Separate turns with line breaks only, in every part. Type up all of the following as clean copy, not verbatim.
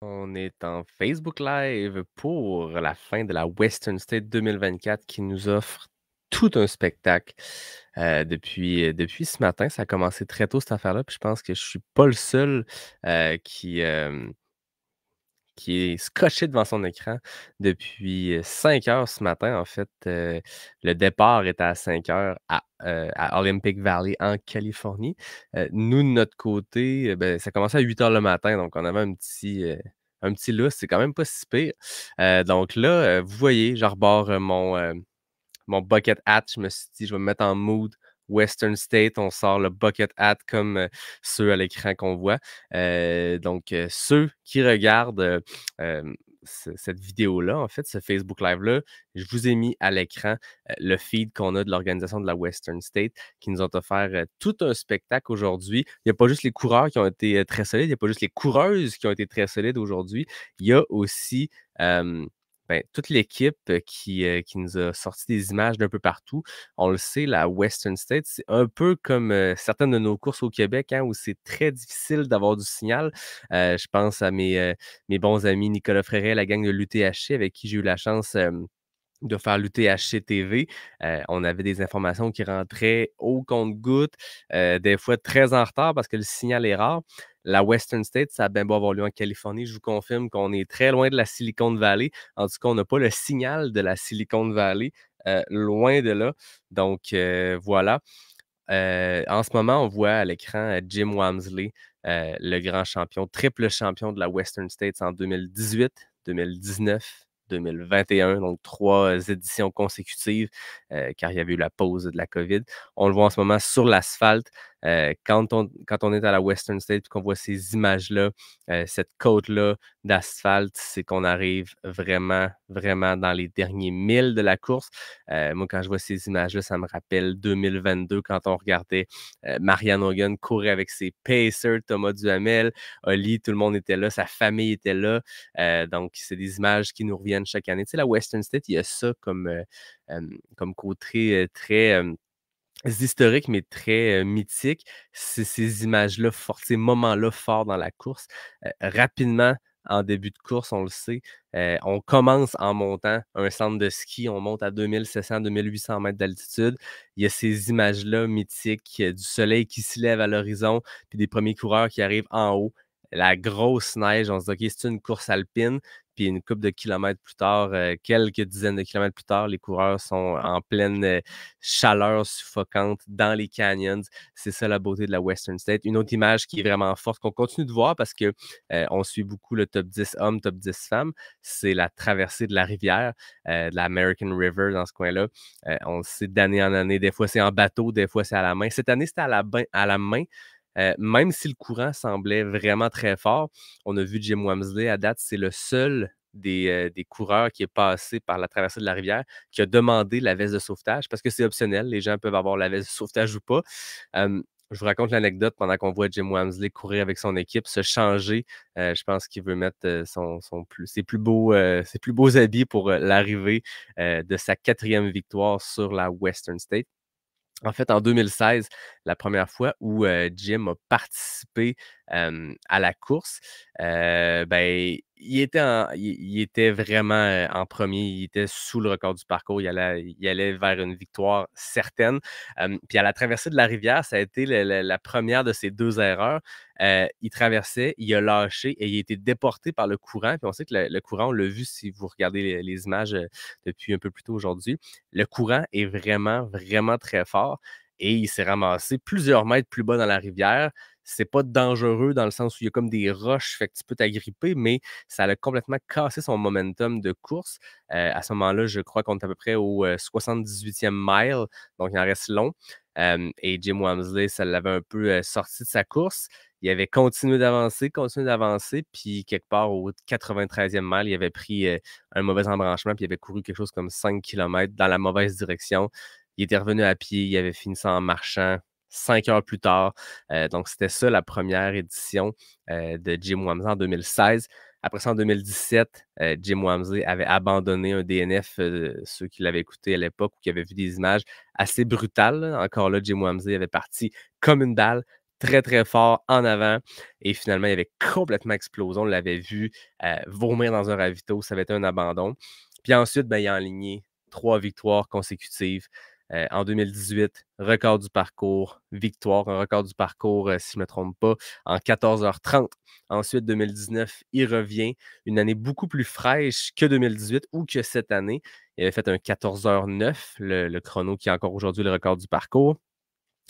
On est en Facebook Live pour la fin de la Western State 2024 qui nous offre tout un spectacle depuis ce matin. Ça a commencé très tôt cette affaire-là, puis je pense que je suis pas le seul qui est scotché devant son écran depuis 5 heures ce matin. En fait, le départ était à 5 heures à Olympic Valley en Californie. Nous, de notre côté, ben, ça commençait à 8 heures le matin, donc on avait un petit lousse, c'est quand même pas si pire. Donc là, vous voyez, je rebord mon bucket hat. Je me suis dit: «Je vais me mettre en mood Western State». On sort le bucket hat comme, ceux à l'écran qu'on voit. Ceux qui regardent, cette vidéo-là, en fait, ce Facebook Live-là, je vous ai mis à l'écran, le feed qu'on a de l'organisation de la Western State qui nous ont offert, tout un spectacle aujourd'hui. Il y a pas juste les coureurs qui ont été, très solides, il y a pas juste les coureuses qui ont été très solides aujourd'hui. Il y a aussi, ben, toute l'équipe qui nous a sorti des images d'un peu partout. On le sait, la Western State, c'est un peu comme, certaines de nos courses au Québec, hein, où c'est très difficile d'avoir du signal. Je pense à mes bons amis Nicolas Fréret, la gang de l'UTHC avec qui j'ai eu la chance, de faire l'UTHC TV. On avait des informations qui rentraient au compte-gouttes, des fois très en retard parce que le signal est rare. La Western State, ça a bien beau avoir lieu en Californie. Je vous confirme qu'on est très loin de la Silicon Valley. En tout cas, on n'a pas le signal de la Silicon Valley, loin de là. Voilà. En ce moment, on voit à l'écran, Jim Walmsley, le grand champion, triple champion de la Western States en 2018, 2019, 2021, donc 3 éditions consécutives, car il y avait eu la pause de la COVID. On le voit en ce moment sur l'asphalte, quand on est à la Western State et qu'on voit ces images-là, cette côte-là d'asphalte, c'est qu'on arrive vraiment, vraiment dans les derniers milles de la course. Moi, quand je vois ces images-là, ça me rappelle 2022 quand on regardait Marianne Hogan courir avec ses pacers, Thomas Duhamel, Oli, tout le monde était là, sa famille était là. Donc, c'est des images qui nous reviennent chaque année. Tu sais, la Western State, il y a ça comme côté très historique, mais très mythique. C'est ces images-là fortes, ces moments-là forts dans la course. Rapidement, en début de course, on le sait, on commence en montant un centre de ski, on monte à 2700-2800 mètres d'altitude. Il y a ces images-là mythiques, du soleil qui se lève à l'horizon, puis des premiers coureurs qui arrivent en haut. La grosse neige, on se dit: «OK, c'est une course alpine». Puis une couple de kilomètres plus tard, quelques dizaines de kilomètres plus tard, les coureurs sont en pleine, chaleur suffocante dans les canyons. C'est ça la beauté de la Western State. Une autre image qui est vraiment forte, qu'on continue de voir parce que on suit beaucoup le top 10 hommes, top 10 femmes, c'est la traversée de la rivière, de la American River dans ce coin-là. On le sait d'année en année, des fois c'est en bateau, des fois c'est à la main. Cette année, c'était à la main. Même si le courant semblait vraiment très fort, on a vu Jim Walmsley à date, c'est le seul des coureurs qui est passé par la traversée de la rivière, qui a demandé la veste de sauvetage parce que c'est optionnel, les gens peuvent avoir la veste de sauvetage ou pas. Je vous raconte l'anecdote pendant qu'on voit Jim Walmsley courir avec son équipe, se changer. Je pense qu'il veut mettre ses plus beaux habits pour l'arrivée de sa 4e victoire sur la Western State. En fait, en 2016, la première fois où, Jim a participé, à la course, ben, il était vraiment, en premier. Il était sous le record du parcours. Il allait vers une victoire certaine. Puis à la traversée de la rivière, ça a été la 1re de ses 2 erreurs. Il traversait, il a lâché et il a été déporté par le courant. Puis on sait que le courant, on l'a vu si vous regardez les images, depuis un peu plus tôt aujourd'hui. Le courant est vraiment, vraiment très fort et il s'est ramassé plusieurs mètres plus bas dans la rivière. C'est pas dangereux dans le sens où il y a comme des roches, fait que tu peux t'agripper, mais ça a complètement cassé son momentum de course. À ce moment-là, je crois qu'on est à peu près au 78e mile, donc il en reste long. Et Jim Walmsley, ça l'avait un peu sorti de sa course. Il avait continué d'avancer, puis quelque part au 93e mile, il avait pris un mauvais embranchement, puis il avait couru quelque chose comme 5 kilomètres dans la mauvaise direction. Il était revenu à pied, il avait fini ça en marchant 5 heures plus tard. Donc, c'était ça la première édition de Jim Walmsley en 2016. Après ça, en 2017, Jim Walmsley avait abandonné un DNF, ceux qui l'avaient écouté à l'époque ou qui avaient vu des images assez brutales. Là. Encore là, Jim Walmsley avait parti comme une dalle, très, très fort en avant et finalement, il avait complètement explosé. On l'avait vu vomir dans un ravito. Ça avait été un abandon. Puis ensuite, ben, il a aligné 3 victoires consécutives. En 2018, record du parcours, victoire, un record du parcours, si je ne me trompe pas, en 14h30. Ensuite, 2019, il revient. Une année beaucoup plus fraîche que 2018 ou que cette année. Il avait fait un 14h09, le chrono qui est encore aujourd'hui le record du parcours.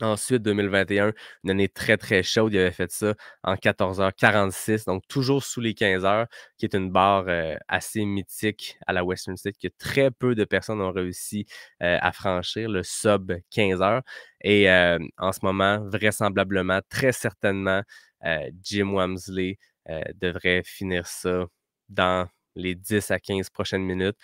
Ensuite, 2021, une année très, très chaude. Il avait fait ça en 14h46, donc toujours sous les 15 heures, qui est une barre assez mythique à la Western State que très peu de personnes ont réussi à franchir, le sub 15 heures. Et en ce moment, vraisemblablement, très certainement, Jim Wamsley devrait finir ça dans les 10 à 15 prochaines minutes.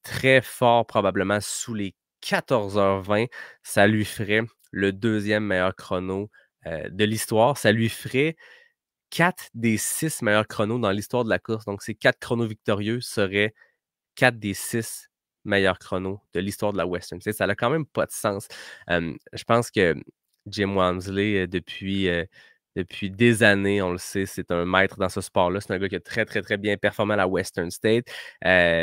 Très fort, probablement sous les 14h20. Ça lui ferait le deuxième meilleur chrono de l'histoire. Ça lui ferait 4 des 6 meilleurs chronos dans l'histoire de la course. Donc, ces 4 chronos victorieux seraient 4 des 6 meilleurs chronos de l'histoire de la Western. Tu sais, ça n'a quand même pas de sens. Je pense que Jim Walmsley, depuis des années, on le sait, c'est un maître dans ce sport-là. C'est un gars qui a très, très, très bien performé à la Western State.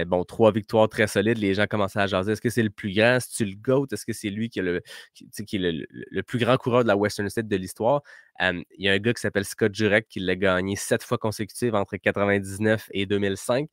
Bon, 3 victoires très solides. Les gens commençaient à jaser. Est-ce que c'est le plus grand? Est-ce le GOAT? Est-ce que c'est lui qui est le plus grand coureur de la Western State de l'histoire? Il y a un gars qui s'appelle Scott Jurek qui l'a gagné 7 fois consécutives entre 99 et 2005.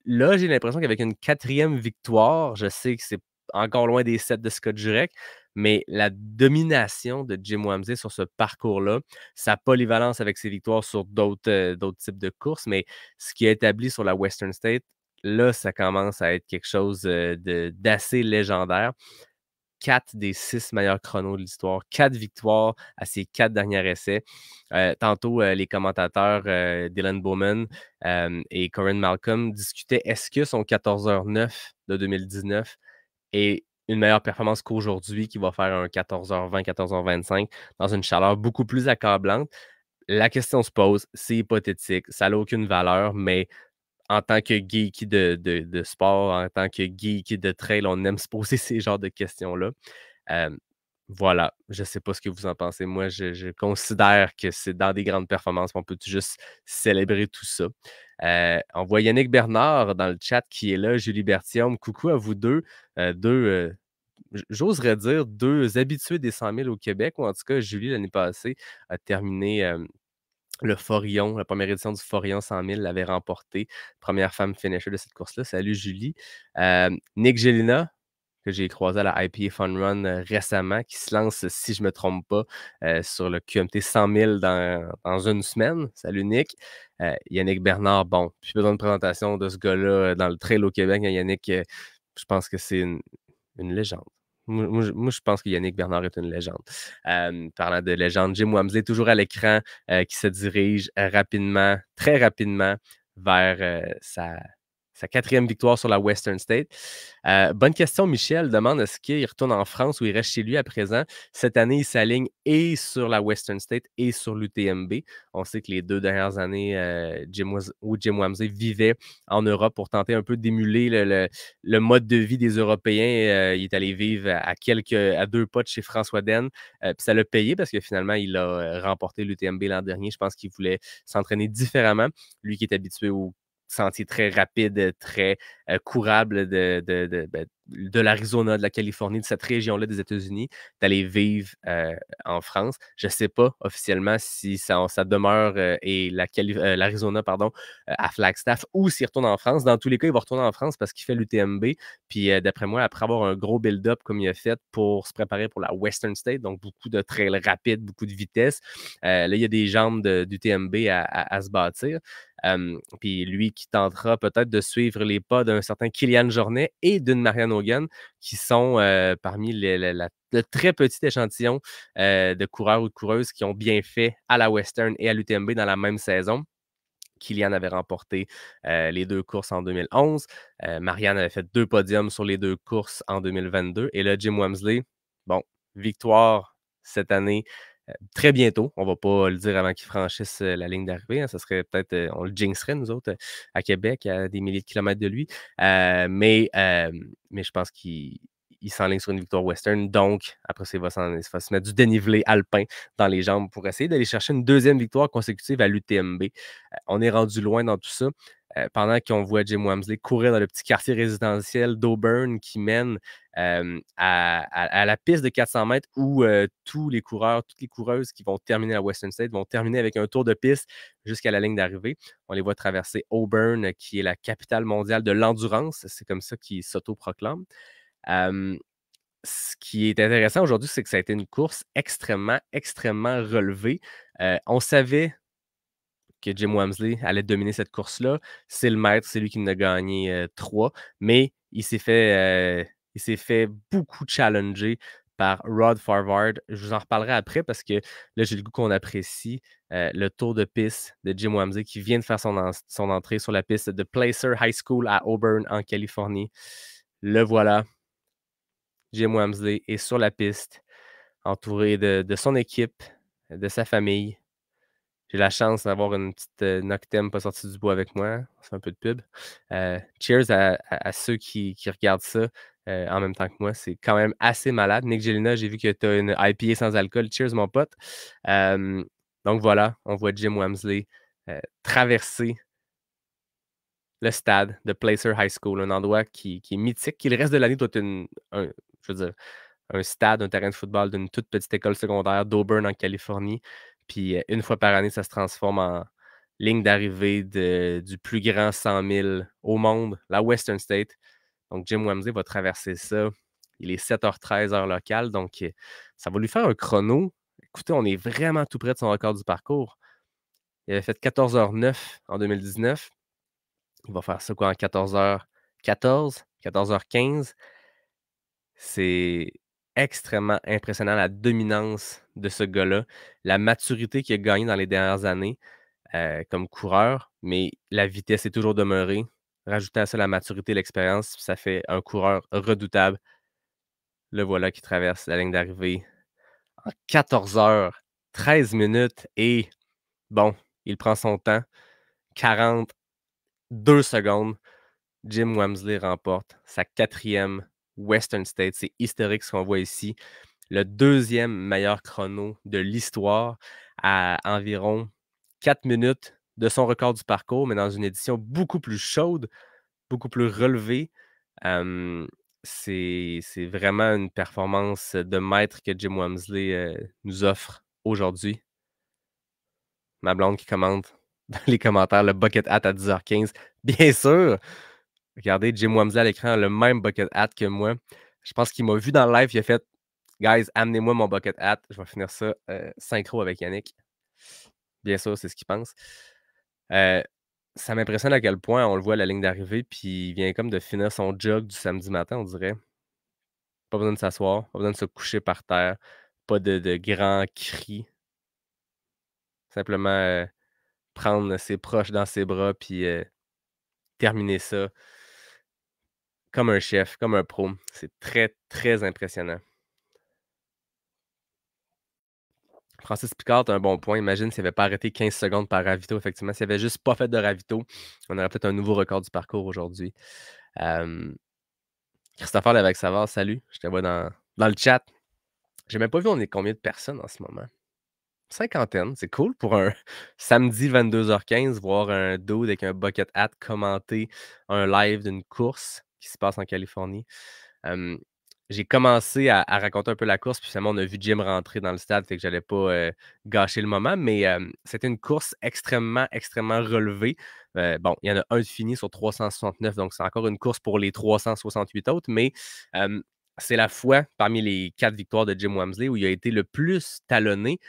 Là, j'ai l'impression qu'avec une 4e victoire, je sais que c'est encore loin des 7 de Scott Jurek, mais la domination de Jim Wamsley sur ce parcours-là, sa polyvalence avec ses victoires sur d'autres types de courses, mais ce qui est établi sur la Western State, là, ça commence à être quelque chose d'assez légendaire. 4 des 6 meilleurs chronos de l'histoire, 4 victoires à ses 4 derniers essais. Tantôt, les commentateurs Dylan Bowman et Corinne Malcolm discutaient est-ce que son 14h09 de 2019 est une meilleure performance qu'aujourd'hui, qui va faire un 14h20, 14h25 dans une chaleur beaucoup plus accablante. La question se pose, c'est hypothétique, ça n'a aucune valeur, mais en tant que geek de sport, en tant que geek de trail, on aime se poser ces genres de questions-là. Hem, voilà, je ne sais pas ce que vous en pensez. Moi, je considère que c'est dans des grandes performances qu'on peut juste célébrer tout ça. On voit Yannick Bernard dans le chat qui est là, Julie Bertium. Coucou à vous 2, 2, j'oserais dire 2 habitués des 100 000 au Québec, ou en tout cas, Julie, l'année passée, a terminé, le Forillon, la première édition du Forillon 100 000 l'avait remporté. Première femme finisher de cette course-là. Salut Julie. Nick Gelina, que j'ai croisé à la IPA Fun Run récemment, qui se lance, si je ne me trompe pas, sur le QMT 100 000 dans une semaine. Salut Nick. Yannick Bernard, bon, plus besoin de présentation de ce gars-là dans le trail au Québec. Yannick, je pense que c'est une légende. Je pense que Yannick Bernard est une légende. Parlant de légende, Jim Wamsley, toujours à l'écran, qui se dirige rapidement, très rapidement, vers sa 4e victoire sur la Western State. Bonne question, Michel demande est-ce qu'il retourne en France ou il reste chez lui à présent? Cette année, il s'aligne et sur la Western State et sur l'UTMB. On sait que les 2 dernières années, Jim Wamsley vivait en Europe pour tenter un peu d'émuler le mode de vie des Européens. Il est allé vivre à 2 pas de chez François Den. Puis ça l'a payé parce que finalement, il a remporté l'UTMB l'an dernier. Je pense qu'il voulait s'entraîner différemment. Lui qui est habitué au sentier très rapide, très courable de l'Arizona, de la Californie, de cette région-là des États-Unis, d'aller vivre en France. Je ne sais pas officiellement si ça demeure et l'Arizona, pardon, à Flagstaff ou s'il retourne en France. Dans tous les cas, il va retourner en France parce qu'il fait l'UTMB. Puis d'après moi, après avoir un gros build-up comme il a fait pour se préparer pour la Western State, donc beaucoup de trails rapides, beaucoup de vitesse, là, il y a des jambes d'UTMB à se bâtir. Puis lui qui tentera peut-être de suivre les pas d'un certain Kylian Jornet et d'une Marianne Hogan, qui sont parmi le très petit échantillon de coureurs ou de coureuses qui ont bien fait à la Western et à l'UTMB dans la même saison. Kylian avait remporté les 2 courses en 2011. Marianne avait fait 2 podiums sur les 2 courses en 2022. Et là, Jim Wamsley, bon, victoire cette année. Très bientôt, on ne va pas le dire avant qu'il franchisse la ligne d'arrivée. Hein, ça serait peut-être, on le jinxerait, nous autres, à Québec, à des milliers de kilomètres de lui. Mais je pense qu'il il s'enligne sur une victoire western. Donc, après ça, il va se mettre du dénivelé alpin dans les jambes pour essayer d'aller chercher une deuxième victoire consécutive à l'UTMB. On est rendu loin dans tout ça. Pendant qu'on voit Jim Wamsley courir dans le petit quartier résidentiel d'Auburn qui mène à la piste de 400 mètres où tous les coureurs, toutes les coureuses qui vont terminer à Western State vont terminer avec un tour de piste jusqu'à la ligne d'arrivée. On les voit traverser Auburn, qui est la capitale mondiale de l'endurance. C'est comme ça qu'ils s'autoproclament. Ce qui est intéressant aujourd'hui, c'est que ça a été une course extrêmement, extrêmement relevée. On savait que Jim Wamsley allait dominer cette course-là. C'est le maître, c'est lui qui en a gagné 3, mais il s'est fait beaucoup challenger par Rod Farvard. Je vous en reparlerai après parce que là, j'ai le goût qu'on apprécie le tour de piste de Jim Wamsley qui vient de faire son entrée sur la piste de Placer High School à Auburn, en Californie. Le voilà. Jim Wamsley est sur la piste, entouré de son équipe, de sa famille. J'ai la chance d'avoir une petite Noctem pas sortie du bois avec moi. C'est un peu de pub. Cheers à ceux qui regardent ça en même temps que moi. C'est quand même assez malade. Nick Gelina, j'ai vu que tu as une IPA sans alcool. Cheers, mon pote. Donc voilà, on voit Jim Wamsley traverser le stade de Placer High School, un endroit qui est mythique, qui le reste de l'année doit être je veux dire, un stade, un terrain de football d'une toute petite école secondaire d'Auburn en Californie. Puis une fois par année, ça se transforme en ligne d'arrivée du plus grand 100 000 au monde, la Western State. Donc Jim Wamsley va traverser ça. Il est 7h13 heure locale, donc ça va lui faire un chrono. Écoutez, on est vraiment tout près de son record du parcours. Il avait fait 14h09 en 2019. Il va faire ça quoi en 14h14, 14h15. C'est extrêmement impressionnant la dominance de ce gars-là, la maturité qu'il a gagnée dans les dernières années comme coureur, mais la vitesse est toujours demeurée. Rajouter à ça la maturité, l'expérience, ça fait un coureur redoutable. Le voilà qui traverse la ligne d'arrivée en 14h13 et bon, il prend son temps, 42 secondes. Jim Wamsley remporte sa 4e Western State. C'est historique ce qu'on voit ici. Le 2e meilleur chrono de l'histoire à environ 4 minutes de son record du parcours, mais dans une édition beaucoup plus chaude, beaucoup plus relevée. C'est vraiment une performance de maître que Jim Wamsley nous offre aujourd'hui. Ma blonde qui commente dans les commentaires le bucket hat à 10h15. Bien sûr! Regardez, Jim Wamsley à l'écran a le même bucket hat que moi. Je pense qu'il m'a vu dans le live, il a fait Guys, amenez-moi mon bucket hat. Je vais finir ça synchro avec Yannick. Bien sûr, c'est ce qu'il pense. Ça m'impressionne à quel point on le voit à la ligne d'arrivée, puis il vient comme de finir son jog du samedi matin, on dirait. Pas besoin de s'asseoir, pas besoin de se coucher par terre, pas de grands cris. Simplement prendre ses proches dans ses bras, puis terminer ça comme un chef, comme un pro. C'est très, très impressionnant. Francis Picard a un bon point. Imagine s'il n'avait pas arrêté 15 secondes par ravito, effectivement. S'il n'avait juste pas fait de ravito, on aurait peut-être un nouveau record du parcours aujourd'hui. Christopher Lévesque-Savard, salut. Je te vois dans le chat. J'ai même pas vu on est combien de personnes en ce moment. Cinquantaine, c'est cool pour un samedi 22h15, voir un dude avec un bucket hat commenter un live d'une course qui se passe en Californie. J'ai commencé à raconter un peu la course, puis finalement, on a vu Jim rentrer dans le stade, fait que j'allais pas gâcher le moment, mais c'était une course extrêmement, extrêmement relevée. Bon, il y en a un de fini sur 369, donc c'est encore une course pour les 368 autres, mais c'est la fois parmi les 4 victoires de Jim Wamsley où il a été le plus talonné.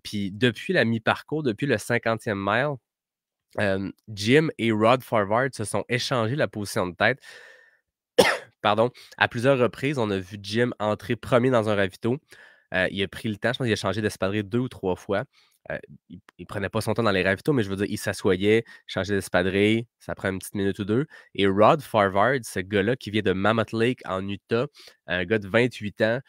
Puis depuis la mi-parcours, depuis le 50e mile, Jim et Rod Farvard se sont échangés la position de tête. Pardon, à plusieurs reprises, on a vu Jim entrer premier dans un ravito. Il a pris le temps, je pense qu'il a changé d'espadrille 2 ou 3 fois. Il prenait pas son temps dans les ravitaux, mais je veux dire, il s'assoyait, changeait d'espadrille, ça prend une petite minute ou deux. Et Rod Farvard, ce gars-là qui vient de Mammoth Lake en Utah, un gars de 28 ans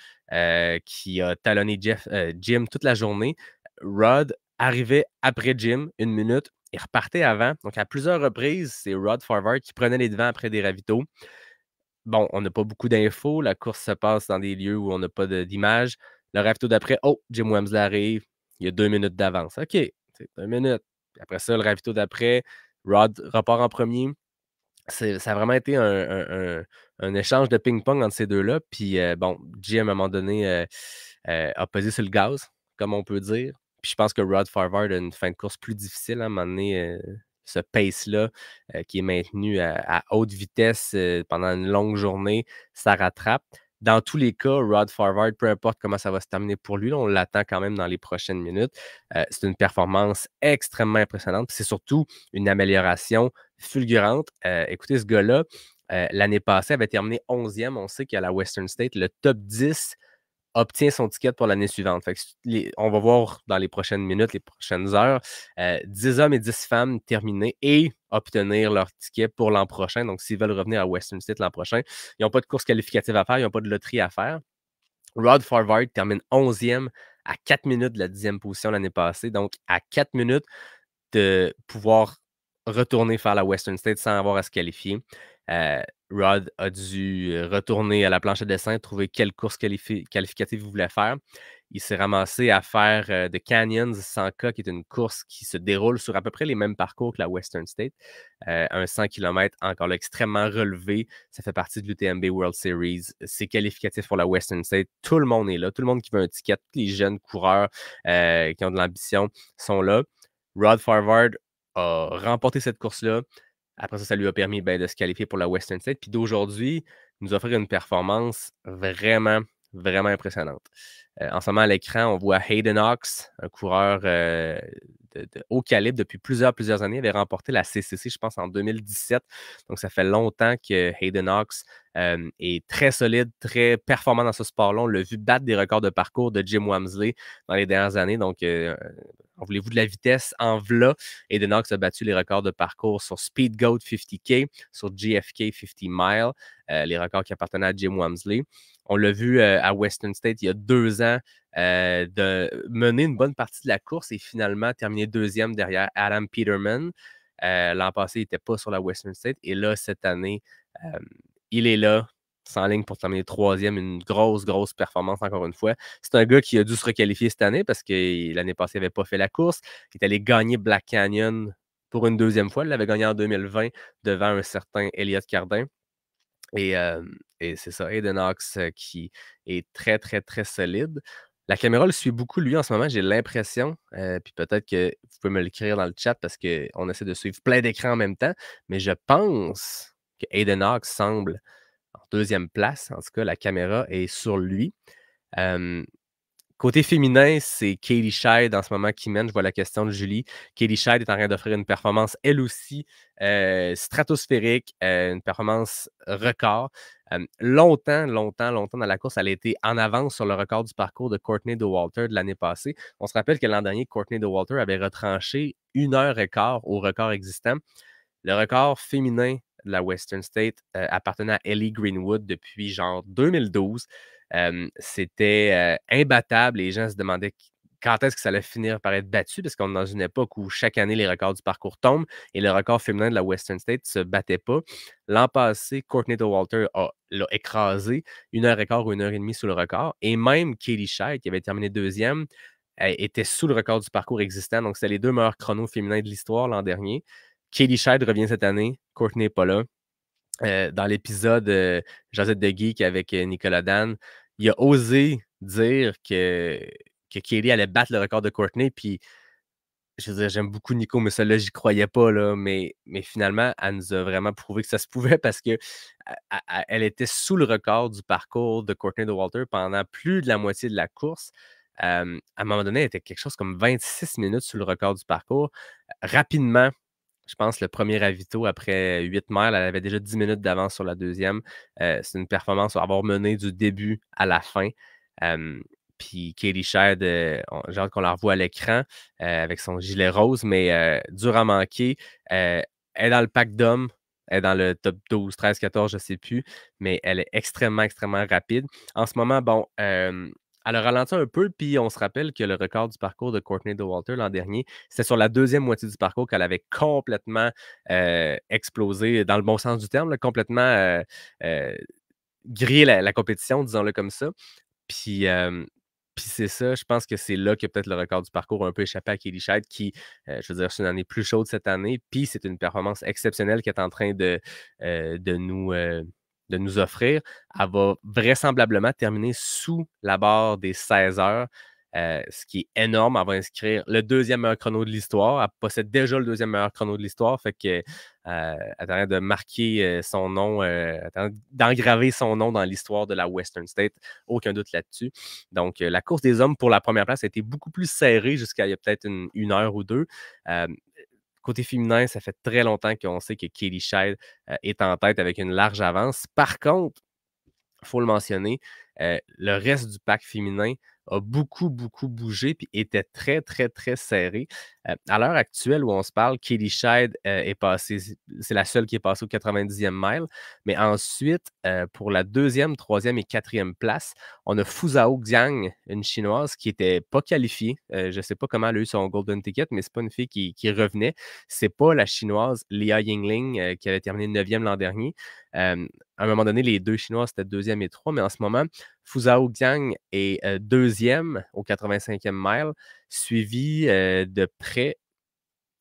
qui a talonné Jim toute la journée. Rod arrivait après Jim, une minute, il repartait avant. Donc, à plusieurs reprises, c'est Rod Farvard qui prenait les devants après des ravitaux. bon, on n'a pas beaucoup d'infos. La course se passe dans des lieux où on n'a pas d'images. Le ravito d'après, oh, Jim Wemsley arrive, il y a 2 minutes d'avance. OK, c'est 2 minutes. Puis après ça, le ravito d'après, Rod repart en premier. Ça a vraiment été un échange de ping-pong entre ces deux-là. Puis bon, Jim, à un moment donné, a pesé sur le gaz, comme on peut dire. Puis je pense que Rod Farvard a une fin de course plus difficile à un moment donné. Ce pace-là, qui est maintenu à haute vitesse pendant une longue journée, ça rattrape. Dans tous les cas, Rod Farvard, peu importe comment ça va se terminer pour lui, là, on l'attend quand même dans les prochaines minutes. C'est une performance extrêmement impressionnante. C'est surtout une amélioration fulgurante. Écoutez, ce gars-là, l'année passée, avait terminé 11e. On sait qu'à la Western State, le top 10 obtient son ticket pour l'année suivante. Fait que on va voir dans les prochaines minutes, les prochaines heures, 10 hommes et 10 femmes terminer et obtenir leur ticket pour l'an prochain. Donc, s'ils veulent revenir à Western State l'an prochain, ils n'ont pas de course qualificative à faire, ils n'ont pas de loterie à faire. Rod Farvard termine 11e à 4 minutes de la 10e position l'année passée. Donc, à 4 minutes de pouvoir retourner faire la Western State sans avoir à se qualifier. Euh, Rod a dû retourner à la planche de dessin, trouver quelle course qualificative il voulait faire. Il s'est ramassé à faire The Canyons 100K, qui est une course qui se déroule sur à peu près les mêmes parcours que la Western State. Un 100 km encore là, extrêmement relevé. Ça fait partie de l'UTMB World Series. C'est qualificatif pour la Western State. Tout le monde est là. Tout le monde qui veut un ticket, tous les jeunes coureurs qui ont de l'ambition sont là. Rod Farvard a remporté cette course-là. Après ça, ça lui a permis de se qualifier pour la Western State. Puis d'aujourd'hui, nous offrir une performance vraiment, vraiment impressionnante. En ce moment, à l'écran, on voit Hayden Hawks, un coureur de haut calibre depuis plusieurs années. Il avait remporté la CCC, je pense, en 2017. Donc, ça fait longtemps que Hayden Hawks est très solide, très performant dans ce sport-là. On l'a vu battre des records de parcours de Jim Wamsley dans les dernières années. Donc, voulez-vous de la vitesse? En v'là. Hayden Hawks a battu les records de parcours sur Speed Goat 50K, sur GFK 50 Mile, les records qui appartenaient à Jim Wamsley. On l'a vu à Western State il y a 2 ans de mener une bonne partie de la course et finalement terminer deuxième derrière Adam Peterman. L'an passé, il n'était pas sur la Western State. Et là, cette année, il est là, sans ligne pour terminer troisième. Une grosse, grosse performance, encore une fois. C'est un gars qui a dû se requalifier cette année parce que l'année passée, il n'avait pas fait la course. Il est allé gagner Black Canyon pour une deuxième fois. Il l'avait gagné en 2020 devant un certain Elliott Cardin. Et, c'est ça, Hayden Hawks qui est très, très, très solide. La caméra le suit beaucoup, lui, en ce moment, j'ai l'impression. Puis peut-être que vous pouvez me l'écrire dans le chat parce qu'on essaie de suivre plein d'écrans en même temps. Mais je pense que Hayden Hawks semble en deuxième place. En tout cas, la caméra est sur lui. Côté féminin, c'est Katie Scheid en ce moment qui mène. Je vois la question de Julie. Katie Scheid est en train d'offrir une performance, elle aussi, stratosphérique, une performance record. Longtemps dans la course, elle a été en avance sur le record du parcours de Courtney Dauwalter de l'année passée. On se rappelle que l'an dernier, Courtney Dauwalter avait retranché 1 heure et quart au record existant. Le record féminin de la Western State appartenait à Ellie Greenwood depuis genre 2012. C'était imbattable. Les gens se demandaient quand est-ce que ça allait finir par être battu, parce qu'on est dans une époque où chaque année, les records du parcours tombent et le record féminin de la Western State ne se battait pas. L'an passé, Courtney Dauwalter l'a écrasé 1 heure et quart ou 1 heure et demie sous le record. Et même Katie Scheid, qui avait terminé deuxième, était sous le record du parcours existant. Donc, c'était les 2 meilleurs chronos féminins de l'histoire l'an dernier. Katie Scheid revient cette année. Courtney n'est pas là. Dans l'épisode Josette de Geek avec Nicolas Dan, il a osé dire que Katie allait battre le record de Courtney. Puis, je veux dire, j'aime beaucoup Nico, mais celle-là, j'y croyais pas. Là, mais finalement, elle nous a vraiment prouvé que ça se pouvait parce que elle était sous le record du parcours de Courtney Dauwalter pendant plus de la moitié de la course. À un moment donné, elle était quelque chose comme 26 minutes sous le record du parcours. Rapidement, je pense le premier ravito après 8 miles, elle avait déjà 10 minutes d'avance sur la deuxième. C'est une performance à avoir mené du début à la fin. Puis Katie Scheid, j'ai hâte qu'on la revoie à l'écran avec son gilet rose, mais dur à manquer. Elle est dans le pack d'hommes. Elle est dans le top 12, 13, 14, je ne sais plus, mais elle est extrêmement, extrêmement rapide. En ce moment, bon, Elle a ralenti un peu, puis on se rappelle que le record du parcours de Courtney Dauwalter l'an dernier, c'était sur la deuxième moitié du parcours qu'elle avait complètement, explosé dans le bon sens du terme, là, complètement, heu, grillé la compétition, disons-le comme ça. Puis, puis c'est ça, je pense que c'est là que peut-être le record du parcours a un peu échappé à Katie Scheidt qui, je veux dire, c'est une année plus chaude cette année, puis c'est une performance exceptionnelle qu'elle est en train heu, de nous, heu, de nous offrir. Elle va vraisemblablement terminer sous la barre des 16 heures, ce qui est énorme. Elle va inscrire le deuxième meilleur chrono de l'histoire. Elle possède déjà le deuxième meilleur chrono de l'histoire, fait que, elle est en train de marquer, son nom, elle est en train d'engraver son nom dans l'histoire de la Western State, aucun doute là-dessus. Donc, la course des hommes pour la première place a été beaucoup plus serrée jusqu'à il y a peut-être une heure ou deux. Hem, Côté féminin, ça fait très longtemps qu'on sait que Katie Scheidt, est en tête avec une large avance. Par contre, il faut le mentionner, le reste du pack féminin a beaucoup, beaucoup bougé puis était très, très, très serré. À l'heure actuelle où on se parle, Katie Scheidt, est passée c'est la seule qui est passée au 90e mile. Mais ensuite, pour la deuxième, troisième et quatrième place, on a Fuzhao Jiang, une Chinoise qui était pas qualifiée. Je ne sais pas comment elle a eu son golden ticket, mais c'est pas une fille qui revenait. C'est pas la Chinoise Lia Yingling, qui avait terminé 9e l'an dernier. À un moment donné, les 2 Chinois, c'était deuxième et 3, mais en ce moment, Fuzhao Jiang est, 2e au 85e mile, suivi, de près,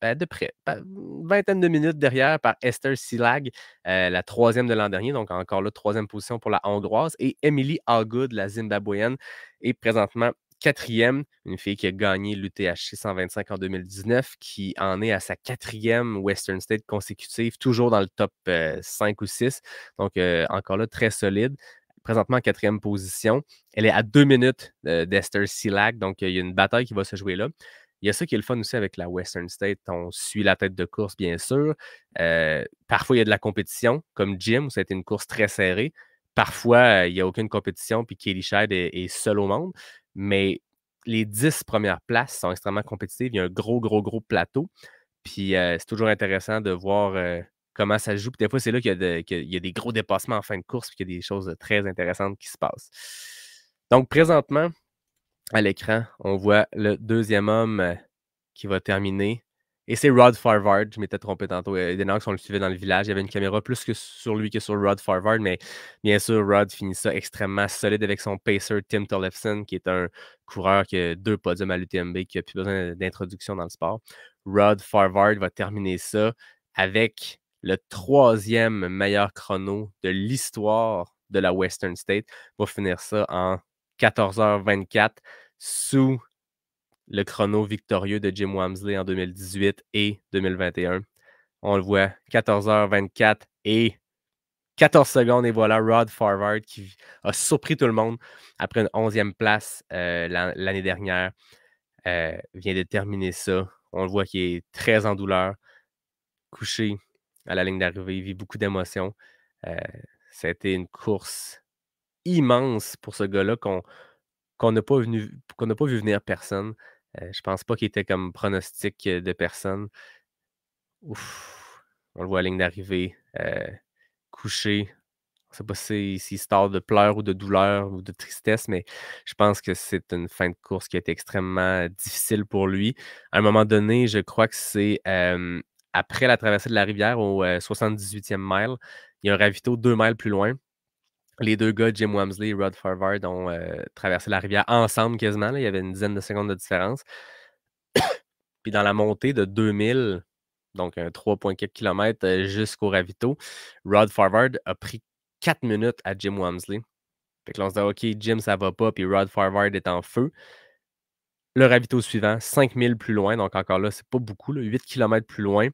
une vingtaine de minutes derrière par Esther Silag, la troisième de l'an dernier, donc encore là, troisième position pour la Hongroise, et Emily Allgood, la Zimbabwéenne, est présentement quatrième, une fille qui a gagné l'UTHC 125 en 2019, qui en est à sa quatrième Western State consécutive, toujours dans le top 5 ou 6. Donc, encore là, très solide. Présentement en quatrième position. Elle est à 2 minutes d'Esther Silag, donc il y a une bataille qui va se jouer là. Il y a ça qui est le fun aussi avec la Western State. On suit la tête de course, bien sûr. Parfois, il y a de la compétition, comme Jim, où ça a été une course très serrée. Parfois, il n'y a aucune compétition, puis Katie Scheidt est seule au monde. Mais les 10 premières places sont extrêmement compétitives. Il y a un gros, gros, gros plateau. Puis c'est toujours intéressant de voir comment ça se joue. Puis des fois, c'est là qu'il y a des gros dépassements en fin de course, puis qu'il y a des choses très intéressantes qui se passent. Donc, présentement, à l'écran, on voit le deuxième homme qui va terminer. Et c'est Rod Farvard. Je m'étais trompé tantôt. Edenhox, on le suivait dans le village. Il y avait une caméra plus que sur lui que sur Rod Farvard. Mais bien sûr, Rod finit ça extrêmement solide avec son pacer Tim Tollefson, qui est un coureur qui a 2 podiums à l'UTMB, qui n'a plus besoin d'introduction dans le sport. Rod Farvard va terminer ça avec le troisième meilleur chrono de l'histoire de la Western State. Il va finir ça en 14h24 sous le chrono victorieux de Jim Walmsley en 2018 et 2021. On le voit, 14h24 et 14 secondes, et voilà Rod Farvard qui a surpris tout le monde après une 11e place l'année dernière. Vient de terminer ça. On le voit qu'il est très en douleur, couché à la ligne d'arrivée, il vit beaucoup d'émotions. Euh, Ça a été une course immense pour ce gars-là qu'on n'a pas vu venir personne. Je pense pas qu'il était comme pronostic de personne. Ouf, on le voit à la ligne d'arrivée, couché. On sait pas s'il se tord de pleurs ou de douleur ou de tristesse, mais je pense que c'est une fin de course qui a été extrêmement difficile pour lui. À un moment donné, je crois que c'est, après la traversée de la rivière au, 78e mile, il y a un ravito 2 miles plus loin. Les 2 gars, Jim Walmsley et Rod Farvard, ont, traversé la rivière ensemble quasiment, là. Il y avait une dizaine de secondes de différence. Puis dans la montée de 2000, donc un 3 point quelques kilomètres, jusqu'au ravito, Rod Farvard a pris 4 minutes à Jim Walmsley. Fait que là, on se dit: «OK, Jim, ça va pas», puis Rod Farvard est en feu. Le ravito suivant, 5000 plus loin, donc encore là, c'est pas beaucoup, là, 8 kilomètres plus loin.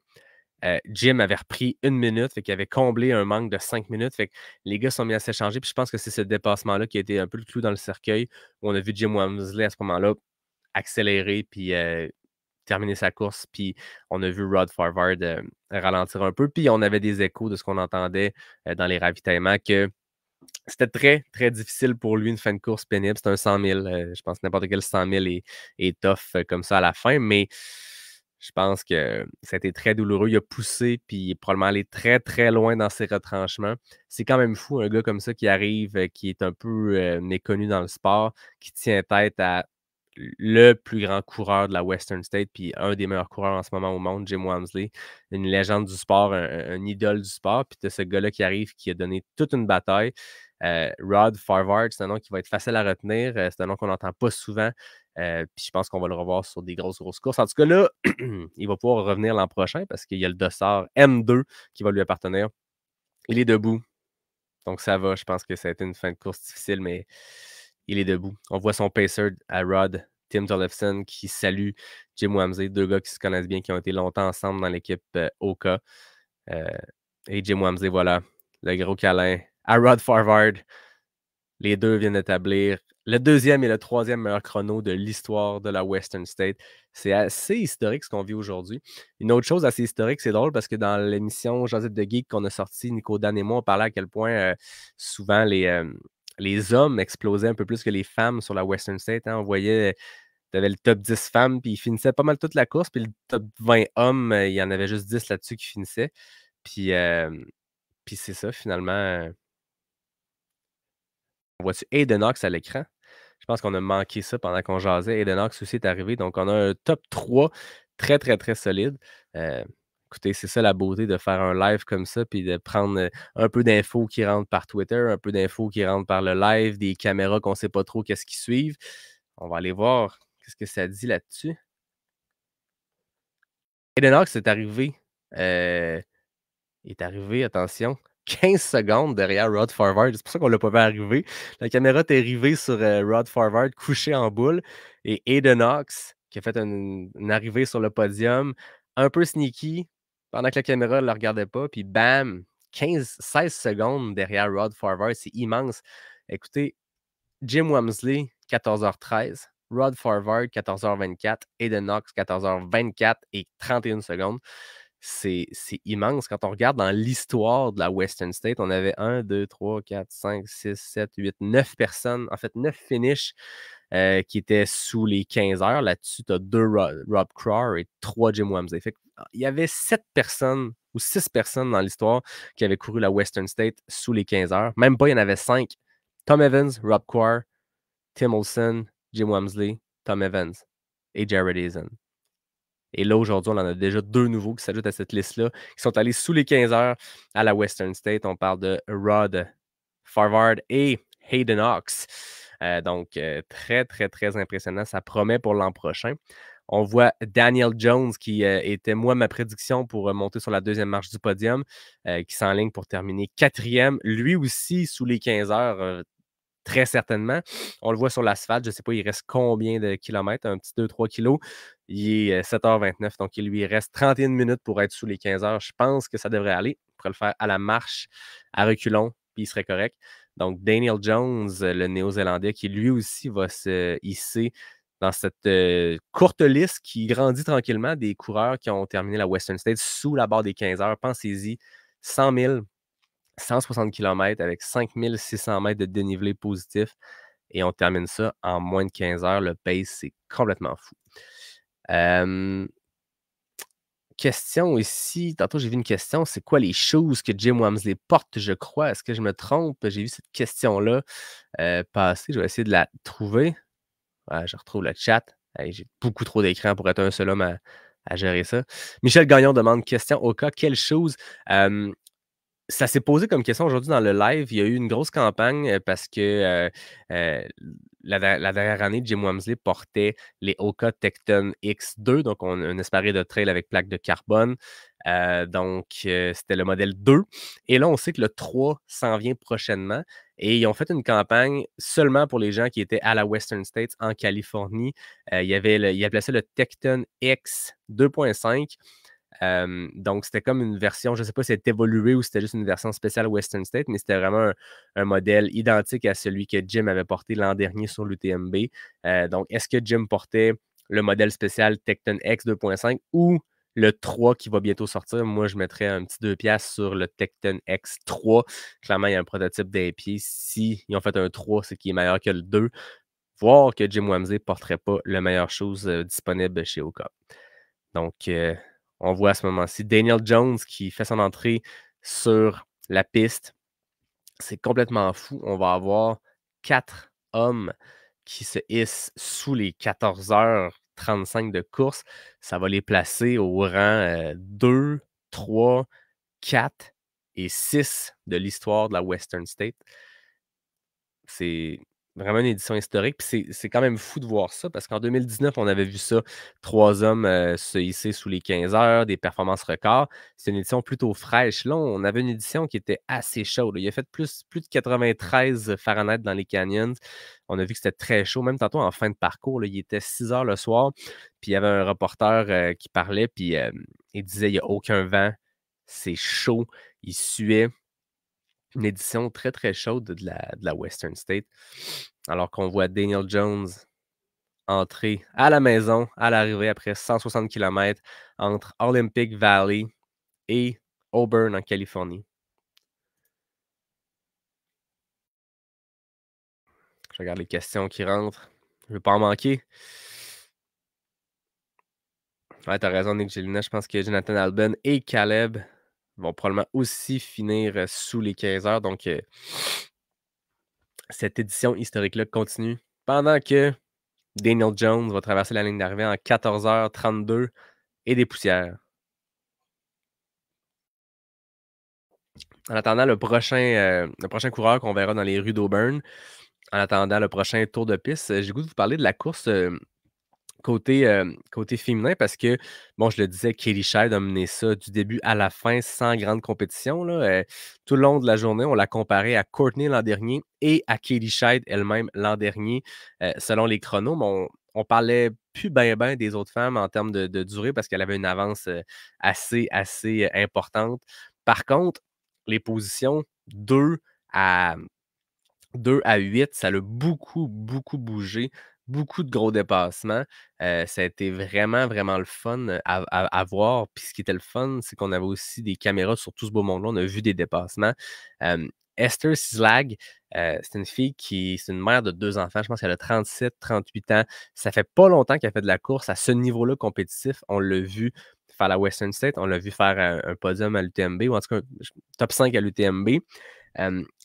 Jim avait repris 1 minute, fait qu'il avait comblé un manque de 5 minutes. Fait que les gars sont mis à s'échanger. Puis je pense que c'est ce dépassement-là qui a été un peu le clou dans le cercueil, où on a vu Jim Walmsley à ce moment-là accélérer puis terminer sa course. Puis on a vu Rod Farvard ralentir un peu. Puis on avait des échos de ce qu'on entendait dans les ravitaillements que c'était très, très difficile pour lui, une fin de course pénible. C'est un 100 000. Je pense que n'importe quel 100 000 est tough comme ça à la fin. Mais Je pense que ça a été très douloureux. Il a poussé, puis il est probablement allé très, très loin dans ses retranchements. C'est quand même fou, un gars comme ça qui arrive, qui est un peu, méconnu dans le sport, qui tient tête à le plus grand coureur de la Western State, puis un des meilleurs coureurs en ce moment au monde, Jim Walmsley, une légende du sport, un idole du sport. Puis tu as ce gars-là qui arrive, qui a donné toute une bataille. Rod Farvard, c'est un nom qui va être facile à retenir. C'est un nom qu'on n'entend pas souvent. Puis je pense qu'on va le revoir sur des grosses, grosses courses. En tout cas, là, il va pouvoir revenir l'an prochain parce qu'il y a le dossard M2 qui va lui appartenir. Il est debout. Donc ça va. Je pense que ça a été une fin de course difficile, mais il est debout. On voit son pacer à Rod, Tim Tollefson, qui salue Jim Wamsley, deux gars qui se connaissent bien, qui ont été longtemps ensemble dans l'équipe Oka. Euh, et Jim Wamsley, voilà, le gros câlin à Rod Farvard. Les deux viennent d'établir le deuxième et le troisième meilleur chrono de l'histoire de la Western State. C'est assez historique ce qu'on vit aujourd'hui. Une autre chose assez historique, c'est drôle parce que dans l'émission Josette de Geek qu'on a sortie, Nico Dan et moi, on parlait à quel point souvent les hommes explosaient un peu plus que les femmes sur la Western State. Hein. On voyait, tu avais le top 10 femmes, puis ils finissaient pas mal toute la course, puis le top 20 hommes, il y en avait juste 10 là-dessus qui finissaient. Puis, puis c'est ça, finalement. On voit-tu Aiden Knox à l'écran? Je pense qu'on a manqué ça pendant qu'on jasait. Aiden Knox aussi est arrivé. Donc, on a un top 3 très, très, très solide. Euh, Écoutez, c'est ça la beauté de faire un live comme ça, puis de prendre un peu d'infos qui rentrent par Twitter, un peu d'infos qui rentrent par le live, des caméras qu'on ne sait pas trop qu'est-ce qui suivent. On va aller voir qu'est-ce que ça dit là-dessus. Aiden Knox euh, est arrivé, attention, 15 secondes derrière Rod Farvard. C'est pour ça qu'on ne l'a pas vu arriver. La caméra est arrivée sur Rod Farvard, couché en boule. Et Aiden Knox, qui a fait une arrivée sur le podium, un peu sneaky, pendant que la caméra ne le regardait pas. Puis bam, 16 secondes derrière Rod Farvard. C'est immense. Écoutez, Jim Wamsley, 14h13. Rod Farvard, 14h24. Aiden Knox, 14h24 et 31 secondes. C'est immense. Quand on regarde dans l'histoire de la Western State, on avait 1, 2, 3, 4, 5, 6, 7, 8, 9 personnes, en fait 9 finishes qui étaient sous les 15 heures. Là-dessus, tu as 2 Rob Craw et 3 Jim Wamsley. Il y avait 7 personnes ou 6 personnes dans l'histoire qui avaient couru la Western State sous les 15 heures. Même pas, il y en avait 5. Tom Evans, Rob Craw, Tim Olson, Jim Wamsley, Tom Evans et Jared Eason. Et là, aujourd'hui, on en a déjà 2 nouveaux qui s'ajoutent à cette liste-là, qui sont allés sous les 15 heures à la Western State. On parle de Rod Farvard et Hayden Knox. Donc, très, très, très impressionnant. Ça promet pour l'an prochain. On voit Daniel Jones, qui était, moi, ma prédiction pour monter sur la deuxième marche du podium, qui s'enligne pour terminer 4e. Lui aussi, sous les 15 heures, très certainement. On le voit sur l'asphalte. Je ne sais pas, il reste combien de kilomètres, un petit 2-3 kilos. Il est 7h29, donc il lui reste 31 minutes pour être sous les 15 heures. Je pense que ça devrait aller. On pourrait le faire à la marche, à reculons, puis il serait correct. Donc, Daniel Jones, le Néo-Zélandais, qui lui aussi va se hisser dans cette courte liste qui grandit tranquillement des coureurs qui ont terminé la Western State sous la barre des 15 heures. Pensez-y, 100 000 160 km avec 5600 mètres de dénivelé positif et on termine ça en moins de 15 heures. Le pace, c'est complètement fou. Question ici. Tantôt, j'ai vu une question. C'est quoi les choses que Jim Wamsley porte, je crois? Est-ce que je me trompe? J'ai vu cette question-là passer. Je vais essayer de la trouver. Ouais, je retrouve le chat. Hey, j'ai beaucoup trop d'écran pour être un seul homme à gérer ça. Michel Gagnon demande question au cas. Quelle chose? Ça s'est posé comme question aujourd'hui dans le live. Il y a eu une grosse campagne parce que la dernière année, Jim Wamsley portait les Oka Tecton X2, donc un esparier de trail avec plaque de carbone. Donc, c'était le modèle 2. Et là, on sait que le 3 s'en vient prochainement. Et ils ont fait une campagne seulement pour les gens qui étaient à la Western States en Californie. Il appelait ça le Tecton X 2.5. Donc, c'était comme une version, je ne sais pas si elle est évoluée ou si c'était juste une version spéciale Western State, mais c'était vraiment un modèle identique à celui que Jim avait porté l'an dernier sur l'UTMB. Donc, est-ce que Jim portait le modèle spécial Tecton X 2.5 ou le 3 qui va bientôt sortir? Moi, je mettrais un petit 2 piastres sur le Tecton X3. Clairement, il y a un prototype d'un pied. Si ils ont fait un 3, c'est qu'il est meilleur que le 2. Voir que Jim Wamsley ne porterait pas la meilleure chose disponible chez Oka. Donc, on voit à ce moment-ci Daniel Jones qui fait son entrée sur la piste. C'est complètement fou. On va avoir 4 hommes qui se hissent sous les 14h35 de course. Ça va les placer au rang 2, 3, 4 et 6 de l'histoire de la Western State. C'est vraiment une édition historique. Puis c'est quand même fou de voir ça parce qu'en 2019, on avait vu ça, 3 hommes se hisser sous les 15 heures, des performances records. C'est une édition plutôt fraîche. Là, on avait une édition qui était assez chaude. Il a fait plus de 93 Fahrenheit dans les canyons. On a vu que c'était très chaud. Même tantôt, en fin de parcours, là, il était 6 heures le soir. Puis il y avait un reporter qui parlait. Puis il disait il n'y a aucun vent. C'est chaud. Il suait. Une édition très, très chaude de la Western State. Alors qu'on voit Daniel Jones entrer à la maison, à l'arrivée après 160 kilomètres entre Olympic Valley et Auburn en Californie. Je regarde les questions qui rentrent. Je ne veux pas en manquer. Ouais, t'as raison, Nick Gélina. Je pense que Jonathan Albon et Caleb vont probablement aussi finir sous les 15 heures. Donc, cette édition historique-là continue pendant que Daniel Jones va traverser la ligne d'arrivée en 14h32 et des poussières. En attendant le prochain coureur qu'on verra dans les rues d'Auburn, en attendant le prochain tour de piste, j'ai le goût de vous parler de la course côté féminin parce que, bon, je le disais, Katie Scheidt a mené ça du début à la fin sans grande compétition, là. Tout le long de la journée, on l'a comparé à Courtney l'an dernier et à Katie Scheidt elle-même l'an dernier, selon les chronos. Mais on parlait plus ben des autres femmes en termes de durée parce qu'elle avait une avance assez importante. Par contre, les positions 2 à 2 à 8, ça l'a beaucoup, beaucoup bougé, beaucoup de gros dépassements. Ça a été vraiment, vraiment le fun à voir. Puis ce qui était le fun, c'est qu'on avait aussi des caméras sur tout ce beau monde-là. On a vu des dépassements. Esther Sislag, c'est une fille c'est une mère de 2 enfants. Je pense qu'elle a 37, 38 ans. Ça fait pas longtemps qu'elle fait de la course à ce niveau-là compétitif. On l'a vu faire la Western State, on l'a vu faire un podium à l'UTMB, ou en tout cas, top 5 à l'UTMB.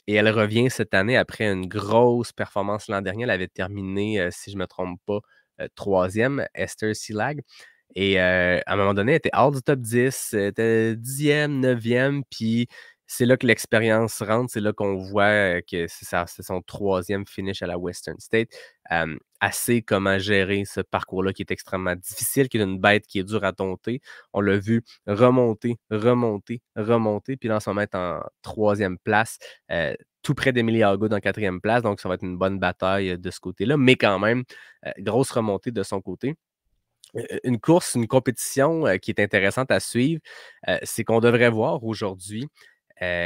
Et elle revient cette année après une grosse performance l'an dernier. Elle avait terminé, si je ne me trompe pas, 3e, Esther Silag. Et à un moment donné, elle était hors du top 10, elle était 10e, 9e, puis c'est là que l'expérience rentre, c'est là qu'on voit que c'est son 3e finish à la Western State. Elle sait comment gérer ce parcours-là qui est extrêmement difficile, qui est une bête qui est dure à dompter. On l'a vu remonter, remonter, remonter, puis là, en ce moment, elle est en 3e place, tout près d'Emily Hargood en 4e place, donc ça va être une bonne bataille de ce côté-là, mais quand même, grosse remontée de son côté. Une course, une compétition qui est intéressante à suivre, c'est qu'on devrait voir aujourd'hui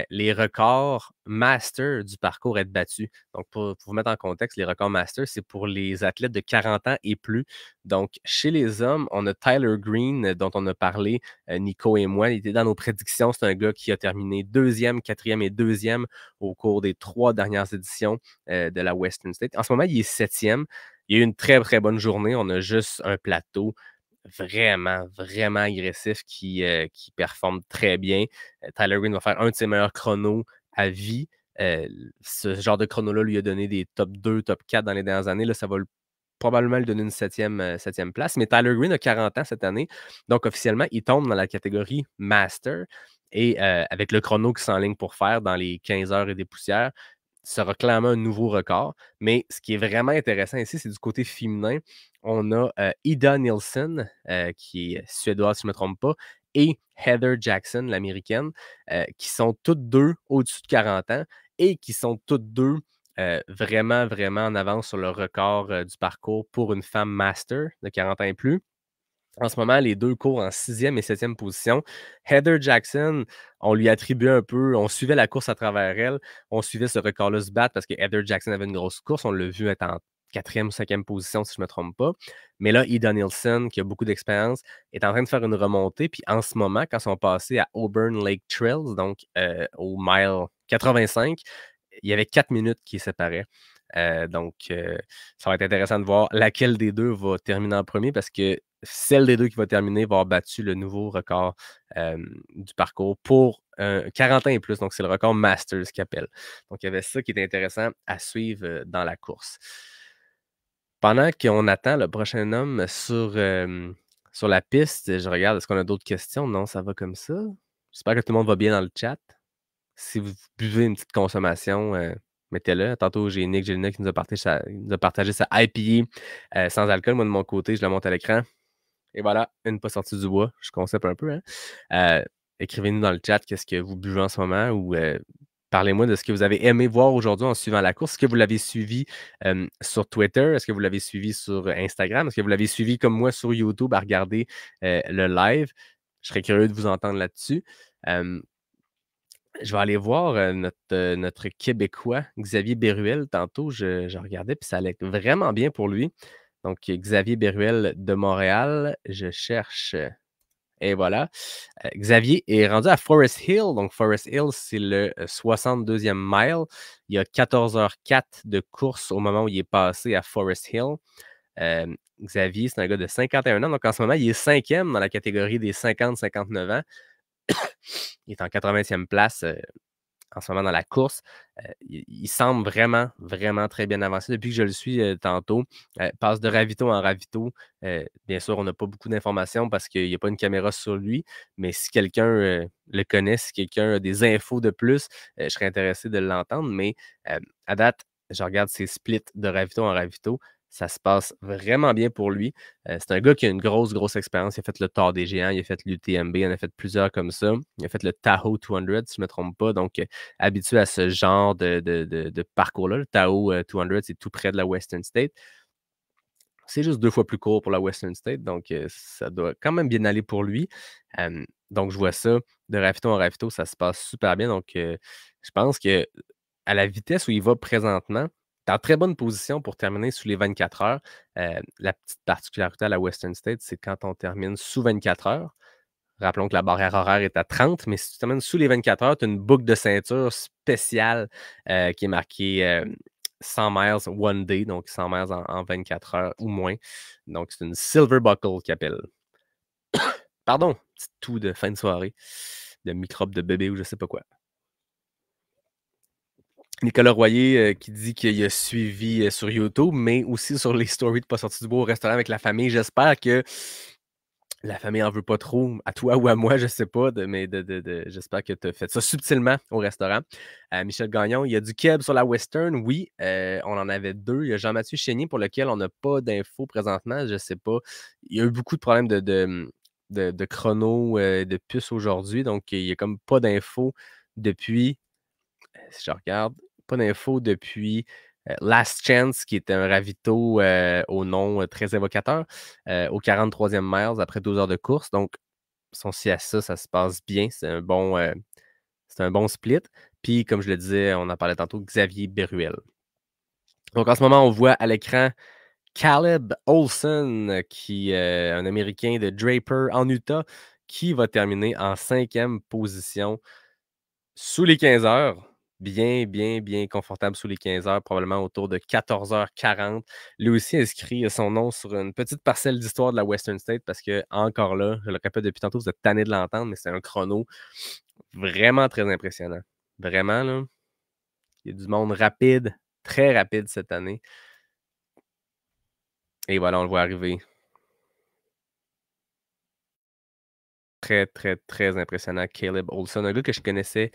les records master du parcours être battus. Donc, pour vous mettre en contexte, les records master, c'est pour les athlètes de 40 ans et plus. Donc, chez les hommes, on a Tyler Green, dont on a parlé, Nico et moi. Il était dans nos prédictions. C'est un gars qui a terminé 2e, 4e et 2e au cours des 3 dernières éditions de la Western State. En ce moment, il est 7e. Il y a eu une très, très bonne journée. On a juste un plateau vraiment, vraiment agressif qui performe très bien. Tyler Green va faire un de ses meilleurs chronos à vie. Ce genre de chrono-là lui a donné des top 2, top 4 dans les dernières années. Là, ça va probablement lui donner une septième place. Mais Tyler Green a 40 ans cette année. Donc, officiellement, il tombe dans la catégorie Master. Et avec le chrono qui s'enligne pour faire dans les 15 heures et des poussières, sera clairement un nouveau record. Mais ce qui est vraiment intéressant ici, c'est du côté féminin. On a Ida Nielsen, qui est suédoise, si je ne me trompe pas, et Heather Jackson, l'américaine, qui sont toutes deux au-dessus de 40 ans et qui sont toutes deux vraiment, vraiment en avance sur le record du parcours pour une femme master de 40 ans et plus. En ce moment, les deux courent en 6e et 7e position. Heather Jackson, on lui attribuait un peu, on suivait la course à travers elle, on suivait ce record-là se battre parce que Heather Jackson avait une grosse course, on l'a vu être en 4e ou 5e position, si je ne me trompe pas. Mais là, Ida Nielsen, qui a beaucoup d'expérience, est en train de faire une remontée. Puis en ce moment, quand ils sont passés à Auburn Lake Trails, donc au mile 85, il y avait 4 minutes qui séparaient. Donc, ça va être intéressant de voir laquelle des deux va terminer en premier parce que celle des 2 qui va terminer va avoir battu le nouveau record, du parcours pour, 40 ans et plus. Donc c'est le record Masters qu'ils appellent. Donc il y avait ça qui était intéressant à suivre, dans la course. Pendant qu'on attend le prochain homme sur la piste, je regarde, est-ce qu'on a d'autres questions? Non, ça va comme ça. J'espère que tout le monde va bien dans le chat. Si vous buvez une petite consommation, mettez-le. Tantôt, j'ai Nick Gélina qui nous a partagé sa IPA, sans alcool. Moi, de mon côté, je la monte à l'écran et voilà, une pas sortie du bois. Je concept un peu, hein. Heu, Écrivez-nous dans le chat qu'est-ce que vous buvez en ce moment ou, parlez-moi de ce que vous avez aimé voir aujourd'hui en suivant la course. Est-ce que vous l'avez suivi, sur Twitter? Est-ce que vous l'avez suivi sur Instagram? Est-ce que vous l'avez suivi comme moi sur YouTube à regarder, le live? Je serais curieux de vous entendre là-dessus. Hem Je vais aller voir, notre Québécois Xavier Béruel tantôt. Je regardais puis ça allait vraiment bien pour lui. Donc Xavier Béruel de Montréal, je cherche, et voilà. Xavier est rendu à Forest Hill. Donc Forest Hill, c'est le, 62e mile. Il y a 14h04 de course au moment où il est passé à Forest Hill. Xavier, c'est un gars de 51 ans. Donc en ce moment, il est 5e dans la catégorie des 50-59 ans. Il est en 80e place, en ce moment dans la course. Il semble vraiment, vraiment très bien avancé depuis que je le suis, tantôt. Passe de ravito en ravito. Bien sûr, on n'a pas beaucoup d'informations parce qu'il n'y a pas une caméra sur lui, mais si quelqu'un, le connaît, si quelqu'un a des infos de plus, je serais intéressé de l'entendre. Mais, à date, je regarde ses splits de ravito en ravito. Ça se passe vraiment bien pour lui. C'est un gars qui a une grosse, grosse expérience. Il a fait le Tour des Géants, il a fait l'UTMB, il en a fait plusieurs comme ça. Il a fait le Tahoe 200, si je ne me trompe pas. Donc, habitué à ce genre de parcours-là. Le Tahoe 200, c'est tout près de la Western State. C'est juste 2 fois plus court pour la Western State, donc ça doit quand même bien aller pour lui. Donc je vois ça de ravito en ravito, ça se passe super bien. Donc je pense que à la vitesse où il va présentement, tu es en très bonne position pour terminer sous les 24 heures. La petite particularité à la Western State, c'est quand on termine sous 24 heures. Rappelons que la barrière horaire est à 30, mais si tu termines sous les 24 heures, tu as une boucle de ceinture spéciale, qui est marquée, 100 miles one day, donc 100 miles en 24 heures ou moins. Donc c'est une silver buckle qu'ils appellent. Pardon, petit toux de fin de soirée, de microbe de bébé ou je sais pas quoi. Nicolas Royer, qui dit qu'il a suivi, sur YouTube, mais aussi sur les stories de Pas sorti du bois au restaurant avec la famille. J'espère que la famille en veut pas trop, à toi ou à moi, je sais pas, mais j'espère que tu as fait ça subtilement au restaurant. Michel Gagnon, il y a du keb sur la Western, oui, on en avait 2. Il y a Jean-Mathieu Chénier pour lequel on n'a pas d'infos présentement, je sais pas. Il y a eu beaucoup de problèmes de chrono, de puce aujourd'hui, donc il y a comme pas d'infos depuis, si je regarde, pas d'infos depuis, Last Chance, qui est un ravito, au nom, très évocateur, au 43e miles après 12 heures de course. Donc, si on se fie à ça, ça se passe bien. C'est un bon split. Puis, comme je le disais, on en parlait tantôt, Xavier Béruel. Donc, en ce moment, on voit à l'écran Caleb Olson, qui est un Américain de Draper en Utah, qui va terminer en 5e position sous les 15 heures. Bien, bien, bien confortable sous les 15 heures, probablement autour de 14h40. Lui aussi inscrit son nom sur une petite parcelle d'histoire de la Western State parce que, encore là, je le répète depuis tantôt, vous êtes tanné de l'entendre, mais c'est un chrono vraiment très impressionnant. Vraiment, là, il y a du monde rapide, très rapide cette année. Et voilà, on le voit arriver. Très, très, très impressionnant, Caleb Olson, un gars que je connaissais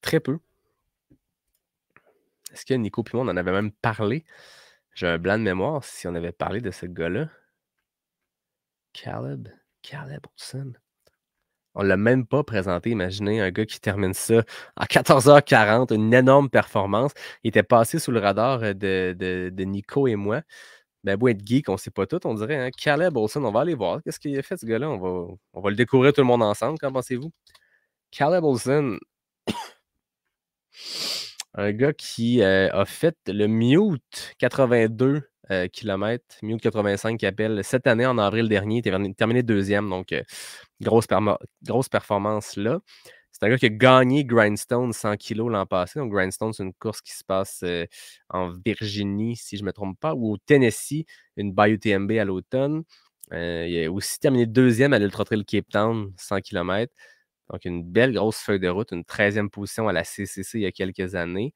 très peu. Est-ce que Nico puis moi, on en avait même parlé? J'ai un blanc de mémoire si on avait parlé de ce gars-là. Caleb Olson. On l'a même pas présenté. Imaginez un gars qui termine ça en 14h40, une énorme performance. Il était passé sous le radar, de Nico et moi. Ben, beau être geek, on sait pas tout, on dirait, hein. Caleb Olson, on va aller voir. Qu'est-ce qu'il a fait, ce gars-là? On va le découvrir tout le monde ensemble. Qu'en pensez-vous? Caleb Olson, un gars qui, a fait le Mute 82 km, Mute 85 qu'il appelle cette année en avril dernier. Il était terminé 2e, donc grosse performance là. C'est un gars qui a gagné Grindstone 100 kg l'an passé. Donc Grindstone, c'est une course qui se passe, en Virginie, si je ne me trompe pas, ou au Tennessee, une Bayou TMB à l'automne. Il a aussi terminé deuxième à l'Ultra Trail Cape Town, 100 km. Donc, une belle grosse feuille de route, une 13e position à la CCC il y a quelques années.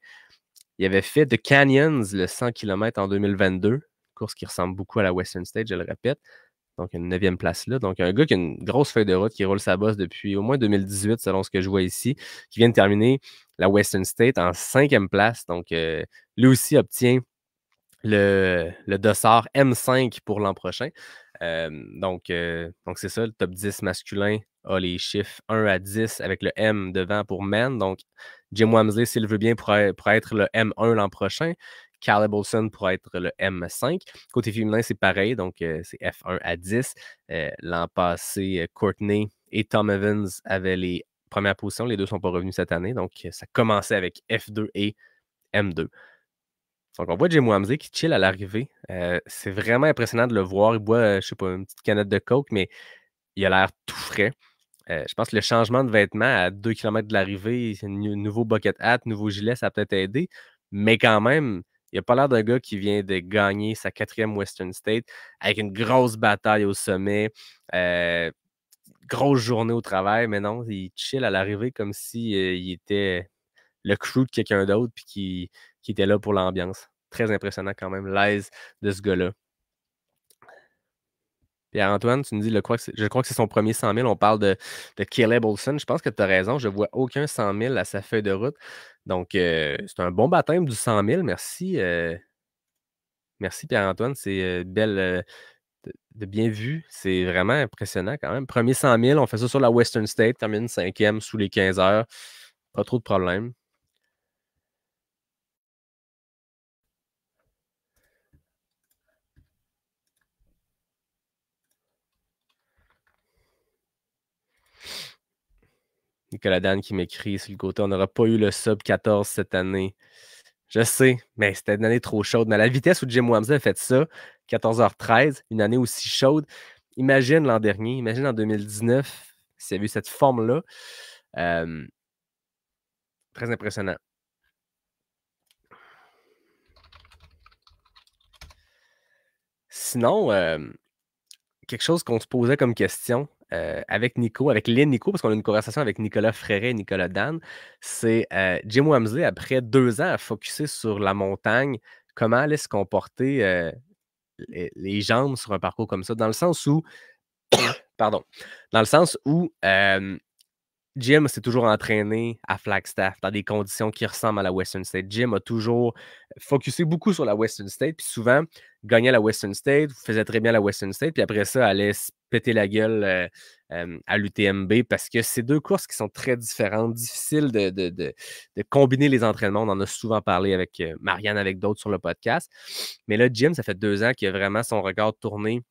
Il avait fait The Canyons, le 100 km en 2022, course qui ressemble beaucoup à la Western State, je le répète. Donc, une 9e place là. Donc, un gars qui a une grosse feuille de route, qui roule sa bosse depuis au moins 2018, selon ce que je vois ici, qui vient de terminer la Western State en 5e place. Donc, lui aussi obtient le dossard M5 pour l'an prochain. Donc c'est ça, le top 10 masculin a les chiffres 1 à 10 avec le M devant pour men. Donc, Jim Wamsley, s'il veut bien, pourrait être le M1 l'an prochain. Caleb Olson pourrait être le M5. Côté féminin, c'est pareil, donc c'est F1 à 10. L'an passé, Courtney et Tom Evans avaient les premières positions. Les deux ne sont pas revenus cette année, donc ça commençait avec F2 et M2. Donc, on voit Jim Wamsley qui chill à l'arrivée. C'est vraiment impressionnant de le voir. Il boit, je sais pas, une petite canette de coke, mais il a l'air tout frais. Je pense que le changement de vêtements à 2 km de l'arrivée, nouveau bucket hat, nouveau gilet, ça a peut-être aidé. Mais quand même, il n'a pas l'air d'un gars qui vient de gagner sa 4e Western State avec une grosse bataille au sommet, grosse journée au travail. Mais non, il chill à l'arrivée comme si il était le crew de quelqu'un d'autre puis qui était là pour l'ambiance. Très impressionnant quand même, l'aise de ce gars-là. Pierre-Antoine, tu me dis, je crois que c'est son premier 100 000. On parle de Caleb Olson. Je pense que tu as raison. Je ne vois aucun 100 000 à sa feuille de route. Donc, c'est un bon baptême du 100 000. Merci, merci Pierre-Antoine. C'est belle, de bien vu. C'est vraiment impressionnant quand même. Premier 100 000, on fait ça sur la Western State, termine 5e sous les 15 heures. Pas trop de problèmes. Nicolas Dan qui m'écrit sur le côté, on n'aura pas eu le sub 14 cette année. Je sais, mais c'était une année trop chaude. Mais à la vitesse où Jim Wamsley a fait ça, 14h13, une année aussi chaude, imagine l'an dernier, imagine en 2019, s'il y avait eu cette forme-là. Très impressionnant. Sinon, quelque chose qu'on se posait comme question avec Nico, avec Lynn Nico, parce qu'on a une conversation avec Nicolas Fréret et Nicolas Dan, c'est Jim Wamsley, après 2 ans à focusser sur la montagne, comment allait se comporter les jambes sur un parcours comme ça, dans le sens où, pardon, dans le sens où Jim s'est toujours entraîné à Flagstaff dans des conditions qui ressemblent à la Western State. Jim a toujours focusé beaucoup sur la Western State, puis souvent gagnait la Western State, faisait très bien la Western State, puis après ça, allait se péter la gueule à l'UTMB parce que c'est deux courses qui sont très différentes, difficiles de combiner les entraînements. On en a souvent parlé avec Marianne, avec d'autres sur le podcast. Mais là, Jim, ça fait 2 ans qu'il a vraiment son regard tourné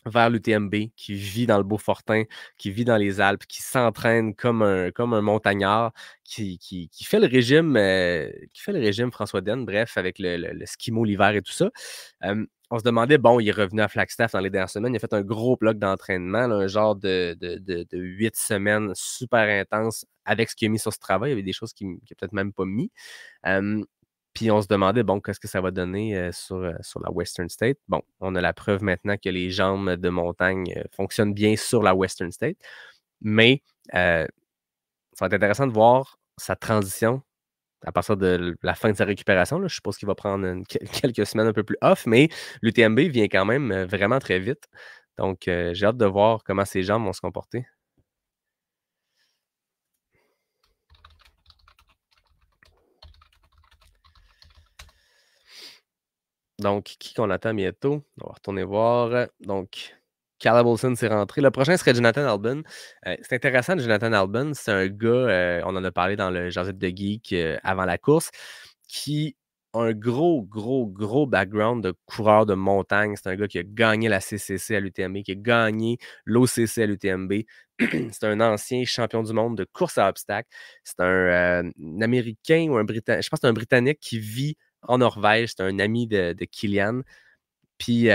vers l'UTMB, qui vit dans le Beaufortin, qui vit dans les Alpes, qui s'entraîne comme un montagnard, qui fait le régime François Den, bref, avec le skimo l'hiver et tout ça. On se demandait, bon, il est revenu à Flagstaff dans les dernières semaines, il a fait un gros bloc d'entraînement, là, un genre de 8 semaines super intense avec ce qu'il a mis sur ce travail. Il y avait des choses qu'il n'a peut-être même pas mis. Puis on se demandait, bon, qu'est-ce que ça va donner sur la Western State? Bon, on a la preuve maintenant que les jambes de montagne fonctionnent bien sur la Western State. Mais ça va être intéressant de voir sa transition à partir de la fin de sa récupération. Là. Je suppose qu'il va prendre quelques semaines un peu plus off, mais l'UTMB vient quand même vraiment très vite. Donc, j'ai hâte de voir comment ses jambes vont se comporter. Donc, qui qu'on attend bientôt? On va retourner voir. Donc, Caleb Wilson s'est rentré. Le prochain serait Jonathan Albon. C'est intéressant, Jonathan Albon. C'est un gars, on en a parlé dans le Jazette de Geek avant la course, qui a un gros background de coureur de montagne. C'est un gars qui a gagné la CCC à l'UTMB, qui a gagné l'OCC à l'UTMB. C'est un ancien champion du monde de course à obstacles. C'est un Américain ou un Britannique. Je pense que c'est un Britannique qui vit en Norvège. C'est un ami de Kylian. Puis,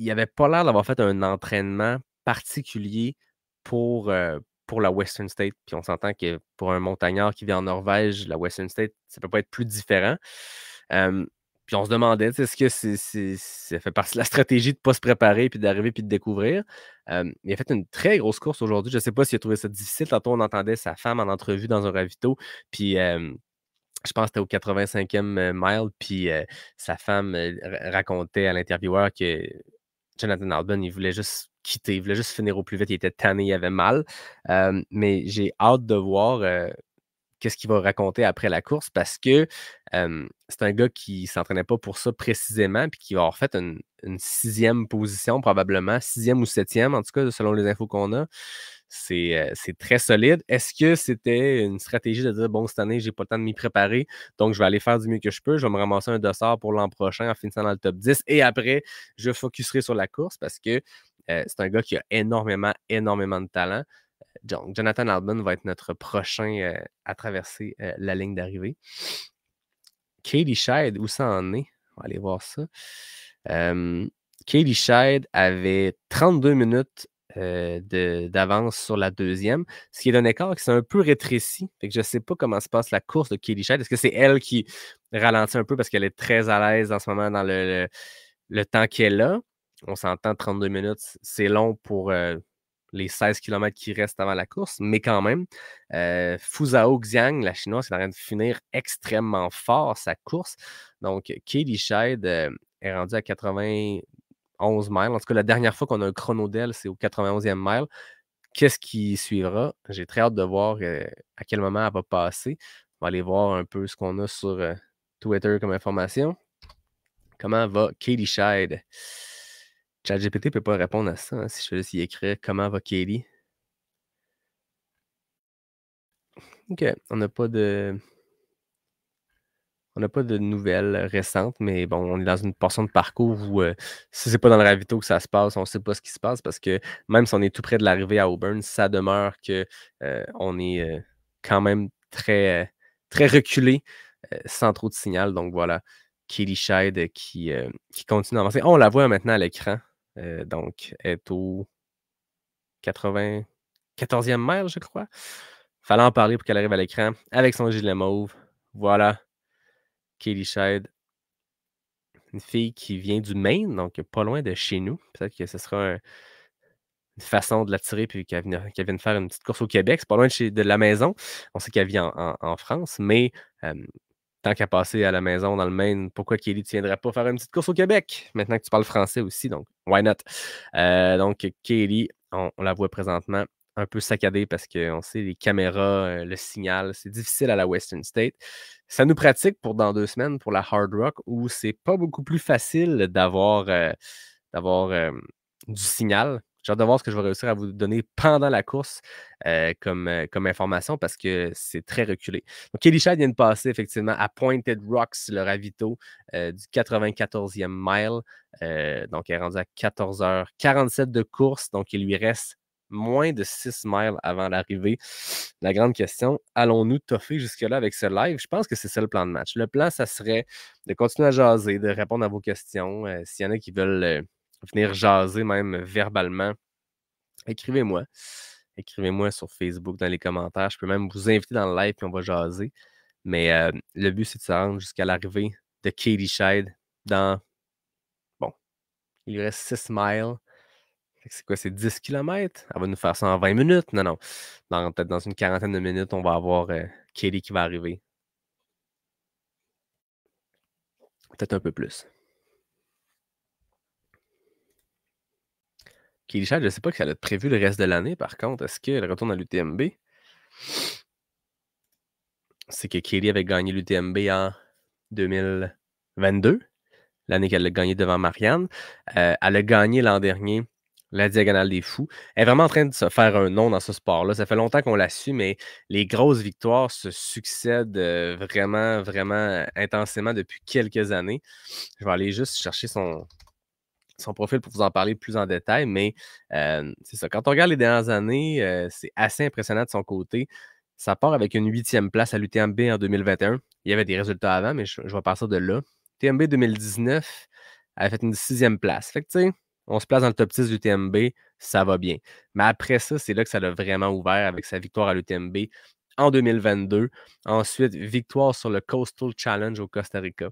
il n'avait pas l'air d'avoir fait un entraînement particulier pour la Western State. Puis on s'entend que pour un montagnard qui vit en Norvège, la Western State, ça ne peut pas être plus différent. Puis on se demandait, tu sais, est-ce que ça fait partie de la stratégie de ne pas se préparer, puis d'arriver, puis de découvrir? Il a fait une très grosse course aujourd'hui. Je ne sais pas s'il a trouvé ça difficile. Tantôt, on entendait sa femme en entrevue dans un ravito, puis je pense que c'était au 85e mile, puis sa femme racontait à l'intervieweur que Jonathan Albon, il voulait juste quitter, il voulait juste finir au plus vite. Il était tanné, il avait mal. Mais j'ai hâte de voir qu'est-ce qu'il va raconter après la course parce que c'est un gars qui ne s'entraînait pas pour ça précisément, puis qui va avoir fait une 6e position, probablement, 6e ou 7e, en tout cas, selon les infos qu'on a. C'est très solide. Est-ce que c'était une stratégie de dire, bon, cette année, j'ai pas le temps de m'y préparer, donc je vais aller faire du mieux que je peux, je vais me ramasser un dossard pour l'an prochain en finissant dans le top 10, et après, je focuserai sur la course parce que c'est un gars qui a énormément, énormément de talent. Donc, Jonathan Albon va être notre prochain à traverser la ligne d'arrivée. Katie Scheid, où ça en est? On va aller voir ça. Katie Scheid avait 32 minutes d'avance sur la deuxième, ce qui est un écart qui s'est un peu rétréci. Fait que je ne sais pas comment se passe la course de Katie Scheid. Est-ce que c'est elle qui ralentit un peu parce qu'elle est très à l'aise en ce moment dans le temps qu'elle a? On s'entend 32 minutes, c'est long pour les 16 km qui restent avant la course, mais quand même, Fuzhou Xiang, la chinoise, est en train de finir extrêmement fort sa course. Donc, Katie Scheid est rendue à 91 miles. En tout cas, la dernière fois qu'on a un chrono d'elle, c'est au 91e mile. Qu'est-ce qui suivra? J'ai très hâte de voir à quel moment elle va passer. On va aller voir un peu ce qu'on a sur Twitter comme information. Comment va Katie Scheid? ChatGPT ne peut pas répondre à ça, hein, si je veux y écrire « Comment va Katie? » OK, on n'a pas de nouvelles récentes, mais bon, on est dans une portion de parcours où si c'est pas dans le ravito que ça se passe, on ne sait pas ce qui se passe parce que même si on est tout près de l'arrivée à Auburn, ça demeure que on est quand même très, très reculé sans trop de signal. Donc voilà, Katie Scheid qui continue d'avancer. On la voit maintenant à l'écran. Donc, elle est au 94e mile, je crois. Fallait en parler pour qu'elle arrive à l'écran avec son gilet mauve. Voilà, Katie Scheid, une fille qui vient du Maine, donc pas loin de chez nous. Peut-être que ce sera une façon de l'attirer puis qu'elle vienne faire une petite course au Québec. C'est pas loin de la maison. On sait qu'elle vit en France, mais tant qu'à passer à la maison dans le Maine, pourquoi Kelly ne viendrait pas faire une petite course au Québec? Maintenant que tu parles français aussi, donc why not? Donc Kelly, on la voit présentement un peu saccadée parce qu'on sait les caméras, le signal, c'est difficile à la Western State. Ça nous pratique pour dans 2 semaines pour la Hard Rock où c'est pas beaucoup plus facile d'avoir du signal. J'ai hâte de voir ce que je vais réussir à vous donner pendant la course comme information parce que c'est très reculé. Donc, Kelly Scheid vient de passer effectivement à Pointed Rocks, le ravito du 94e mile. Donc, elle est rendue à 14h47 de course. Donc, il lui reste moins de 6 miles avant l'arrivée. La grande question, allons-nous toffer jusque-là avec ce live? Je pense que c'est ça le plan de match. Le plan, ça serait de continuer à jaser, de répondre à vos questions. S'il y en a qui veulent venir jaser même verbalement, écrivez-moi. Écrivez-moi sur Facebook dans les commentaires. Je peux même vous inviter dans le live et on va jaser. Mais le but, c'est de se rendre jusqu'à l'arrivée de Katie Scheid dans, bon, il lui reste 6 miles. C'est quoi, c'est 10 km? Elle va nous faire ça en 20 minutes? Non, non. Peut-être dans une quarantaine de minutes, on va avoir Katie qui va arriver. Peut-être un peu plus. Katie Scheid, je ne sais pas qu'elle a prévu le reste de l'année, par contre. Est-ce qu'elle retourne à l'UTMB? C'est que Katie avait gagné l'UTMB en 2022, l'année qu'elle a gagné devant Marianne. Elle a gagné l'an dernier la Diagonale des Fous. Elle est vraiment en train de se faire un nom dans ce sport-là. Ça fait longtemps qu'on l'a su, mais les grosses victoires se succèdent vraiment, vraiment intensément depuis quelques années. Je vais aller juste chercher son profil pour vous en parler plus en détail, mais c'est ça. Quand on regarde les dernières années, c'est assez impressionnant de son côté. Ça part avec une 8e place à l'UTMB en 2021. Il y avait des résultats avant, mais je vais partir de là. UTMB 2019, elle a fait une 6e place. Fait que, tu sais, on se place dans le top 10 de l'UTMB, ça va bien. Mais après ça, c'est là que ça l'a vraiment ouvert avec sa victoire à l'UTMB en 2022. Ensuite, victoire sur le Coastal Challenge au Costa Rica.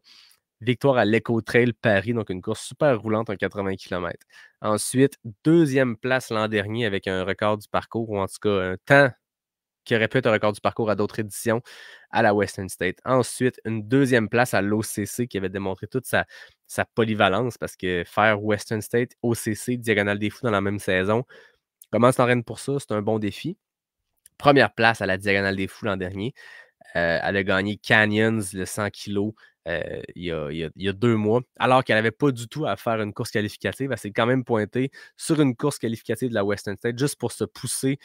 victoire à l'Eco Trail Paris, donc une course super roulante en 80 km. Ensuite, 2e place l'an dernier avec un record du parcours, ou en tout cas un temps qui aurait pu être un record du parcours à d'autres éditions à la Western State. Ensuite, une 2e place à l'OCC qui avait démontré toute sa polyvalence parce que faire Western State, OCC, Diagonale des Fous dans la même saison, comment s'entraîne pour ça? C'est un bon défi. 1re place à la Diagonale des Fous l'an dernier. Elle a gagné Canyons, le 100 kg, il y a 2 mois, alors qu'elle n'avait pas du tout à faire une course qualificative. Elle s'est quand même pointée sur une course qualificative de la Western State juste pour se pousser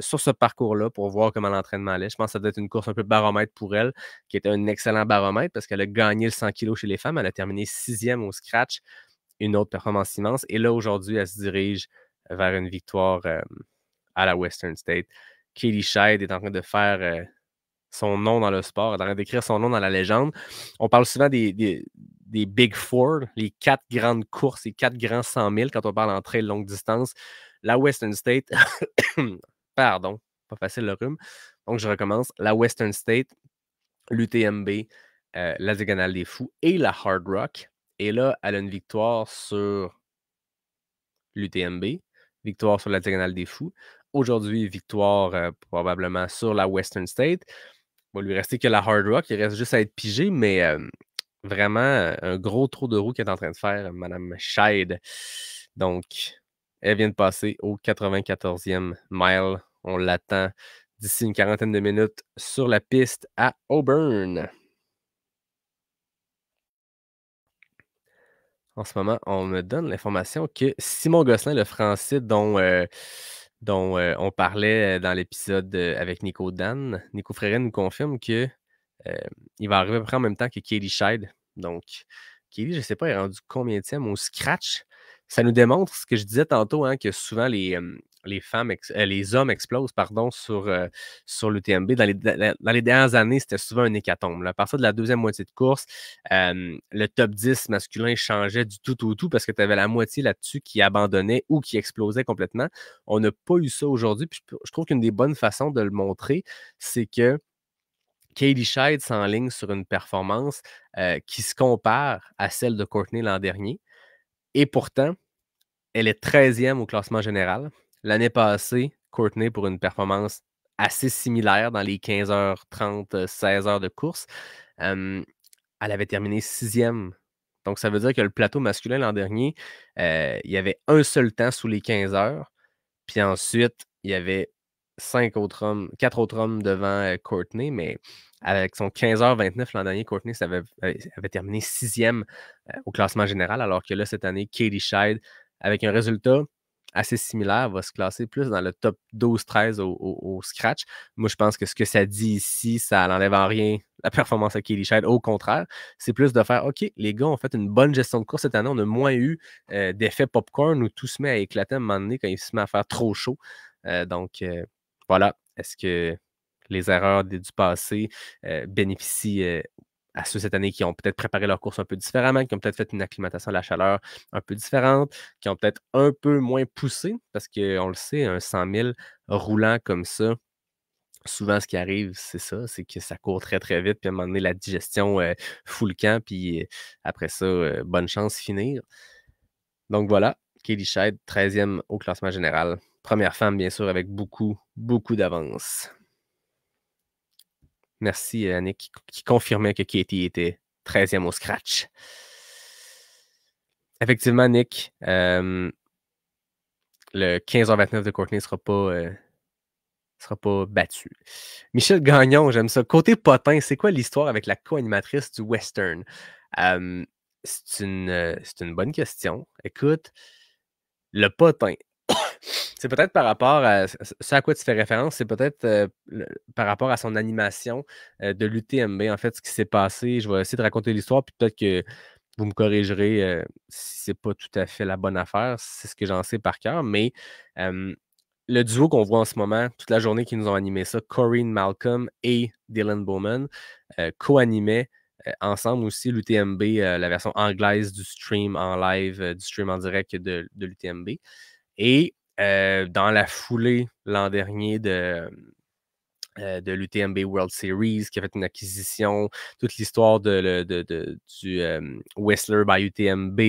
sur ce parcours-là, pour voir comment l'entraînement allait. Je pense que ça doit être une course un peu baromètre pour elle, qui était un excellent baromètre parce qu'elle a gagné le 100 kg chez les femmes. Elle a terminé 6e au scratch, une autre performance immense. Et là, aujourd'hui, elle se dirige vers une victoire à la Western State. Katie Schide est en train de faire son nom dans le sport, en train d'écrire son nom dans la légende. On parle souvent des Big Four, les 4 grandes courses, les 4 grands 100 000 quand on parle en trail longue distance. La Western State, pardon, pas facile le rhume. Donc, je recommence. La Western State, l'UTMB, la Diagonale des Fous et la Hard Rock. Et là, elle a une victoire sur l'UTMB, victoire sur la Diagonale des Fous. Aujourd'hui, victoire probablement sur la Western State. Il va lui rester que la Hard Rock. Il reste juste à être pigé, mais vraiment un gros trou de roue qu'elle est en train de faire, Mme Scheid. Donc, elle vient de passer au 94e mile. On l'attend d'ici une quarantaine de minutes sur la piste à Auburn. En ce moment, on me donne l'information que Simon Gosselin, le Français dont on parlait dans l'épisode avec Nico Dan, Nico Fréret nous confirme que il va arriver à peu près en même temps que Katie Scheid. Donc, Katie, je ne sais pas, elle est rendue combienième au scratch. Ça nous démontre ce que je disais tantôt, hein, que souvent les hommes explosent pardon, sur l'UTMB. Dans les dernières années, c'était souvent un hécatombe. Là. À partir de la 2e moitié de course, le top 10 masculin changeait du tout au tout parce que tu avais la moitié là-dessus qui abandonnait ou qui explosait complètement. On n'a pas eu ça aujourd'hui. Puis je trouve qu'une des bonnes façons de le montrer, c'est que Katie Scheid s'enligne sur une performance qui se compare à celle de Courtney l'an dernier. Et pourtant, elle est 13e au classement général. L'année passée, Courtney, pour une performance assez similaire dans les 15h30, 16h de course, elle avait terminé 6e. Donc, ça veut dire que le plateau masculin l'an dernier, il y avait un seul temps sous les 15 heures. Puis ensuite, il y avait 4 autres hommes devant Courtney, mais avec son 15h29 l'an dernier, Courtney avait terminé 6e au classement général, alors que là, cette année, Katie Scheid, avec un résultat assez similaire, va se classer plus dans le top 12-13 au scratch. Moi, je pense que ce que ça dit ici, ça n'enlève en rien la performance à Katie Scheid. Au contraire, c'est plus de faire, OK, les gars ont fait une bonne gestion de course cette année. On a moins eu d'effet popcorn où tout se met à éclater à un moment donné quand il se met à faire trop chaud. Donc, voilà. Est-ce que les erreurs du passé bénéficient à ceux cette année qui ont peut-être préparé leur course un peu différemment, qui ont peut-être fait une acclimatation à la chaleur un peu différente, qui ont peut-être un peu moins poussé, parce qu'on le sait, un 100 000 roulant comme ça, souvent ce qui arrive, c'est ça, c'est que ça court très très vite, puis à un moment donné, la digestion fout le camp, puis après ça, bonne chance finir. Donc voilà, Katie Scheid, 13e au classement général. Première femme, bien sûr, avec beaucoup, beaucoup d'avance. Merci, Annick, qui confirmait que Katie était 13e au scratch. Effectivement, Nick, le 15h29 de Courtney ne sera pas battu. Michel Gagnon, j'aime ça. Côté potin, c'est quoi l'histoire avec la co-animatrice du Western? C'est une bonne question. Écoute, le potin, c'est peut-être par rapport à ce à quoi tu fais référence, c'est peut-être par rapport à son animation de l'UTMB. En fait, ce qui s'est passé, je vais essayer de raconter l'histoire, puis peut-être que vous me corrigerez si c'est pas tout à fait la bonne affaire. C'est ce que j'en sais par cœur, mais le duo qu'on voit en ce moment, toute la journée qui nous ont animé ça, Corinne Malcolm et Dylan Bowman, co-animaient ensemble aussi l'UTMB, la version anglaise du stream en live, du stream en direct de l'UTMB. Et dans la foulée l'an dernier de l'UTMB World Series, qui a fait une acquisition, toute l'histoire du Whistler by UTMB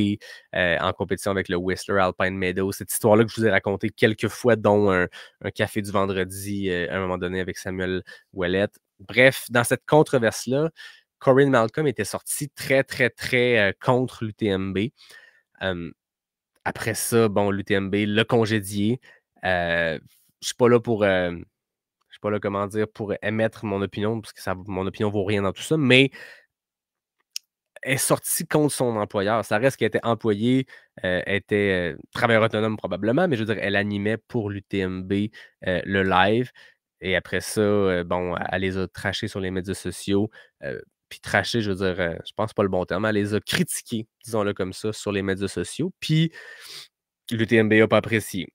en compétition avec le Whistler Alpine Meadows. Cette histoire-là que je vous ai racontée quelques fois, dont un café du vendredi à un moment donné avec Samuel Ouellet. Bref, dans cette controverse-là, Corinne Malcolm était sorti très, très, très contre l'UTMB. Après ça, bon, l'UTMB l'a congédié. Je suis pas là pour je suis pas là, comment dire, pour émettre mon opinion, parce que mon opinion vaut rien dans tout ça, mais elle est sortie contre son employeur. Ça reste qu'elle était employée, était travailleur autonome probablement, mais je veux dire, elle animait pour l'UTMB le live. Et après ça, bon, elle les a trashés sur les médias sociaux. Puis trashés, je veux dire, je pense pas le bon terme. Elle les a critiqués, disons-le comme ça, sur les médias sociaux. Puis l'UTMB n'a pas apprécié.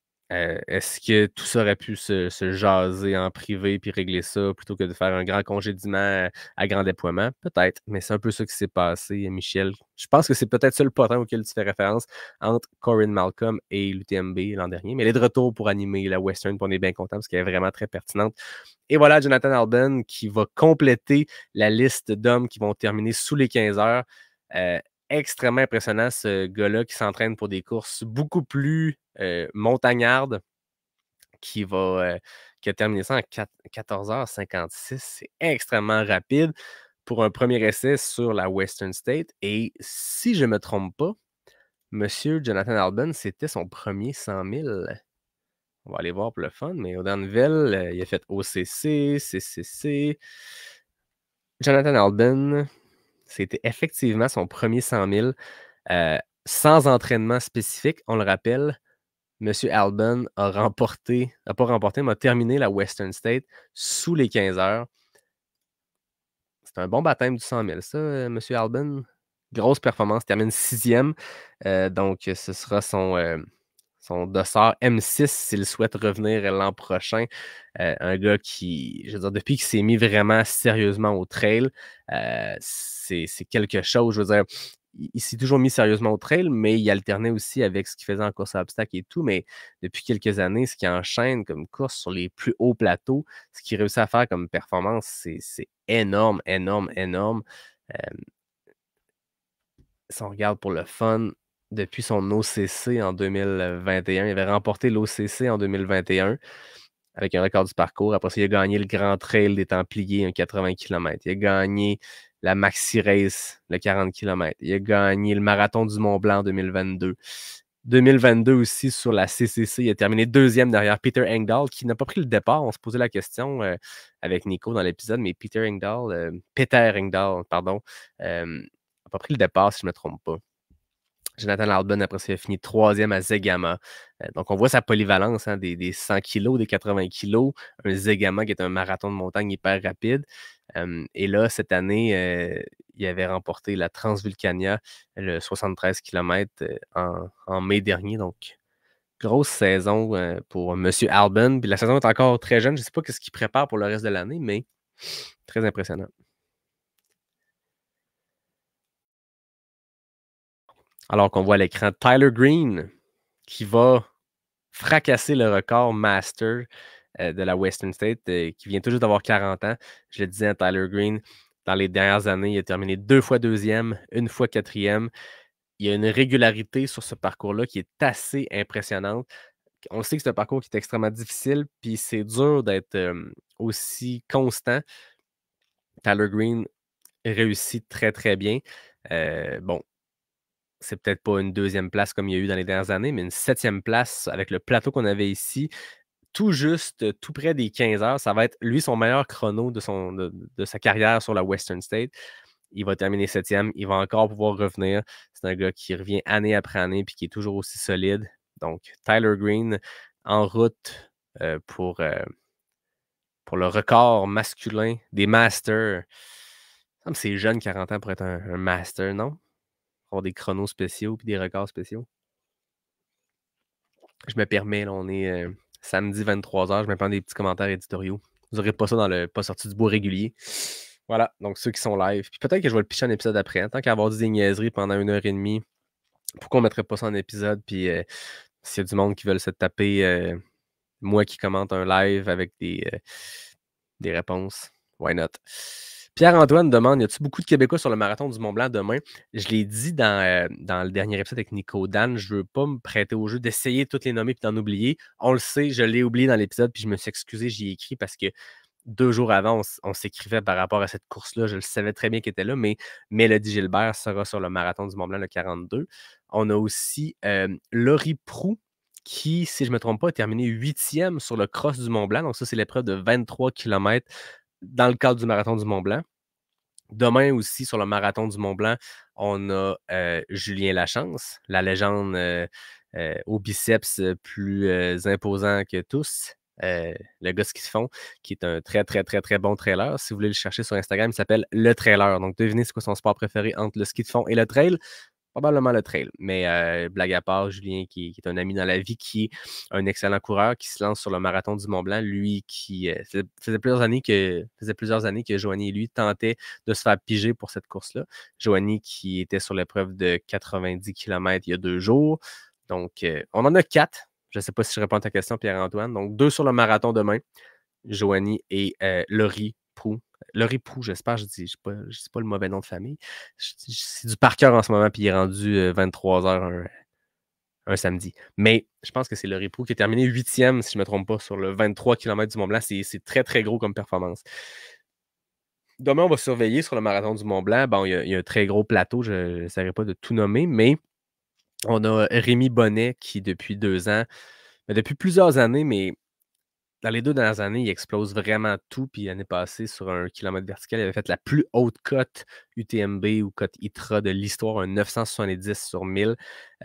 Est-ce que tout ça aurait pu se jaser en privé puis régler ça plutôt que de faire un grand congédiement à grand déploiement? Peut-être, mais c'est un peu ça qui s'est passé, Michel. Je pense que c'est peut-être ça le potin auquel tu fais référence entre Corinne Malcolm et l'UTMB l'an dernier. Mais elle est de retour pour animer la Western, puis on est bien content parce qu'elle est vraiment très pertinente. Et voilà, Jonathan Albon qui va compléter la liste d'hommes qui vont terminer sous les 15 heures. Extrêmement impressionnant, ce gars-là qui s'entraîne pour des courses beaucoup plus montagnardes, qui a terminé ça en 14h56. C'est extrêmement rapide pour un premier essai sur la Western State. Et si je ne me trompe pas, Monsieur Jonathan Albon, c'était son premier 100 000. On va aller voir pour le fun, mais aux dernières nouvelles, il a fait OCC, CCC. Jonathan Albon, c'était effectivement son premier 100 000. Sans entraînement spécifique, on le rappelle, M. Albon n'a pas remporté, mais a terminé la Western State sous les 15 heures. C'est un bon baptême du 100 000, ça, M. Albon. Grosse performance, termine 6e. Donc, ce sera son dossard M6 s'il souhaite revenir l'an prochain. Un gars qui, je veux dire, depuis qu'il s'est mis vraiment sérieusement au trail, c'est quelque chose. Je veux dire, il s'est toujours mis sérieusement au trail, mais il alternait aussi avec ce qu'il faisait en course à obstacles et tout. Mais depuis quelques années, ce qu'il enchaîne comme course sur les plus hauts plateaux, ce qu'il réussit à faire comme performance, c'est énorme, énorme, énorme. Si on regarde pour le fun, depuis son OCC en 2021, il avait remporté l'OCC en 2021 avec un record du parcours. Après ça, il a gagné le Grand Trail des Templiers, un 80 km. Il a gagné la Maxi Race, le 40 km. Il a gagné le Marathon du Mont-Blanc en 2022. 2022 aussi sur la CCC, il a terminé deuxième derrière Peter Engdahl, qui n'a pas pris le départ. On se posait la question avec Nico dans l'épisode, mais Peter Engdahl, pardon, n'a pas pris le départ, si je ne me trompe pas. Jonathan Albon, après ça, il a fini troisième à Zegama. Donc, on voit sa polyvalence, hein, des 100 kilos, des 80 kilos. Un Zegama qui est un marathon de montagne hyper rapide. Et là, cette année, il avait remporté la Transvulcania, le 73 km en mai dernier. Donc, grosse saison pour M. Albon. Puis la saison est encore très jeune. Je ne sais pas ce qu'il prépare pour le reste de l'année, mais très impressionnant. Alors qu'on voit à l'écran Tyler Green qui va fracasser le record master de la Western State, qui vient tout juste d'avoir 40 ans. Je le disais, Tyler Green, dans les dernières années, il a terminé 2 fois deuxième, une fois quatrième. Il y a une régularité sur ce parcours-là qui est assez impressionnante. On sait que c'est un parcours qui est extrêmement difficile, puis c'est dur d'être aussi constant. Tyler Green réussit très, très bien. Bon, c'est peut-être pas une deuxième place comme il y a eu dans les dernières années, mais une 7e place avec le plateau qu'on avait ici, tout juste, tout près des 15 heures. Ça va être, lui, son meilleur chrono de sa carrière sur la Western State. Il va terminer 7e. Il va encore pouvoir revenir. C'est un gars qui revient année après année puis qui est toujours aussi solide. Donc, Tyler Green en route pour le record masculin des Masters. Ça me semble que c'est jeune, 40 ans, pour être un Master, non? Avoir des chronos spéciaux puis des records spéciaux. Je me permets, là, on est samedi 23h, je me prends des petits commentaires éditoriaux. Vous n'aurez pas ça dans le pas sorti du bois régulier. Voilà, donc ceux qui sont live. Puis peut-être que je vais le pitcher un épisode après. Hein, tant qu'à avoir dit des niaiseries pendant 1h30, pourquoi on ne mettrait pas ça en épisode? Puis s'il y a du monde qui veulent se taper, moi qui commente un live avec des réponses. Why not? Pierre-Antoine demande: y a-tu beaucoup de Québécois sur le marathon du Mont-Blanc demain? Je l'ai dit dans le dernier épisode avec Nico Dan, je veux pas me prêter au jeu d'essayer de toutes les nommer puis d'en oublier. On le sait, je l'ai oublié dans l'épisode puis je me suis excusé, j'y ai écrit parce que 2 jours avant, on s'écrivait par rapport à cette course-là. Je le savais très bien qu'elle était là, mais Mélodie Gilbert sera sur le marathon du Mont-Blanc le 42. On a aussi Laurie Proulx qui, si je ne me trompe pas, a terminé 8e sur le cross du Mont-Blanc. Donc ça, c'est l'épreuve de 23 km dans le cadre du marathon du Mont-Blanc. Demain aussi, sur le marathon du Mont-Blanc, on a Julien Lachance, la légende au biceps plus imposant que tous. Le gars ski de fond, qui est un très, très, très, très bon trailer. Si vous voulez le chercher sur Instagram, il s'appelle Le Trailer. Donc, devinez c'est quoi son sport préféré entre le ski de fond et le trail. Probablement le trail. Mais blague à part, Julien, qui est un ami dans la vie, qui est un excellent coureur, qui se lance sur le marathon du Mont-Blanc. Lui, qui faisait plusieurs années que Joanie et lui tentaient de se faire piger pour cette course-là. Joanie qui était sur l'épreuve de 90 km il y a 2 jours. Donc, on en a 4. Je ne sais pas si je réponds à ta question, Pierre-Antoine. Donc, 2 sur le marathon demain. Joanie et Laurie Proulx. Laurie Proulx, j'espère, je dis pas le mauvais nom de famille. C'est du par cœur en ce moment, puis il est rendu 23h un samedi. Mais je pense que c'est Laurie Proulx qui a terminé 8e, si je ne me trompe pas, sur le 23 km du Mont-Blanc. C'est très, très gros comme performance. Demain, on va surveiller sur le marathon du Mont-Blanc. Bon, il y a un très gros plateau, je n'essaierai pas de tout nommer, mais on a Rémi Bonnet qui, depuis 2 ans, depuis plusieurs années, mais dans les 2 dernières années, il explose vraiment tout. Puis l'année passée, sur un kilomètre vertical, il avait fait la plus haute cote UTMB ou cote ITRA de l'histoire, un 970 sur 1000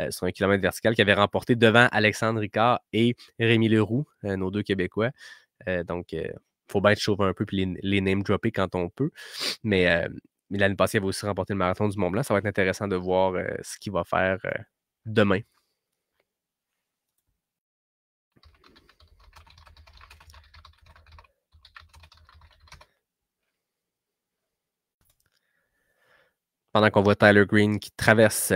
sur un kilomètre vertical, qui avait remporté devant Alexandre Ricard et Rémi Leroux, nos 2 Québécois. Donc, il faut bien être chauvin un peu puis les name-dropper quand on peut. Mais l'année passée, il avait aussi remporté le marathon du Mont-Blanc. Ça va être intéressant de voir ce qu'il va faire demain. Pendant qu'on voit Tyler Green qui traverse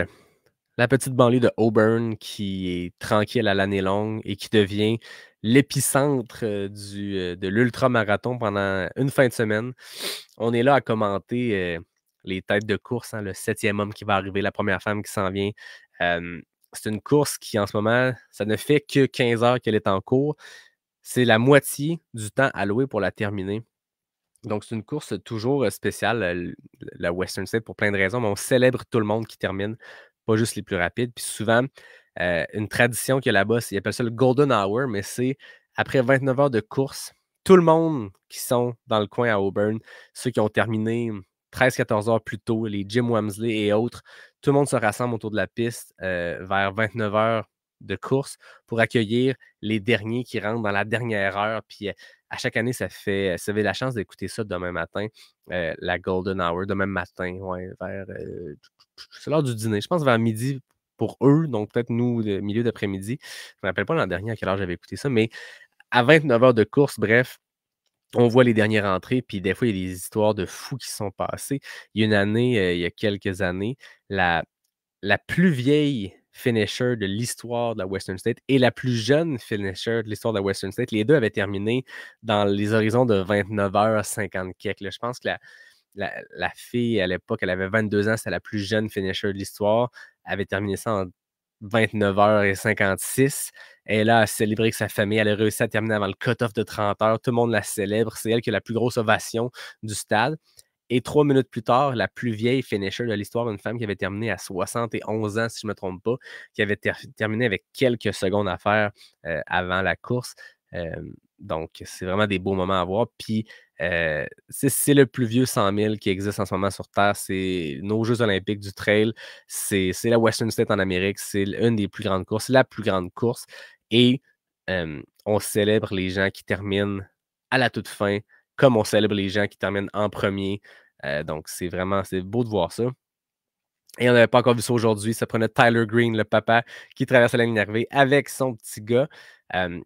la petite banlieue de Auburn, qui est tranquille à l'année longue et qui devient l'épicentre de l'ultramarathon pendant une fin de semaine. On est là à commenter les têtes de course, hein, le 7e homme qui va arriver, la première femme qui s'en vient. C'est une course qui, en ce moment, ça ne fait que 15 heures qu'elle est en cours. C'est la moitié du temps alloué pour la terminer. Donc, c'est une course toujours spéciale, la Western State, pour plein de raisons, mais on célèbre tout le monde qui termine, pas juste les plus rapides. Puis souvent, une tradition qu'il y a là-bas, ils appellent ça le Golden Hour, mais c'est après 29 heures de course, tout le monde qui sont dans le coin à Auburn, ceux qui ont terminé 13-14 heures plus tôt, les Jim Wamsley et autres, tout le monde se rassemble autour de la piste vers 29 heures de course pour accueillir les derniers qui rentrent dans la dernière heure. Puis à chaque année, ça fait. Si vous avez la chance d'écouter ça demain matin, la Golden Hour, demain matin, ouais, vers. C'est l'heure du dîner. Je pense vers midi pour eux, donc peut-être nous, le milieu d'après-midi. Je ne me rappelle pas l'an dernier à quelle heure j'avais écouté ça, mais à 29 heures de course, bref, on voit les dernières entrées, puis des fois, il y a des histoires de fous qui sont passées. Il y a une année, il y a quelques années, la plus vieille finisher de l'histoire de la Western State et la plus jeune finisher de l'histoire de la Western State. Les deux avaient terminé dans les horizons de 29h50 quelque. Je pense que la fille, à l'époque, elle avait 22 ans, c'était la plus jeune finisher de l'histoire. Elle avait terminé ça en 29h56. Elle a célébré avec sa famille. Elle a réussi à terminer avant le cut-off de 30 heures. Tout le monde la célèbre. C'est elle qui a la plus grosse ovation du stade. Et 3 minutes plus tard, la plus vieille finisher de l'histoire, une femme qui avait terminé à 71 ans, si je ne me trompe pas, qui avait terminé avec quelques secondes à faire avant la course. Donc, c'est vraiment des beaux moments à voir. Puis, c'est le plus vieux 100 000 qui existe en ce moment sur Terre. C'est nos Jeux olympiques du trail. C'est la Western State en Amérique. C'est une des plus grandes courses, la plus grande course. Et on célèbre les gens qui terminent à la toute fin, comme on célèbre les gens qui terminent en premier. Donc, c'est beau de voir ça. Et on n'avait pas encore vu ça aujourd'hui. Ça prenait Tyler Green, le papa, qui traverse la ligne d'arrivée avec son petit gars,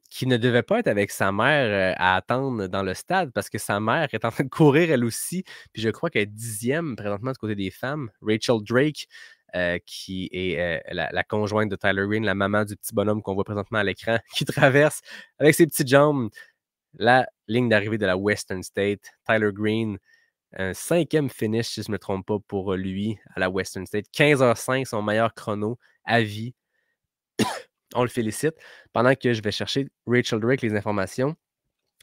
qui ne devait pas être avec sa mère à attendre dans le stade parce que sa mère est en train de courir elle aussi. Puis je crois qu'elle est 10e présentement du côté des femmes. Rachel Drake, qui est la conjointe de Tyler Green, la maman du petit bonhomme qu'on voit présentement à l'écran, qui traverse avec ses petites jambes. la ligne d'arrivée de la Western State. Tyler Green, un 5e finish, si je ne me trompe pas, pour lui à la Western State. 15h05, son meilleur chrono à vie. On le félicite. Pendant que je vais chercher Rachel Drake, les informations.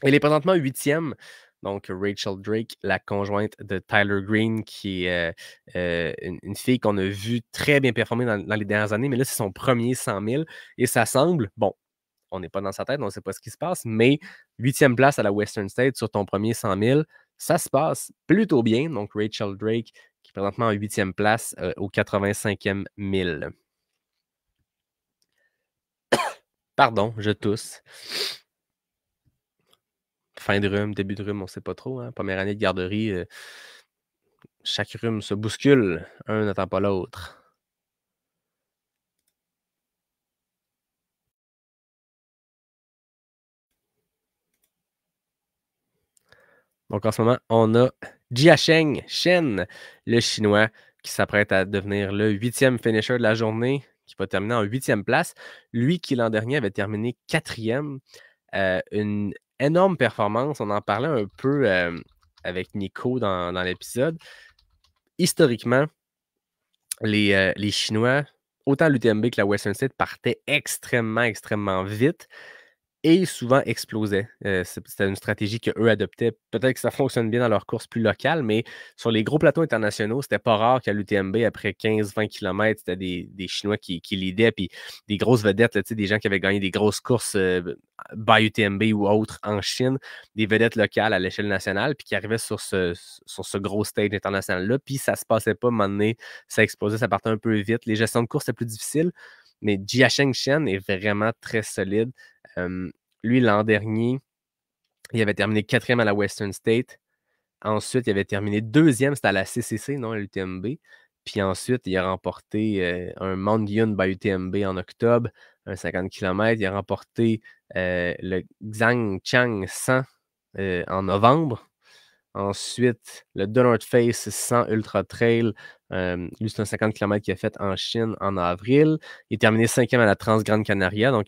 Elle est présentement 8e. Donc, Rachel Drake, la conjointe de Tyler Green, qui est une fille qu'on a vue très bien performer dans les dernières années. Mais là, c'est son premier 100 000. Et ça semble, bon, on n'est pas dans sa tête, on ne sait pas ce qui se passe, mais 8e place à la Western State sur ton premier 100 000, ça se passe plutôt bien. Donc, Rachel Drake, qui est présentement en 8e place au 85e 1000. Pardon, je tousse. Fin de rhume, début de rhume, on ne sait pas trop. Hein? Première année de garderie, chaque rhume se bouscule, un n'attend pas l'autre. Donc en ce moment, on a Jiasheng Shen, le Chinois, qui s'apprête à devenir le 8e finisher de la journée, qui va terminer en 8e place. Lui qui l'an dernier avait terminé 4e. Une énorme performance. On en parlait un peu avec Nico dans l'épisode. Historiquement, les Chinois, autant l'UTMB que la Western State, partaient extrêmement vite et souvent explosaient. C'était une stratégie qu'eux adoptaient. Peut-être que ça fonctionne bien dans leurs courses plus locales, mais sur les gros plateaux internationaux, c'était pas rare qu'à l'UTMB, après 15-20 km, c'était des Chinois qui leadaient, puis des grosses vedettes, là, des gens qui avaient gagné des grosses courses by UTMB ou autres en Chine, des vedettes locales à l'échelle nationale, puis qui arrivaient sur ce gros stage international-là, puis ça se passait pas, à un moment donné, ça explosait, ça partait un peu vite. Les gestions de course, c'était plus difficile, mais Jiasheng Shen est vraiment très solide. Lui, l'an dernier, il avait terminé 4e à la Western State. Ensuite, il avait terminé 2e, c'était à la CCC, non à l'UTMB. Puis ensuite, il a remporté un Mount Yun by UTMB en octobre, un 50 km. Il a remporté le Zhangjiang 100 en novembre. Ensuite, le The North Face 100 Ultra Trail. Lui, c'est un 50 km qu'il a fait en Chine en avril. Il est terminé 5e à la Trans-Grande Canaria, donc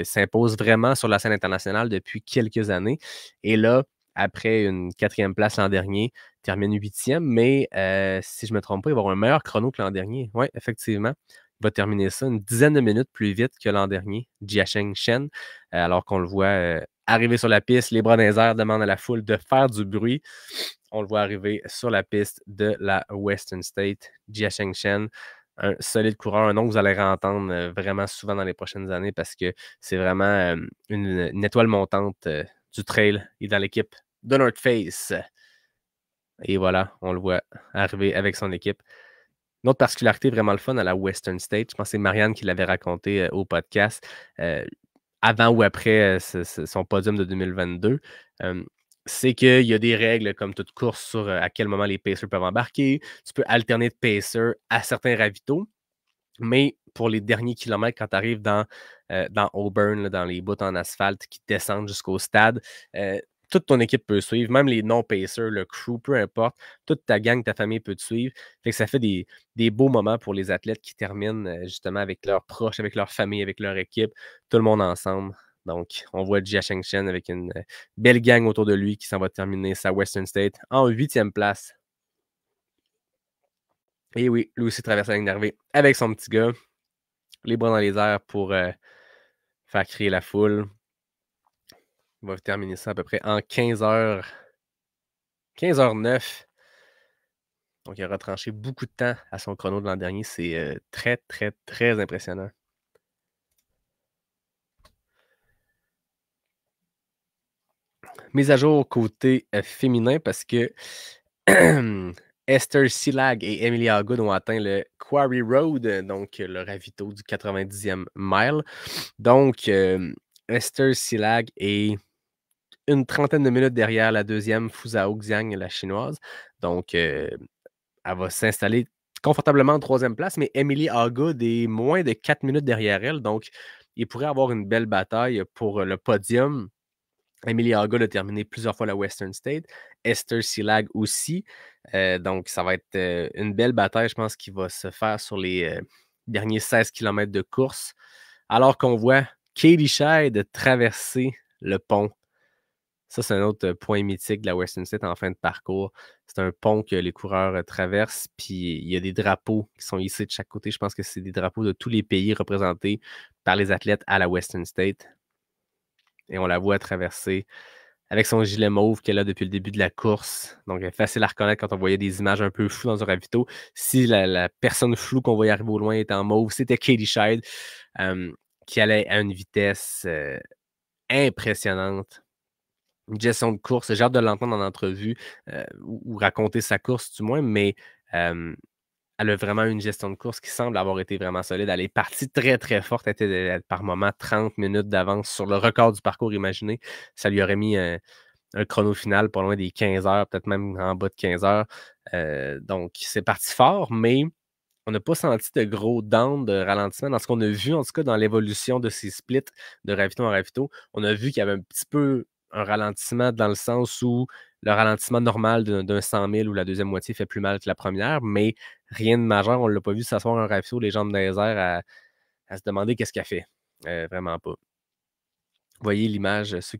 s'impose vraiment sur la scène internationale depuis quelques années. Et là, après une 4e place l'an dernier, il termine 8e, mais si je ne me trompe pas, il va avoir un meilleur chrono que l'an dernier. Oui, effectivement. Il va terminer ça une dizaine de minutes plus vite que l'an dernier, Jiasheng Shen, alors qu'on le voit arriver sur la piste, les bras dans les airs, demande à la foule de faire du bruit. On le voit arriver sur la piste de la Western State, Jiasheng Shen, un solide coureur, un nom que vous allez entendre vraiment souvent dans les prochaines années parce que c'est vraiment une étoile montante du trail. Il est dans l'équipe de North Face. Et voilà, on le voit arriver avec son équipe. Une autre particularité vraiment le fun à la Western State, je pense que c'est Marianne qui l'avait raconté au podcast, avant ou après son podium de 2022, c'est qu'il y a des règles comme toute course sur à quel moment les pacers peuvent embarquer. Tu peux alterner de pacer à certains ravitaux, mais pour les derniers kilomètres, quand tu arrives dans Auburn, là, dans les bouts en asphalte qui descendent jusqu'au stade, toute ton équipe peut suivre, même les non-pacers, le crew, peu importe, toute ta gang, ta famille peut te suivre. Fait que ça fait des beaux moments pour les athlètes qui terminent justement avec leurs proches, avec leur famille, avec leur équipe, tout le monde ensemble. Donc, on voit Jia Shengshen avec une belle gang autour de lui qui s'en va terminer sa Western State en 8e place. Et oui, lui aussi traverse la ligne d'arrivée avec son petit gars, les bras dans les airs pour faire crier la foule. Il va terminer ça à peu près en 15h, 15h09. Donc, il a retranché beaucoup de temps à son chrono de l'an dernier. C'est très impressionnant. Mise à jour côté féminin parce que Esther Silag et Emily Hagood ont atteint le Quarry Road, donc le ravito du 90e mile. Donc, Esther Silag est une trentaine de minutes derrière la deuxième, Fuzhou Xiang, la chinoise. Donc, elle va s'installer confortablement en troisième place, mais Emily Hagood est moins de 4 minutes derrière elle. Donc, il pourrait avoir une belle bataille pour le podium. Emily Hagood a terminé plusieurs fois la Western State. Esther Silag aussi. Donc, ça va être une belle bataille, je pense, qui va se faire sur les derniers 16 km de course. Alors qu'on voit Katie Scheid traverser le pont. Ça, c'est un autre point mythique de la Western State en fin de parcours. C'est un pont que les coureurs traversent, puis il y a des drapeaux qui sont hissés de chaque côté. Je pense que c'est des drapeaux de tous les pays représentés par les athlètes à la Western State. Et on la voit traverser avec son gilet mauve qu'elle a depuis le début de la course. Donc, elle est facile à reconnaître quand on voyait des images un peu floues dans un ravito. Si la personne floue qu'on voyait arriver au loin était en mauve, c'était Katie Scheid, qui allait à une vitesse impressionnante. Une gestion de course. J'ai hâte de l'entendre en entrevue ou raconter sa course du moins, mais elle a vraiment une gestion de course qui semble avoir été vraiment solide. Elle est partie très, très forte. Elle était par moment 30 minutes d'avance sur le record du parcours imaginé. Ça lui aurait mis un chrono final pas loin des 15 heures, peut-être même en bas de 15 heures. Donc, c'est parti fort, mais on n'a pas senti de gros downs, de ralentissement dans ce qu'on a vu, en tout cas, dans l'évolution de ces splits de ravito en ravito. On a vu qu'il y avait un petit peu un ralentissement dans le sens où le ralentissement normal d'un 100 000 où la deuxième moitié fait plus mal que la première, mais rien de majeur. On ne l'a pas vu s'asseoir un ravito, les jambes dans les airs, à se demander qu'est-ce qu'elle fait. Vraiment pas. Vous voyez l'image, ceux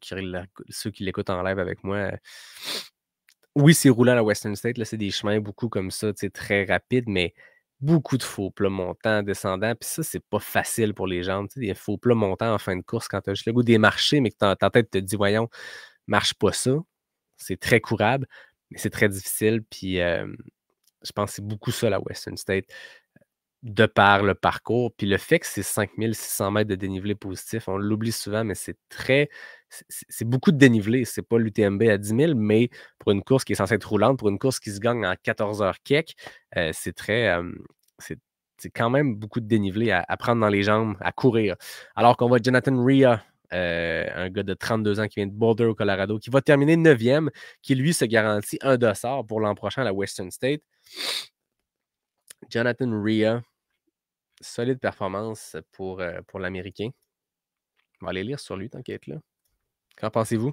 qui l'écoutent en live avec moi. Oui, c'est roulant à la Western State, là, c'est des chemins beaucoup comme ça, très rapides, mais beaucoup de faux plats montants, descendants. Puis ça, c'est pas facile pour les jambes. Des faux plats montants en fin de course quand tu as juste le goût des marcher, mais que ta tête te dit, voyons, marche pas ça. C'est très courable, mais c'est très difficile. Puis je pense que c'est beaucoup ça, la Western State, de par le parcours. Puis le fait que c'est 5600 mètres de dénivelé positif, on l'oublie souvent, mais c'est beaucoup de dénivelé. C'est pas l'UTMB à 10 000, mais pour une course qui est censée être roulante, pour une course qui se gagne en 14 heures kek, c'est très. C'est c'est quand même beaucoup de dénivelé à prendre dans les jambes, à courir. Alors qu'on voit Jonathan Rhea, un gars de 32 ans qui vient de Boulder au Colorado, qui va terminer 9e, qui lui se garantit un dossard pour l'an prochain à la Western State. Jonathan Rhea, solide performance pour l'Américain. On va aller lire sur lui, t'inquiète là. Qu'en pensez-vous?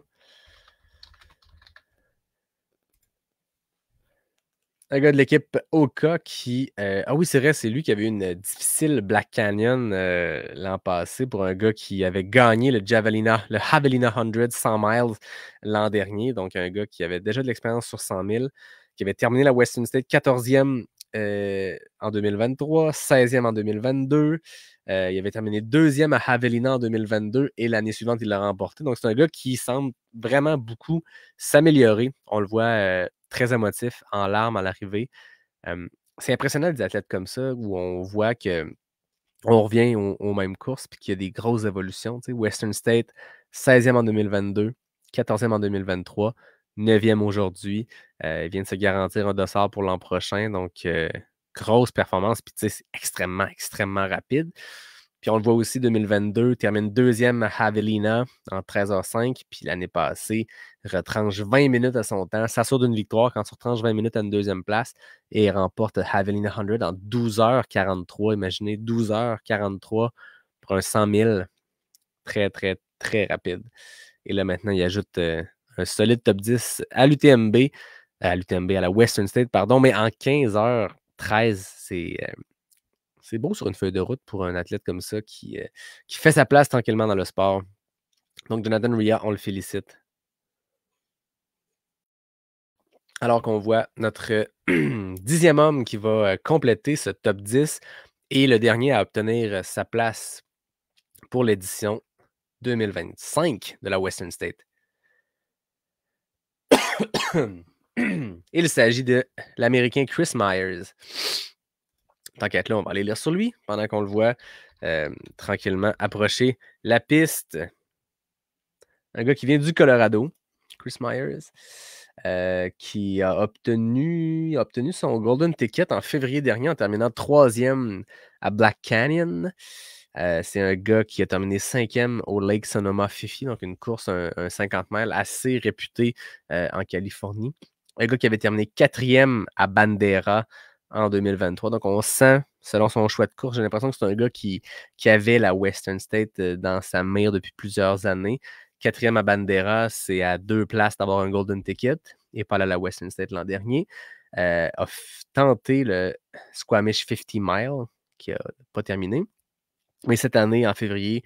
Un gars de l'équipe Oka qui. Ah oui, c'est vrai, c'est lui qui avait eu une difficile Black Canyon l'an passé pour un gars qui avait gagné le Javelina, le Javelina 100 100 miles l'an dernier. Donc, un gars qui avait déjà de l'expérience sur 100 000, qui avait terminé la Western State 14e en 2023, 16e en 2022. Il avait terminé 2e à Javelina en 2022 et l'année suivante, il l'a remporté. Donc, c'est un gars qui semble vraiment beaucoup s'améliorer. On le voit très émotif, en larmes à l'arrivée. C'est impressionnant des athlètes comme ça où on voit que on revient aux mêmes courses puis qu'il y a des grosses évolutions. Western State, 16e en 2022, 14e en 2023, 9e aujourd'hui. Ils viennent se garantir un dossard pour l'an prochain. Donc, grosse performance. Puis, c'est extrêmement, extrêmement rapide. Puis on le voit aussi, 2022, termine 2e à Javelina en 13h05. Puis l'année passée, retranche 20 minutes à son temps, s'assure d'une victoire quand on retranche 20 minutes à une deuxième place et remporte Javelina 100 en 12h43. Imaginez, 12h43 pour un 100 000. Très, très, très rapide. Et là, maintenant, il ajoute un solide top 10 à l'UTMB, à la Western State, pardon, mais en 15h13, c'est beau sur une feuille de route pour un athlète comme ça qui fait sa place tranquillement dans le sport. Donc, Jonathan Rhea, on le félicite. Alors qu'on voit notre 10e homme qui va compléter ce top 10 et le dernier à obtenir sa place pour l'édition 2025 de la Western State. Il s'agit de l'Américain Chris Myers. Tant qu'à être là, on va aller lire sur lui pendant qu'on le voit tranquillement approcher la piste. Un gars qui vient du Colorado, Chris Myers, qui a obtenu son Golden Ticket en février dernier en terminant 3e à Black Canyon. C'est un gars qui a terminé 5e au Lake Sonoma 50, donc une course, un 50 miles assez réputé en Californie. Un gars qui avait terminé 4e à Bandera en 2023. Donc, on sent, selon son choix de course, j'ai l'impression que c'est un gars qui avait la Western State dans sa mire depuis plusieurs années. 4e à Bandera, c'est à 2 places d'avoir un Golden Ticket et pas à la Western State l'an dernier. A tenté le Squamish 50 Mile, qui n'a pas terminé. Mais cette année, en février,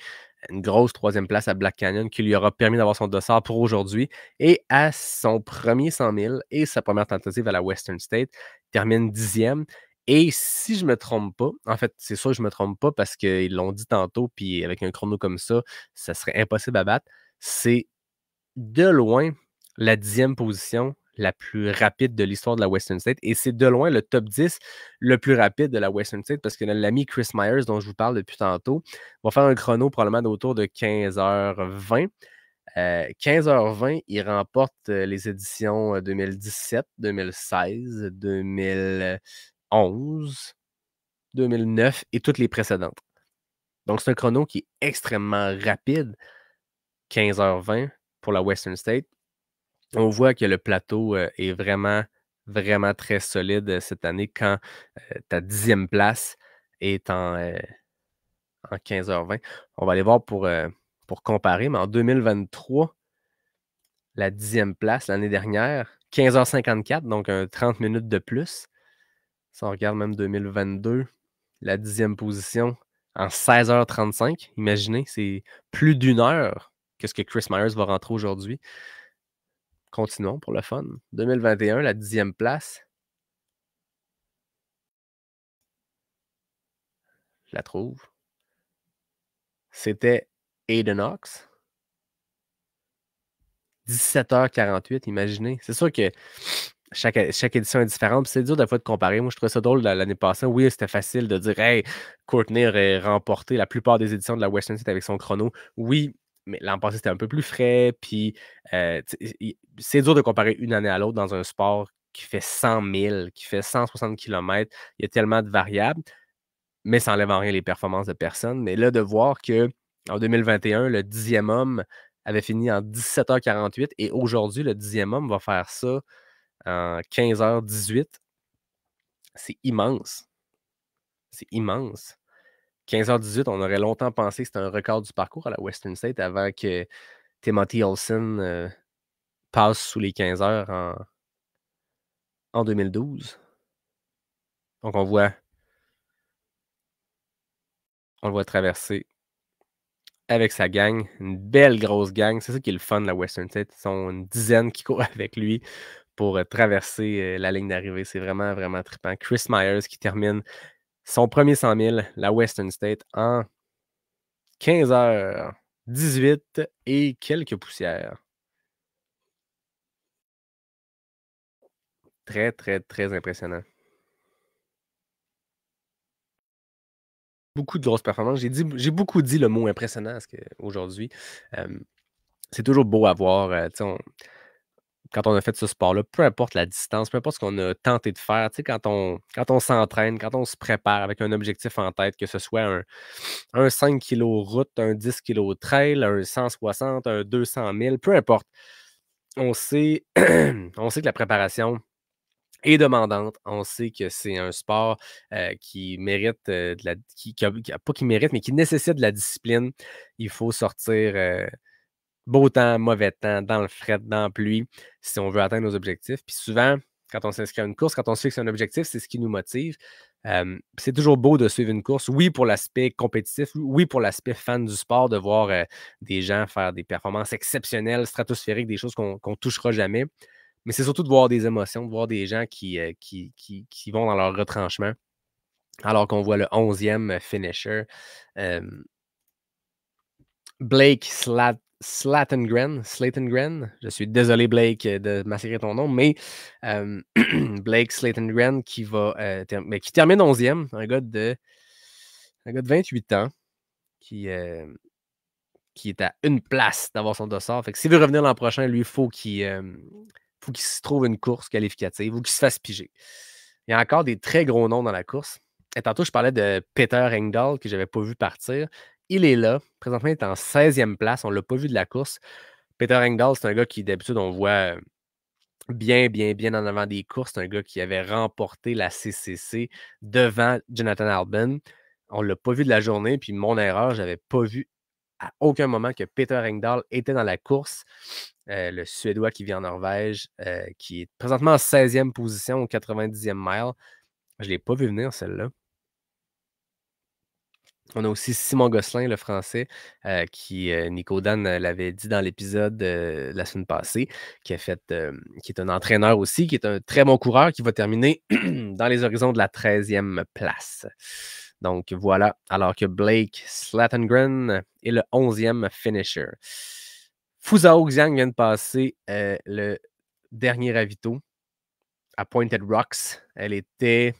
une grosse troisième place à Black Canyon qui lui aura permis d'avoir son dossard pour aujourd'hui. Et à son premier 100 000 et sa première tentative à la Western State, il termine 10e. Et si je me trompe pas, en fait, c'est sûr que je me trompe pas parce qu'ils l'ont dit tantôt, puis avec un chrono comme ça serait impossible à battre. C'est de loin la 10e position la plus rapide de l'histoire de la Western State et c'est de loin le top 10 le plus rapide de la Western State parce que l'ami Chris Myers, dont je vous parle depuis tantôt, va faire un chrono probablement d'autour de 15h20. 15h20, il remporte les éditions 2017, 2016, 2011, 2009 et toutes les précédentes. Donc, c'est un chrono qui est extrêmement rapide. 15h20 pour la Western State. On voit que le plateau est vraiment, vraiment très solide cette année quand ta 10e place est en 15h20. On va aller voir pour comparer, mais en 2023, la 10e place l'année dernière, 15h54, donc 30 minutes de plus. Si on regarde même 2022, la 10e position en 16h35, imaginez, c'est plus d'une heure que ce que Chris Myers va rentrer aujourd'hui. Continuons pour le fun. 2021, la 10e place. Je la trouve. C'était Aiden Ox. 17h48, imaginez. C'est sûr que chaque édition est différente. C'est dur des fois de comparer. Moi, je trouvais ça drôle l'année passée. Oui, c'était facile de dire hey, Courtney aurait remporté la plupart des éditions de la Western State avec son chrono. Oui, mais l'an passé, c'était un peu plus frais. Puis, c'est dur de comparer une année à l'autre dans un sport qui fait 100 000, qui fait 160 km. Il y a tellement de variables, mais ça n'enlève en rien les performances de personne. Mais là, de voir que en 2021, le 10e homme avait fini en 17h48 et aujourd'hui, le 10e homme va faire ça en 15h18. C'est immense. C'est immense. 15h18, on aurait longtemps pensé que c'était un record du parcours à la Western State avant que Timothy Olsen passe sous les 15 heures en 2012. Donc, on le voit traverser avec sa gang, une belle grosse gang. C'est ça qui est le fun de la Western State. Ils sont une dizaine qui courent avec lui pour traverser la ligne d'arrivée. C'est vraiment, vraiment trippant. Chris Myers qui termine son premier 100 000, la Western State, en 15h18 et quelques poussières. Très, très, très impressionnant. Beaucoup de grosses performances. J'ai beaucoup dit le mot impressionnant aujourd'hui. C'est toujours beau à voir. Quand on a fait ce sport-là, peu importe la distance, peu importe ce qu'on a tenté de faire, quand on s'entraîne, quand on se prépare avec un objectif en tête, que ce soit un 5 kg route, un 10 kg trail, un 160, un 200 000, peu importe. On sait, on sait que la préparation est demandante. On sait que c'est un sport qui mérite pas qui mérite, mais qui nécessite de la discipline. Il faut sortir beau temps, mauvais temps, dans le fret, dans la pluie, si on veut atteindre nos objectifs. Puis souvent, quand on s'inscrit à une course, quand on se fixe un objectif, c'est ce qui nous motive. C'est toujours beau de suivre une course, oui, pour l'aspect compétitif, oui, pour l'aspect fan du sport, de voir des gens faire des performances exceptionnelles, stratosphériques, des choses qu'on ne touchera jamais. Mais c'est surtout de voir des émotions, de voir des gens qui vont dans leur retranchement, alors qu'on voit le 11e finisher. Blake Slatengren. Je suis désolé, Blake, de massacrer ton nom, mais Blake Slatengren qui qui termine 11e, un gars de 28 ans qui est à une place d'avoir son dossard. Fait que s'il veut revenir l'an prochain, lui, faut qu'il se trouve une course qualificative ou qu'il se fasse piger. Il y a encore des très gros noms dans la course. Et tantôt, je parlais de Peter Engdahl que je n'avais pas vu partir. Il est là. Présentement, il est en 16e place. On ne l'a pas vu de la course. Peter Engdahl, c'est un gars qui, d'habitude, on voit bien, bien, bien en avant des courses. C'est un gars qui avait remporté la CCC devant Jonathan Albon. On ne l'a pas vu de la journée. Puis, mon erreur, je n'avais pas vu à aucun moment que Peter Engdahl était dans la course. Le Suédois qui vit en Norvège, qui est présentement en 16e position au 90e mile. Je ne l'ai pas vu venir, celle-là. On a aussi Simon Gosselin, le Français, qui, Nico Dan, l'avait dit dans l'épisode, la semaine passée, qui est un entraîneur aussi, qui est un très bon coureur, qui va terminer dans les horizons de la 13e place. Donc voilà, alors que Blake Slatengren est le 11e finisher. Fuzhou Xiang vient de passer, le dernier ravito à Pointed Rocks. Elle était,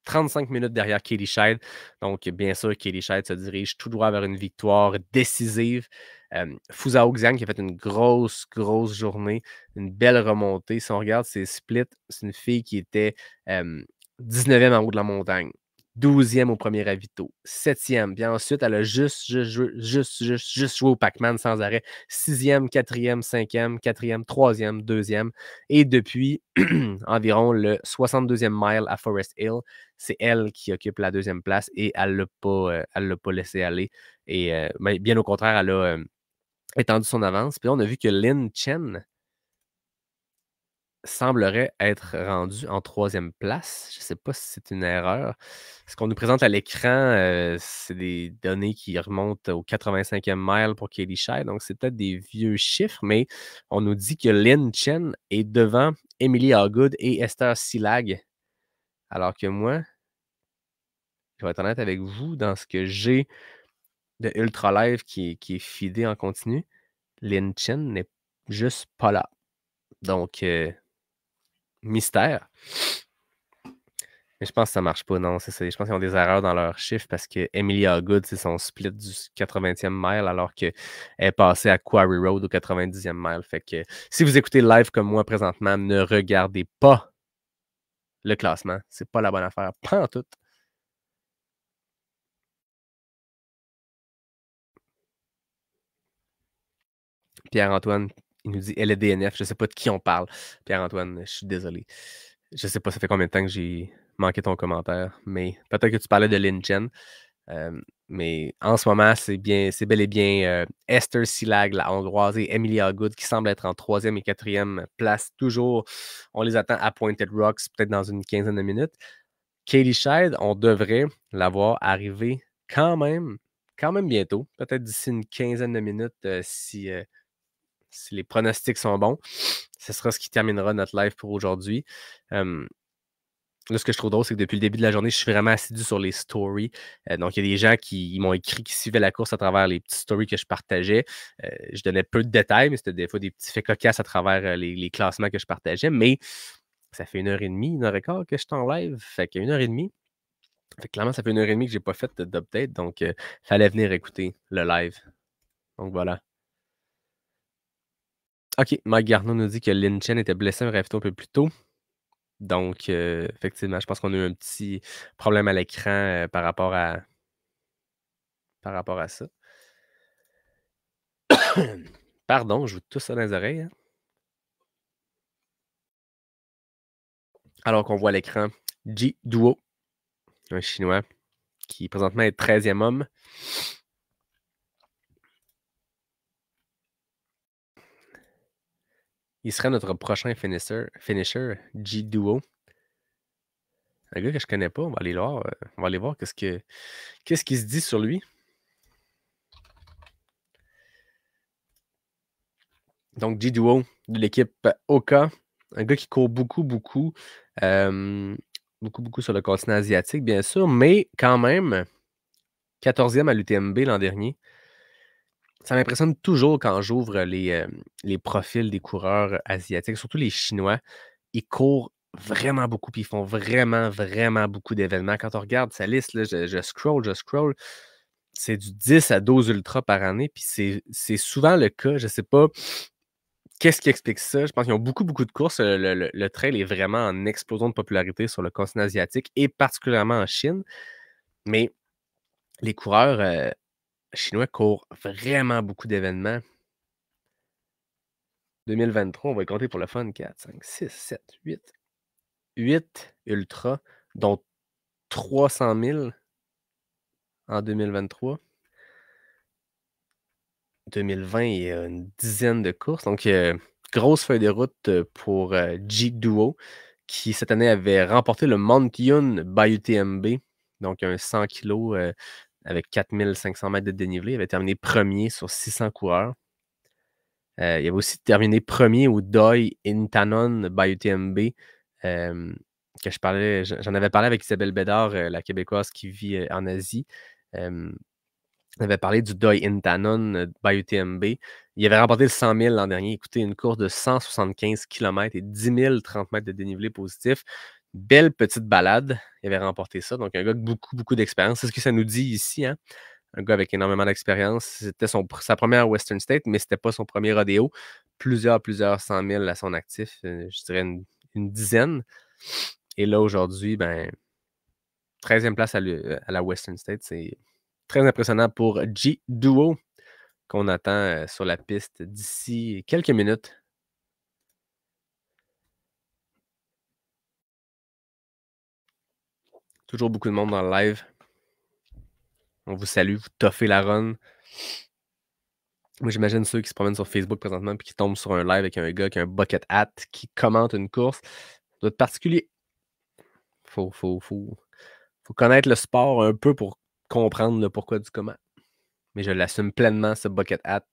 35 minutes derrière Katie Scheid. Donc, bien sûr, Katie Scheid se dirige tout droit vers une victoire décisive. Fuzhou Xiang qui a fait une grosse, grosse journée, une belle remontée. Si on regarde ses splits, c'est une fille qui était 19e en haut de la montagne, 12e au premier ravito, 7e. Puis ensuite, elle a juste joué au Pac-Man sans arrêt. 6e, 4e, 5e, 4e, 3e, 2e. Et depuis environ le 62e mile à Forest Hill, c'est elle qui occupe la deuxième place et elle ne l'a pas laissé aller. Et ben, bien au contraire, elle a étendu son avance. Puis là, on a vu que Lin Chen semblerait être rendue en troisième place. Je ne sais pas si c'est une erreur. Ce qu'on nous présente à l'écran, c'est des données qui remontent au 85e mile pour Katie Scheid. Donc, c'est peut-être des vieux chiffres, mais on nous dit que Lin Chen est devant Emily Hawgood et Esther Silag. Alors que moi, je vais être honnête avec vous, dans ce que j'ai de Ultra Live qui est feedé en continu, Lin Chen n'est juste pas là. Donc, mystère. Mais je pense que ça marche pas, non, c'est ça. Je pense qu'ils ont des erreurs dans leurs chiffres parce que Emilia Good, c'est son split du 80e mile alors qu'elle est passée à Quarry Road au 90e mile. Fait que si vous écoutez le live comme moi présentement, ne regardez pas le classement. C'est pas la bonne affaire. Pas en tout. Pierre-Antoine, il nous dit LDNF. Je sais pas de qui on parle. Pierre-Antoine, je suis désolé. Je sais pas, ça fait combien de temps que j'ai manqué ton commentaire, mais peut-être que tu parlais de Lin Chen. Mais en ce moment, c'est bel et bien Esther Silag, la Hongroise, et Emilia Good qui semble être en troisième et quatrième place. Toujours, on les attend à Pointed Rocks, peut-être dans une quinzaine de minutes. Katie Scheid, on devrait l'avoir arrivé quand même bientôt, peut-être d'ici une quinzaine de minutes si les pronostics sont bons. Ce sera ce qui terminera notre live pour aujourd'hui. Là, ce que je trouve drôle, c'est que depuis le début de la journée, je suis vraiment assidu sur les stories. Donc, il y a des gens qui m'ont écrit, qui suivaient la course à travers les petites stories que je partageais. Je donnais peu de détails, mais c'était des fois des petits faits cocasses à travers les classements que je partageais. Mais ça fait 1h30, 1h15 que je suis en live. Fait qu'il y a 1h30. Fait que clairement, ça fait 1h30 que je n'ai pas fait d'update. Donc, il fallait venir écouter le live. Donc, voilà. OK, Mike Garneau nous dit que Lin Chen était blessé un ravito un peu plus tôt. Donc, effectivement, je pense qu'on a eu un petit problème à l'écran par rapport à ça. Pardon, je vous tousse ça dans les oreilles. Hein? Alors qu'on voit à l'écran Ji Duo, un Chinois qui présentement est 13e homme. Il serait notre prochain finisher Ji Duo. Un gars que je connais pas, on va aller voir. On va aller voir qu'est-ce qui se dit sur lui. Donc, Ji Duo de l'équipe Oka, un gars qui court beaucoup, beaucoup. Beaucoup sur le continent asiatique, bien sûr, mais quand même 14e à l'UTMB l'an dernier. Ça m'impressionne toujours quand j'ouvre les profils des coureurs asiatiques, surtout les Chinois. Ils courent vraiment beaucoup, puis ils font vraiment, vraiment beaucoup d'événements. Quand on regarde sa liste, là, je scroll, c'est du 10 à 12 ultras par année, puis c'est souvent le cas. Je ne sais pas qu'est-ce qui explique ça. Je pense qu'ils ont beaucoup, beaucoup de courses. Le trail est vraiment en explosion de popularité sur le continent asiatique et particulièrement en Chine. Mais les coureurs chinois courent vraiment beaucoup d'événements. 2023, on va y compter pour le fun. 4, 5, 6, 7, 8. 8 ultras, dont 300 000 en 2023. 2020, il y a une dizaine de courses. Donc, grosse feuille de route pour Ji Duo, qui cette année avait remporté le Mount Yun by UTMB donc un 100 kilos avec 4500 mètres de dénivelé. Il avait terminé premier sur 600 coureurs. Il avait aussi terminé premier au Doi Intanon by UTMB, que j'en avais parlé avec Isabelle Bédard, la Québécoise qui vit en Asie. On avait parlé du Doi Intanon by UTMB. Il avait remporté le 100 000 l'an dernier. Écoutez, une course de 175 km et 10 030 mètres de dénivelé positif. Belle petite balade. Il avait remporté ça. Donc, un gars avec beaucoup, beaucoup d'expérience. C'est ce que ça nous dit ici, hein? Un gars avec énormément d'expérience. C'était sa première Western State, mais c'était pas son premier rodéo. Plusieurs 100 000 à son actif. Je dirais une dizaine. Et là, aujourd'hui, 13e place à la Western State. C'est très impressionnant pour G Duo qu'on attend sur la piste d'ici quelques minutes. Toujours beaucoup de monde dans le live. On vous salue, vous toffez la run. Moi, j'imagine ceux qui se promènent sur Facebook présentement et qui tombent sur un live avec un gars qui a un bucket hat qui commente une course. Ça doit être particulier. Faut connaître le sport un peu pour comprendre le pourquoi du comment. Mais je l'assume pleinement, ce bucket hat.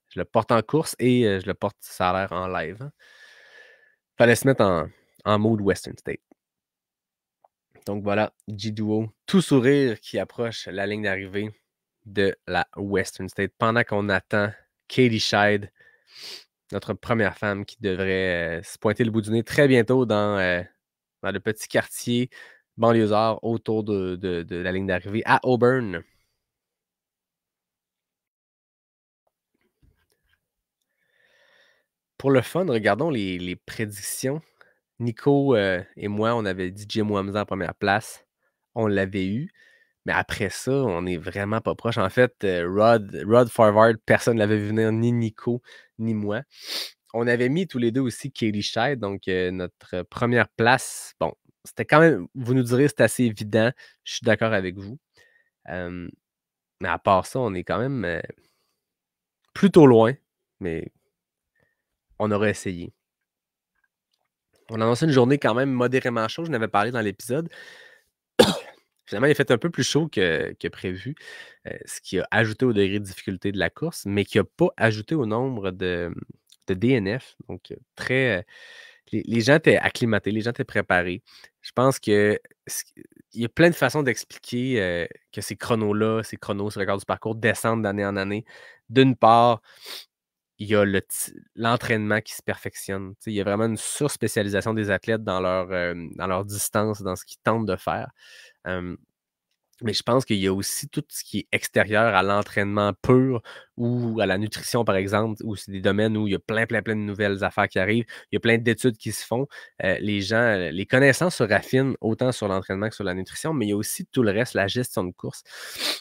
Je le porte en course et je le porte, ça a l'air, en live. Hein. Fallait se mettre en mode Western State. Donc voilà, G-Duo, tout sourire qui approche la ligne d'arrivée de la Western State pendant qu'on attend Katie Scheid, notre première femme qui devrait se pointer le bout du nez très bientôt dans le petit quartier banlieusard autour de la ligne d'arrivée à Auburn. Pour le fun, regardons les prédictions. Nico et moi, on avait dit Jim Wamsa en première place. On l'avait eu. Mais après ça, on n'est vraiment pas proche. En fait, Rod Farvard, personne ne l'avait vu venir, ni Nico, ni moi. On avait mis tous les deux aussi Katie Scheid, donc notre première place. Bon, c'était quand même, vous nous direz, c'est assez évident. Je suis d'accord avec vous. Mais à part ça, on est quand même plutôt loin, mais on aurait essayé. On a lancé une journée quand même modérément chaude, je n'avais parlé dans l'épisode. Finalement, il a fait un peu plus chaud que prévu, ce qui a ajouté au degré de difficulté de la course, mais qui n'a pas ajouté au nombre de DNF. Donc, les gens étaient acclimatés, les gens étaient préparés. Je pense qu'il y a plein de façons d'expliquer que ces chronos-là, ces chronos sur le record du parcours descendent d'année en année. D'une part, il y a l'entraînement qui se perfectionne. Il y a vraiment une surspécialisation des athlètes dans leur distance, dans ce qu'ils tentent de faire. Mais je pense qu'il y a aussi tout ce qui est extérieur à l'entraînement pur ou à la nutrition, par exemple, où c'est des domaines où il y a plein de nouvelles affaires qui arrivent. Il y a plein d'études qui se font. Les gens, les connaissances se raffinent autant sur l'entraînement que sur la nutrition, mais il y a aussi tout le reste, la gestion de course.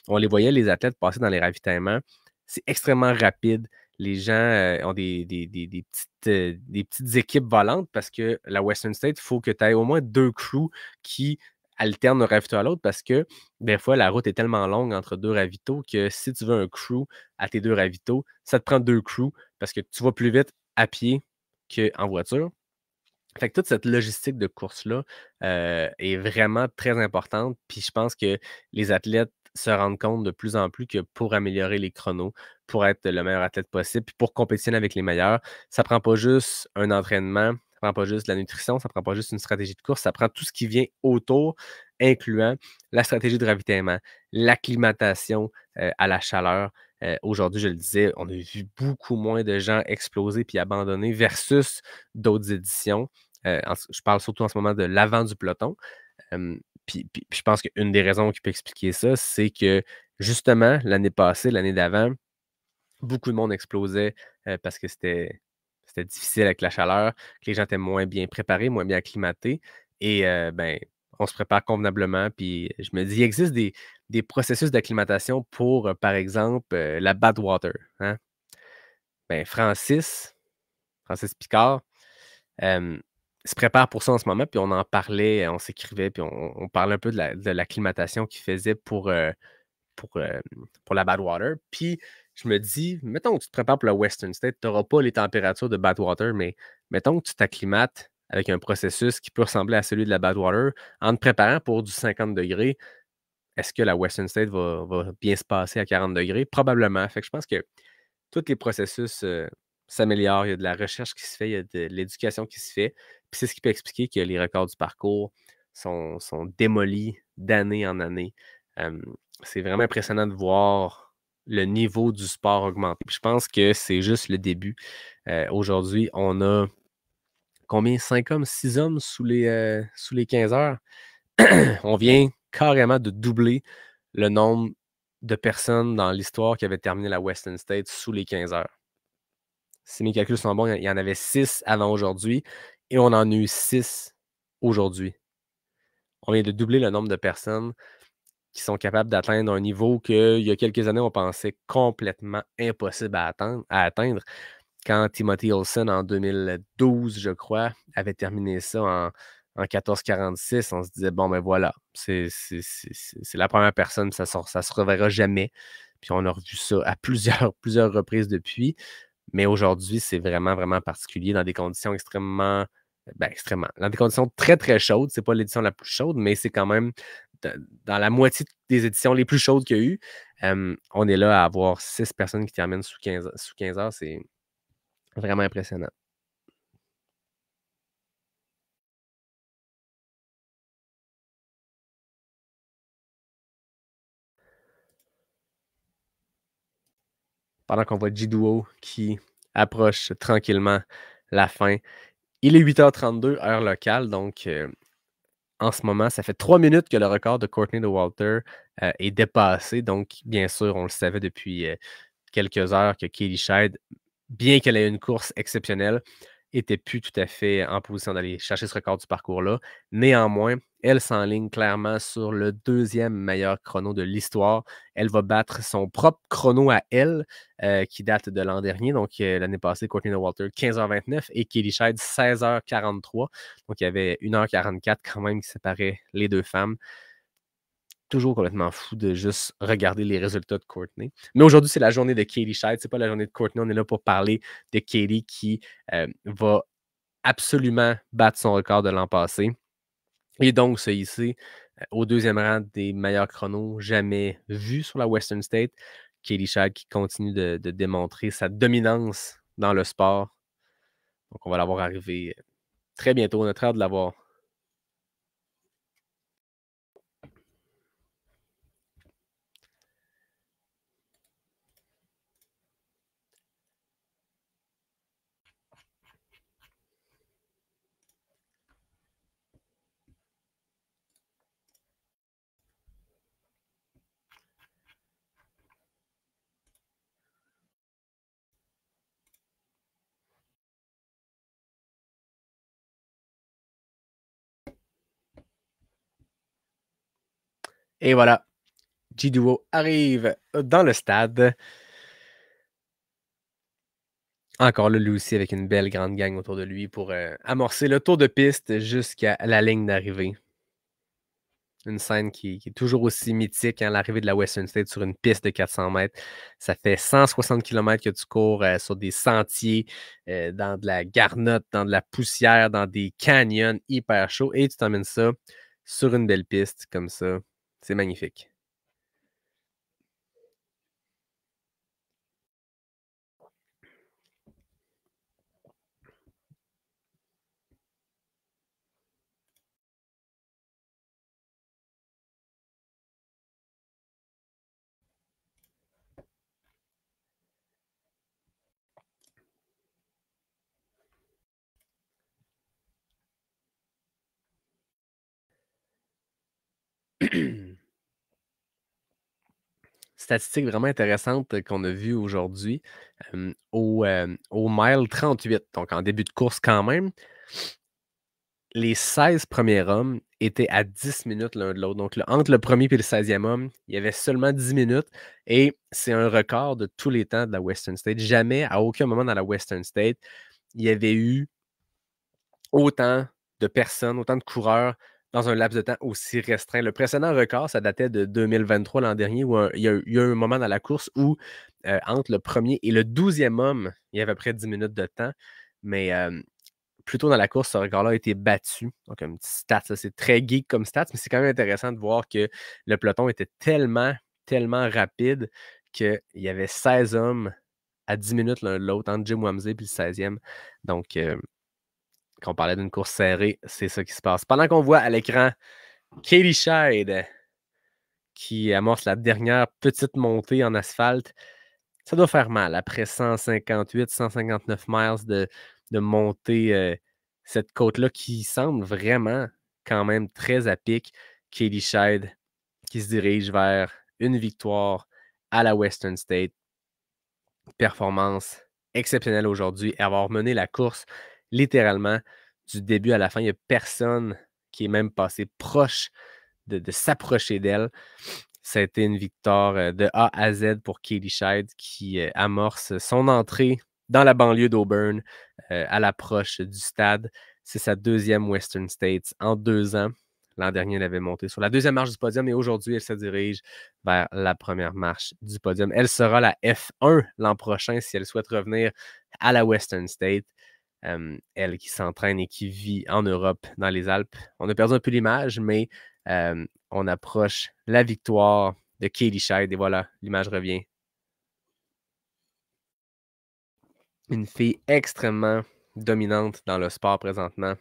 On les voyait, les athlètes, passer dans les ravitaillements. C'est extrêmement rapide. Les gens ont des petites équipes volantes parce que la Western State, il faut que tu aies au moins 2 crews qui alternent d'un ravito à l'autre parce que des fois, la route est tellement longue entre 2 ravitaux que si tu veux un crew à tes 2 ravitaux, ça te prend 2 crews parce que tu vas plus vite à pied qu'en voiture. Fait que toute cette logistique de course-là est vraiment très importante. Puis je pense que les athlètes se rendent compte de plus en plus que pour améliorer les chronos, pour être le meilleur athlète possible, puis pour compétitionner avec les meilleurs, ça prend pas juste un entraînement, ça prend pas juste de la nutrition, ça prend pas juste une stratégie de course, ça prend tout ce qui vient autour, incluant la stratégie de ravitaillement, l'acclimatation à la chaleur. Aujourd'hui, je le disais, on a vu beaucoup moins de gens exploser puis abandonner versus d'autres éditions. Je parle surtout en ce moment de l'avant du peloton. Puis je pense qu'une des raisons qui peut expliquer ça, c'est que justement, l'année passée, l'année d'avant, beaucoup de monde explosait parce que c'était difficile avec la chaleur, que les gens étaient moins bien préparés, moins bien acclimatés. Et on se prépare convenablement. Puis je me dis, il existe des processus d'acclimatation pour, par exemple, la Badwater. Hein? Francis Picard, se prépare pour ça en ce moment, puis on en parlait, on s'écrivait, puis on parlait un peu de l'acclimatation qu'il faisait pour la Badwater. Puis je me dis, mettons que tu te prépares pour la Western State, tu n'auras pas les températures de Badwater, mais mettons que tu t'acclimates avec un processus qui peut ressembler à celui de la Badwater en te préparant pour du 50 degrés. est-ce que la Western State va bien se passer à 40 degrés? Probablement. Fait que je pense que tous les processus, s'améliorent. Il y a de la recherche qui se fait, il y a de l'éducation qui se fait. Puis c'est ce qui peut expliquer que les records du parcours sont démolis d'année en année. Hem, c'est vraiment impressionnant de voir le niveau du sport augmenter. Puis je pense que c'est juste le début. Aujourd'hui, on a combien? 5 hommes, 6 hommes sous les 15 heures? On vient carrément de doubler le nombre de personnes dans l'histoire qui avaient terminé la Western State sous les 15 heures. Si mes calculs sont bons, il y en avait 6 avant aujourd'hui et on en a eu 6 aujourd'hui. On vient de doubler le nombre de personnes qui sont capables d'atteindre un niveau qu'il y a quelques années, on pensait complètement impossible à atteindre. Quand Timothy Olsen, en 2012, je crois, avait terminé ça en 14,46, on se disait, bon, ben voilà, c'est la première personne, ça se reverra jamais. Puis on a revu ça à plusieurs reprises depuis. Mais aujourd'hui, c'est vraiment, vraiment particulier dans des conditions extrêmement, ben, extrêmement, dans des conditions très, très chaudes. C'est pas l'édition la plus chaude, mais c'est quand même dans la moitié des éditions les plus chaudes qu'il y a eu. On est là à avoir 6 personnes qui terminent sous 15 heures. C'est vraiment impressionnant. Pendant qu'on voit Jiduo qui approche tranquillement la fin. Il est 8h32 heure locale, donc en ce moment, ça fait 3 minutes que le record de Courtney Dauwalter, est dépassé. Donc, bien sûr, on le savait depuis, quelques heures que Katie Scheidt, bien qu'elle ait une course exceptionnelle, était plus tout à fait en position d'aller chercher ce record du parcours-là. Néanmoins, elle s'enligne clairement sur le deuxième meilleur chrono de l'histoire. Elle va battre son propre chrono à elle, qui date de l'an dernier. Donc, l'année passée, Courtney Dauwalter, 15h29 et Katie Scheidt, 16h43. Donc, il y avait 1h44 quand même qui séparait les deux femmes. Toujours complètement fou de juste regarder les résultats de Courtney. Mais aujourd'hui, c'est la journée de Katie Scheidt, c'est pas la journée de Courtney. On est là pour parler de Katie qui va absolument battre son record de l'an passé et donc se hisser au deuxième rang des meilleurs chronos jamais vus sur la Western State. Katie Scheidt qui continue de démontrer sa dominance dans le sport. Donc, on va l'avoir arrivé très bientôt. On a très hâte de l'avoir. Et voilà, Jiduo arrive dans le stade. Encore là, lui aussi avec une belle grande gang autour de lui pour, amorcer le tour de piste jusqu'à la ligne d'arrivée. Une scène qui est toujours aussi mythique, hein, l'arrivée de la Western State sur une piste de 400 mètres. Ça fait 160 kilomètres que tu cours, sur des sentiers, dans de la garnotte, dans de la poussière, dans des canyons hyper chauds et tu t'emmènes ça sur une belle piste comme ça. C'est magnifique. Statistique vraiment intéressante qu'on a vue aujourd'hui, au mile 38, donc en début de course quand même, les 16 premiers hommes étaient à 10 minutes l'un de l'autre. Donc entre le premier et le 16e homme, il y avait seulement 10 minutes et c'est un record de tous les temps de la Western State. Jamais, à aucun moment dans la Western State, il y avait eu autant de personnes, autant de coureurs dans un laps de temps aussi restreint. Le précédent record, ça datait de 2023, l'an dernier, où il y a eu un moment dans la course où, entre le premier et le 12e homme, il y avait à peu près 10 minutes de temps. Mais plus tôt dans la course, ce record-là a été battu. Donc, un petit stat, ça, c'est très geek comme stat, mais c'est quand même intéressant de voir que le peloton était tellement, tellement rapide qu'il y avait 16 hommes à 10 minutes l'un de l'autre, entre Jim Wamsley et le 16e. Donc, quand on parlait d'une course serrée, c'est ça qui se passe. Pendant qu'on voit à l'écran Katie Schide qui amorce la dernière petite montée en asphalte, ça doit faire mal après 158, 159 miles de monter cette côte-là qui semble vraiment quand même très à pic. Katie Schide qui se dirige vers une victoire à la Western State. Performance exceptionnelle aujourd'hui et avoir mené la course littéralement du début à la fin. Il n'y a personne qui est même passé proche de s'approcher d'elle. Ça a été une victoire de A à Z pour Katie Schide qui amorce son entrée dans la banlieue d'Auburn à l'approche du stade. C'est sa deuxième Western States en 2 ans. L'an dernier, elle avait monté sur la deuxième marche du podium et aujourd'hui, elle se dirige vers la première marche du podium. Elle sera la F1 l'an prochain si elle souhaite revenir à la Western State. Elle qui s'entraîne et qui vit en Europe, dans les Alpes. On a perdu un peu l'image, mais on approche la victoire de Katie Schide et voilà, l'image revient. Une fille extrêmement dominante dans le sport présentement.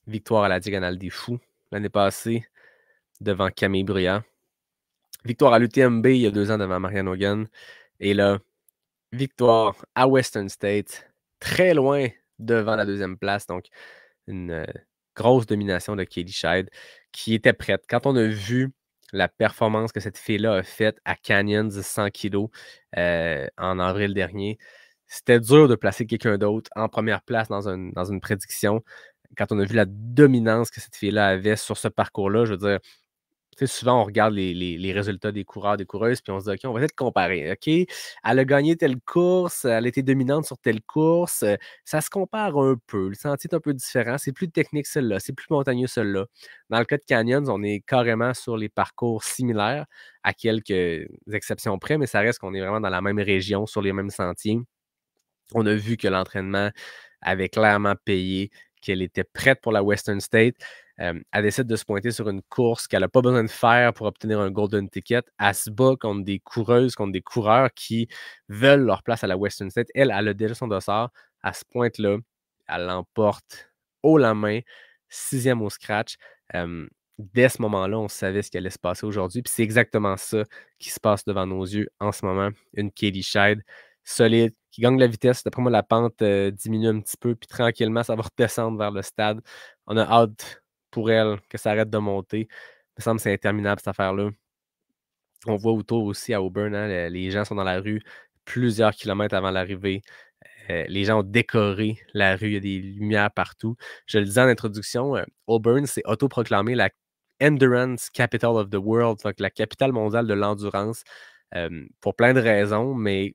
Victoire à la Diagonale des Fous l'année passée devant Camille Bruyas. Victoire à l'UTMB il y a 2 ans devant Marianne Hogan. Et là, victoire à Western State, très loin devant la deuxième place. Donc, une grosse domination de Katie Schide qui était prête. Quand on a vu la performance que cette fille-là a faite à Canyons 100 kg en avril dernier, c'était dur de placer quelqu'un d'autre en première place dans une prédiction. Quand on a vu la dominance que cette fille-là avait sur ce parcours-là, je veux dire, tu sais, souvent, on regarde les résultats des coureurs, des coureuses, puis on se dit, OK, on va peut-être comparer. OK, elle a gagné telle course, elle a été dominante sur telle course. Ça se compare un peu. Le sentier est un peu différent. C'est plus technique, celle-là. C'est plus montagneux, celle-là. Dans le cas de Canyons, on est carrément sur les parcours similaires, à quelques exceptions près, mais ça reste qu'on est vraiment dans la même région, sur les mêmes sentiers. On a vu que l'entraînement avait clairement payé, qu'elle était prête pour la Western State. Elle décide de se pointer sur une course qu'elle n'a pas besoin de faire pour obtenir un golden ticket. Elle se bat contre des coureuses, contre des coureurs qui veulent leur place à la Western State. Elle a déjà son dossard. À ce point-là, elle l'emporte haut la main, 6e au scratch. Dès ce moment-là, on savait ce qui allait se passer aujourd'hui. Puis c'est exactement ça qui se passe devant nos yeux en ce moment. Une Katie Schide solide, qui gagne la vitesse. D'après moi, la pente diminue un petit peu, puis tranquillement, ça va redescendre vers le stade. On a hâte pour elle que ça arrête de monter. Il me semble que c'est interminable, cette affaire-là. On voit autour aussi à Auburn, hein, les gens sont dans la rue plusieurs kilomètres avant l'arrivée. Les gens ont décoré la rue, il y a des lumières partout. Je le disais en introduction, Auburn s'est autoproclamé la Endurance Capital of the World, donc la capitale mondiale de l'endurance, pour plein de raisons, mais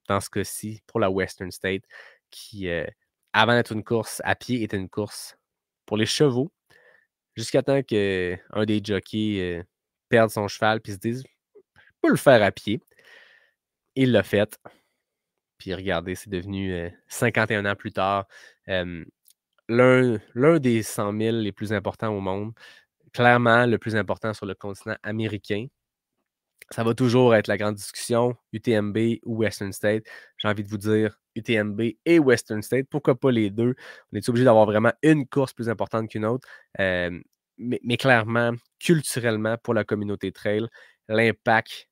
dans ce cas-ci, pour la Western State, qui, avant d'être une course à pied, était une course pour les chevaux, jusqu'à temps qu'un des jockeys perde son cheval puis se dise: «Je peux le faire à pied». Il l'a fait. Puis regardez, c'est devenu 51 ans plus tard, l'un des 100 000 les plus importants au monde, clairement le plus important sur le continent américain. Ça va toujours être la grande discussion, UTMB ou Western State. J'ai envie de vous dire UTMB et Western State. Pourquoi pas les deux? On est obligé d'avoir vraiment une course plus importante qu'une autre. Mais clairement, culturellement, pour la communauté trail, l'impact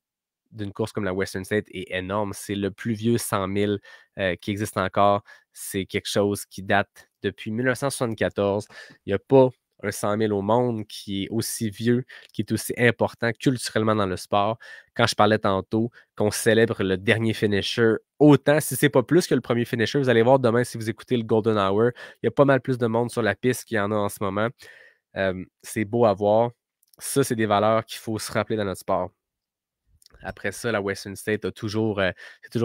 d'une course comme la Western State est énorme. C'est le plus vieux 100 000 qui existe encore. C'est quelque chose qui date depuis 1974. Il n'y a pas un 100 000 au monde qui est aussi vieux, qui est aussi important culturellement dans le sport. Quand je parlais tantôt qu'on célèbre le dernier finisher, autant, si ce n'est pas plus que le premier finisher, vous allez voir demain si vous écoutez le Golden Hour, il y a pas mal plus de monde sur la piste qu'il y en a en ce moment. C'est beau à voir. Ça, c'est des valeurs qu'il faut se rappeler dans notre sport. Après ça, la Western State s'est toujours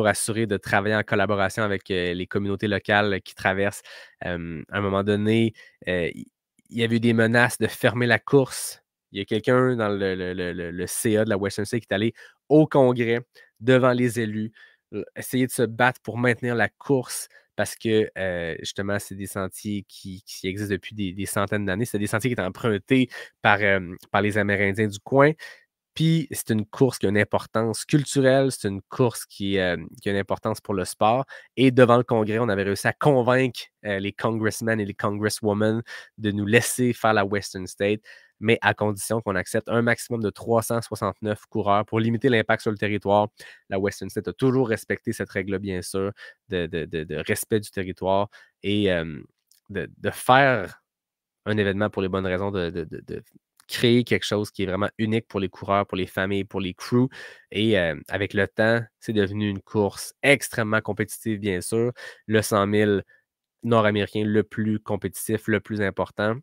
assuré de travailler en collaboration avec les communautés locales qui traversent. À un moment donné, il y avait eu des menaces de fermer la course. Il y a quelqu'un dans le CA de la Western State qui est allé au Congrès devant les élus, essayer de se battre pour maintenir la course parce que, justement, c'est des sentiers qui existent depuis des centaines d'années. C'est des sentiers qui étaient empruntés par les Amérindiens du coin. Puis c'est une course qui a une importance culturelle, c'est une course qui a une importance pour le sport. Et devant le Congrès, on avait réussi à convaincre les congressmen et les congresswomen de nous laisser faire la Western State, mais à condition qu'on accepte un maximum de 369 coureurs pour limiter l'impact sur le territoire. La Western State a toujours respecté cette règle-là, bien sûr, de respect du territoire et de faire un événement pour les bonnes raisons, de créer quelque chose qui est vraiment unique pour les coureurs, pour les familles, pour les crews. Et avec le temps, c'est devenu une course extrêmement compétitive, bien sûr. Le 100 000 nord-américain le plus compétitif, le plus important.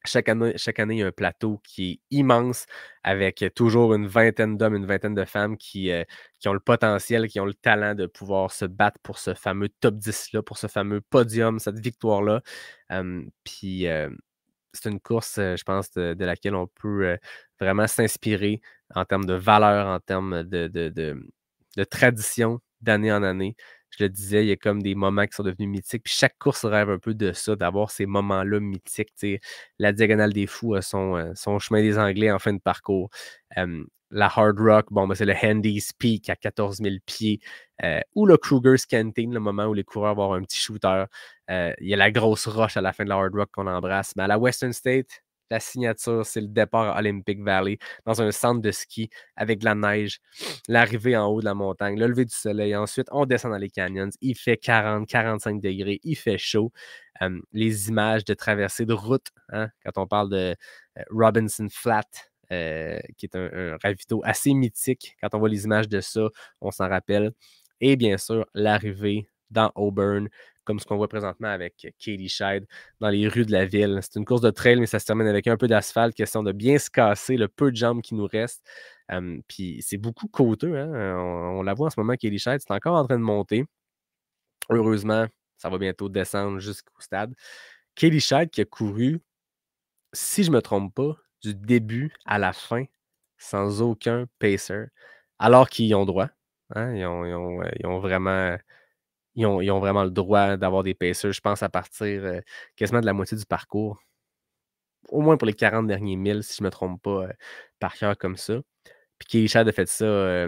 Chaque année, il y a un plateau qui est immense avec toujours une vingtaine d'hommes, une vingtaine de femmes qui ont le potentiel, qui ont le talent de pouvoir se battre pour ce fameux top 10-là, pour ce fameux podium, cette victoire-là. Puis c'est une course, je pense, de laquelle on peut vraiment s'inspirer en termes de valeur, en termes de tradition d'année en année. Je le disais, il y a comme des moments qui sont devenus mythiques. Puis chaque course rêve un peu de ça, d'avoir ces moments-là mythiques. Tu sais, la Diagonale des Fous a son chemin des Anglais en fin de parcours. La Hard Rock, bon, ben, c'est le Handy's Peak à 14 000 pieds. Ou le Kruger's Canteen, le moment où les coureurs vont avoir un petit shooter. Il y a la grosse roche à la fin de la Hard Rock qu'on embrasse. Mais à la Western State, la signature, c'est le départ à Olympic Valley, dans un centre de ski avec de la neige, l'arrivée en haut de la montagne, le lever du soleil. Ensuite, on descend dans les canyons. Il fait 40, 45 degrés. Il fait chaud. Les images de traversée de route, hein, quand on parle de Robinson Flat, qui est un ravito assez mythique. Quand on voit les images de ça, on s'en rappelle. Et bien sûr, l'arrivée dans Auburn, comme ce qu'on voit présentement avec Katie Scheid dans les rues de la ville. C'est une course de trail, mais ça se termine avec un peu d'asphalte, question de bien se casser le peu de jambes qui nous restent. Puis c'est beaucoup côteux. Hein? On la voit en ce moment, Katie Scheid, c'est encore en train de monter. Heureusement, ça va bientôt descendre jusqu'au stade. Katie Scheid qui a couru, si je ne me trompe pas, du début à la fin, sans aucun pacer, alors qu'ils y ont droit. Hein? Ils ont vraiment ils ont vraiment le droit d'avoir des pacers, je pense, à partir quasiment de la moitié du parcours. Au moins pour les 40 derniers milles, si je ne me trompe pas, par cœur comme ça. Puis Keishad a fait ça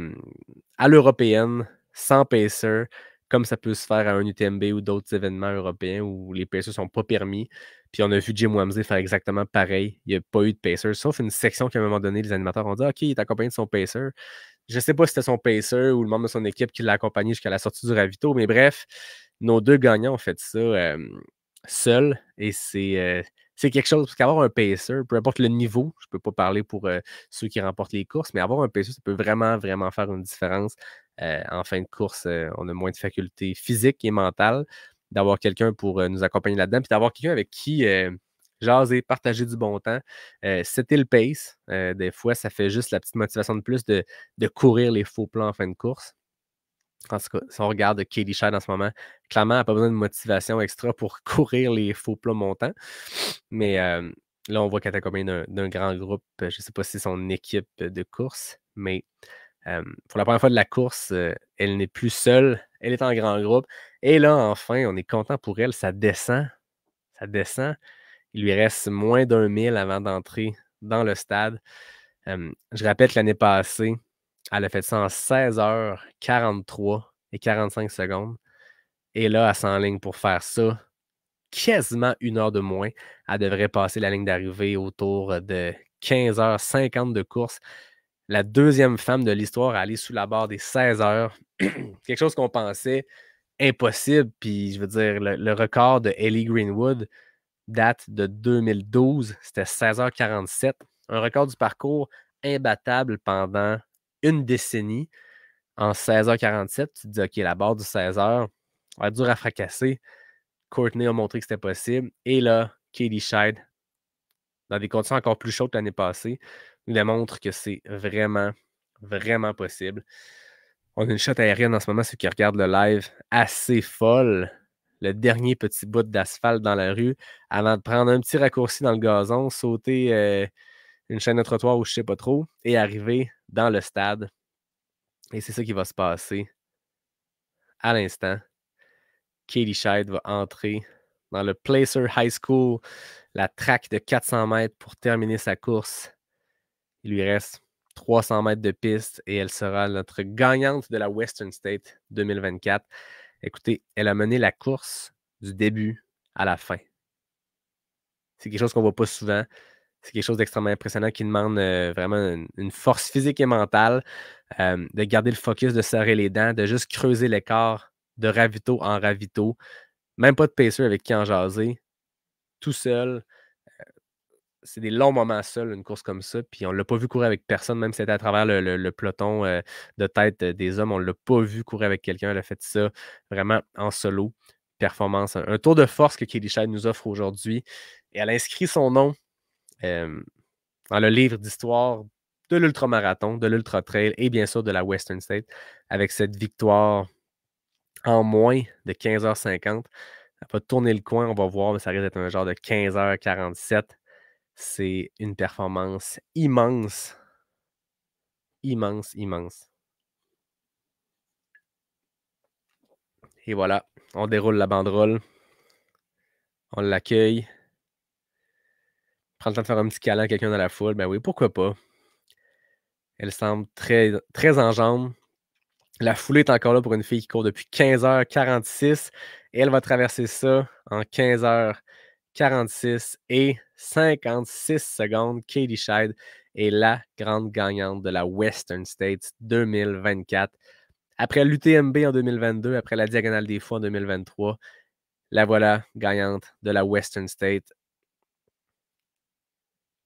à l'européenne, sans pacer, comme ça peut se faire à un UTMB ou d'autres événements européens où les pacers ne sont pas permis. Puis on a vu Jim Wamsley faire exactement pareil. Il n'y a pas eu de pacer, sauf une section qu'à un moment donné, les animateurs ont dit OK, il est accompagné de son pacer. Je ne sais pas si c'était son pacer ou le membre de son équipe qui l'a accompagné jusqu'à la sortie du ravito, mais bref, nos deux gagnants ont fait ça seuls et c'est quelque chose, parce qu'avoir un pacer, peu importe le niveau, je ne peux pas parler pour ceux qui remportent les courses, mais avoir un pacer, ça peut vraiment, vraiment faire une différence. En fin de course, on a moins de facultés physiques et mentales, d'avoir quelqu'un pour nous accompagner là-dedans, puis d'avoir quelqu'un avec qui jaser, partager du bon temps. C'était le pace. Des fois, ça fait juste la petite motivation de plus de courir les faux plans en fin de course. En tout cas, si on regarde Katie Scheid en ce moment, clairement, elle n'a pas besoin de motivation extra pour courir les faux plats montants. Mais là, on voit qu'elle est accompagnée d'un grand groupe. Je ne sais pas si c'est son équipe de course, mais pour la première fois de la course, elle n'est plus seule. Elle est en grand groupe. Et là, enfin, on est content pour elle. Ça descend. Ça descend. Il lui reste moins d'un mille avant d'entrer dans le stade. Je rappelle que l'année passée, elle a fait ça en 16h43 et 45 secondes. Et là, elle s'enligne pour faire ça quasiment une heure de moins. Elle devrait passer la ligne d'arrivée autour de 15h50 de course. La deuxième femme de l'histoire à aller sous la barre des 16 heures. Quelque chose qu'on pensait impossible. Puis, je veux dire, le record de Ellie Greenwood date de 2012. C'était 16h47. Un record du parcours imbattable pendant une décennie. En 16h47, tu te dis, OK, la barre du 16h va être dur à fracasser. Courtney a montré que c'était possible. Et là, Katie Scheid, dans des conditions encore plus chaudes que l'année passée, nous démontre que c'est vraiment, vraiment possible. On a une shot aérienne en ce moment, ceux qui regardent le live, assez folle. Le dernier petit bout d'asphalte dans la rue, avant de prendre un petit raccourci dans le gazon, sauter une chaîne de trottoir ou je ne sais pas trop, et arriver dans le stade. Et c'est ça qui va se passer à l'instant. Katie Scheidt va entrer dans le Placer High School, la track de 400 mètres pour terminer sa course. Il lui reste 300 mètres de piste et elle sera notre gagnante de la Western State 2024. Écoutez, elle a mené la course du début à la fin. C'est quelque chose qu'on ne voit pas souvent. C'est quelque chose d'extrêmement impressionnant qui demande vraiment une force physique et mentale, de garder le focus, de serrer les dents, de juste creuser l'écart de ravito en ravito. Même pas de pacer avec qui en jaser. Tout seul. C'est des longs moments seul, une course comme ça. Puis on ne l'a pas vu courir avec personne, même si c'était à travers le peloton de tête des hommes. On ne l'a pas vu courir avec quelqu'un. Elle a fait ça vraiment en solo. Performance. Un tour de force que Katie Scheidt nous offre aujourd'hui. Et elle a inscrit son nom dans le livre d'histoire de l'ultramarathon, de l'ultra-trail et bien sûr de la Western State avec cette victoire en moins de 15h50. Elle va tourner le coin, on va voir, mais ça risque d'être un genre de 15h47. C'est une performance immense. Immense, immense. Et voilà, on déroule la banderole. On l'accueille. Prend le temps de faire un petit câlin à quelqu'un dans la foule. Ben oui, pourquoi pas. Elle semble très, très en jambes. La foulée est encore là pour une fille qui court depuis 15h46 et elle va traverser ça en 15h46 et 56 secondes. Katie Scheidt est la grande gagnante de la Western States 2024. Après l'UTMB en 2022, après la Diagonale des Fous en 2023, la voilà gagnante de la Western State.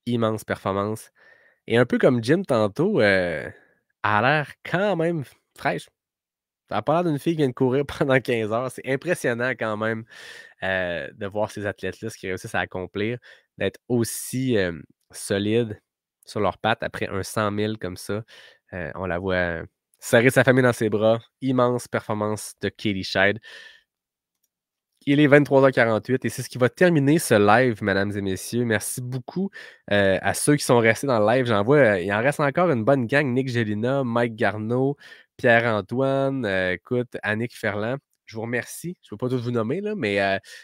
Immense performance. Et un peu comme Jim tantôt, elle a l'air quand même fraîche. Ça n'a pas l'air d'une fille qui vient de courir pendant 15 heures. C'est impressionnant quand même de voir ces athlètes-là, ce qu'ils réussissent à accomplir, d'être aussi solides sur leurs pattes après un 100 000 comme ça. On la voit serrer sa famille dans ses bras. Immense performance de Katie Scheidt. Il est 23h48 et c'est ce qui va terminer ce live, mesdames et messieurs. Merci beaucoup à ceux qui sont restés dans le live. J'en vois, il en reste encore une bonne gang. Nick Gélina, Mike Garneau, Pierre-Antoine, écoute, Annick Ferland. Je vous remercie. Je ne peux pas tous vous nommer, là, mais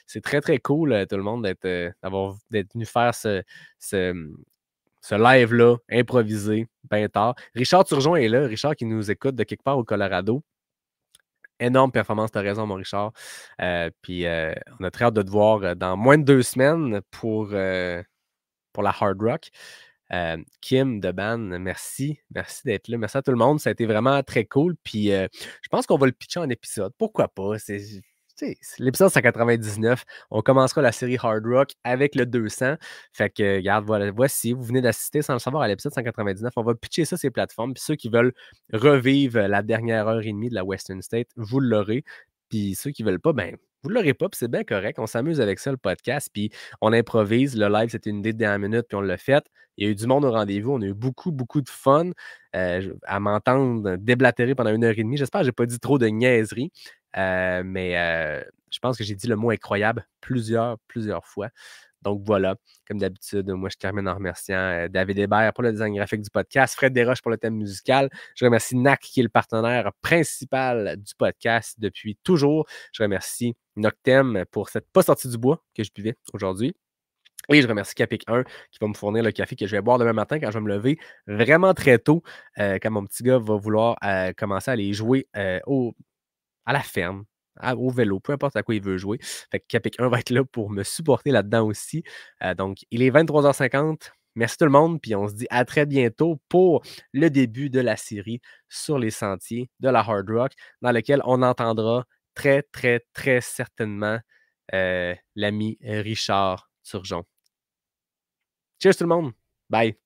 c'est très, très cool, tout le monde, d'être venu faire ce live-là, improvisé, bien tard. Richard Turgeon est là. Richard qui nous écoute de quelque part au Colorado. Énorme performance, tu as raison, mon Richard. Puis on a très hâte de te voir dans moins de 2 semaines pour la Hard Rock. Kim de Ban, merci. Merci d'être là. Merci à tout le monde. Ça a été vraiment très cool. Puis je pense qu'on va le pitcher en épisode. Pourquoi pas? C'est l'épisode 199. On commencera la série Hard Rock avec le 200. Fait que, regarde, voilà, voici, vous venez d'assister sans le savoir à l'épisode 199. On va pitcher ça, ces plateformes. Puis ceux qui veulent revivre la dernière heure et demie de la Western State, vous l'aurez. Puis ceux qui ne veulent pas, ben, vous ne l'aurez pas. Puis c'est bien correct. On s'amuse avec ça, le podcast. Puis on improvise. Le live, c'était une idée de dernière minute. Puis on l'a fait. Il y a eu du monde au rendez-vous. On a eu beaucoup, beaucoup de fun à m'entendre déblatérer pendant 1h30. J'espère que je n'ai pas dit trop de niaiseries. Mais je pense que j'ai dit le mot incroyable plusieurs fois. Donc voilà, comme d'habitude, moi je termine en remerciant David Hébert pour le design graphique du podcast, Fred Desroches pour le thème musical. Je remercie NAC qui est le partenaire principal du podcast depuis toujours. Je remercie Noctem pour cette pas sortie du bois que je buvais aujourd'hui. Et je remercie Capic 1 qui va me fournir le café que je vais boire demain matin quand je vais me lever vraiment très tôt, quand mon petit gars va vouloir commencer à aller jouer à la ferme, au vélo, peu importe à quoi il veut jouer. Fait que Capic 1 va être là pour me supporter là-dedans aussi. Donc, il est 23h50. Merci tout le monde, puis on se dit à très bientôt pour le début de la série sur les sentiers de la Hard Rock, dans lequel on entendra très, très, très certainement l'ami Richard Turgeon. Cheers tout le monde! Bye!